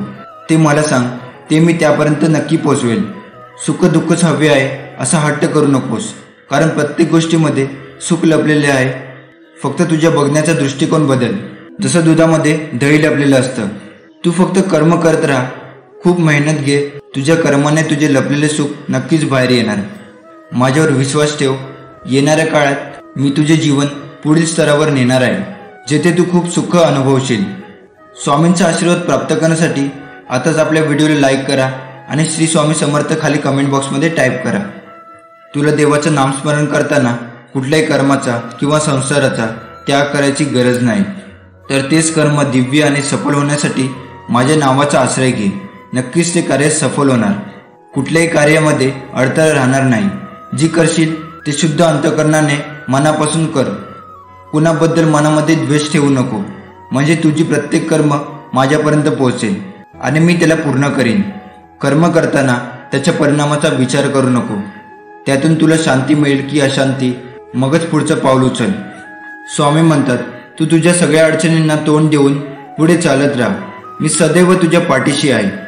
ते मला सांग, ते मी त्यापर्यंत नक्की पोचवेल. सुख दुःखच हवे आहे असा हट्ट करू नकोस, कारण प्रत्येक गोष्टीमध्ये सुख लपलेले आहे. फक्त तुझ्या बघण्याचा दृष्टिकोन बदल. जसं दुधामध्ये दही लपलेलं असतं. तू फक्त कर्म करत राहा, खूप मेहनत घे. तुझ्या कर्माने तुझे लपलेले सुख नक्कीच बाहेर येणार. माझ्यावर विश्वास ठेव. येणाऱ्या काळात मी तुझे जीवन पुढील स्तरावर नेणार आहे, जेथे तू खूप सुख अनुभवशील. स्वामींचा आशीर्वाद प्राप्त करण्यासाठी आताच आपल्या व्हिडिओला लाईक करा आणि श्री स्वामी समर्थ खाली कमेंट बॉक्समध्ये टाईप करा. तुला देवाचं नामस्मरण करताना कुठल्याही कर्माचा किंवा संसाराचा त्याग करायची गरज नाही. तर तेच कर्म दिव्य आणि सफल होण्यासाठी माझ्या नावाचा आश्रय घे. नक्कीच ते कार्य सफल होणार. कुठल्याही कार्यामध्ये अडथळा राहणार नाही. जी करशील ते शुद्ध अंतःकरणाने मनापासून कर. कुणाबद्दल मनामध्ये द्वेष ठेवू नको, म्हणजे तुझी प्रत्येक कर्म माझ्यापर्यंत पोहोचेल आणि मी त्याला पूर्ण करीन. कर्म करताना त्याच्या परिणामाचा विचार करू नको. त्यातून तुला शांती मिळेल की अशांती, मगच पुढचं पाऊल उचल. स्वामी म्हणतात, तू तुझ्या सगळ्या अडचणींना तोंड देऊन पुढे चालत राहा. मी सदैव तुझ्या पाठीशी आहे.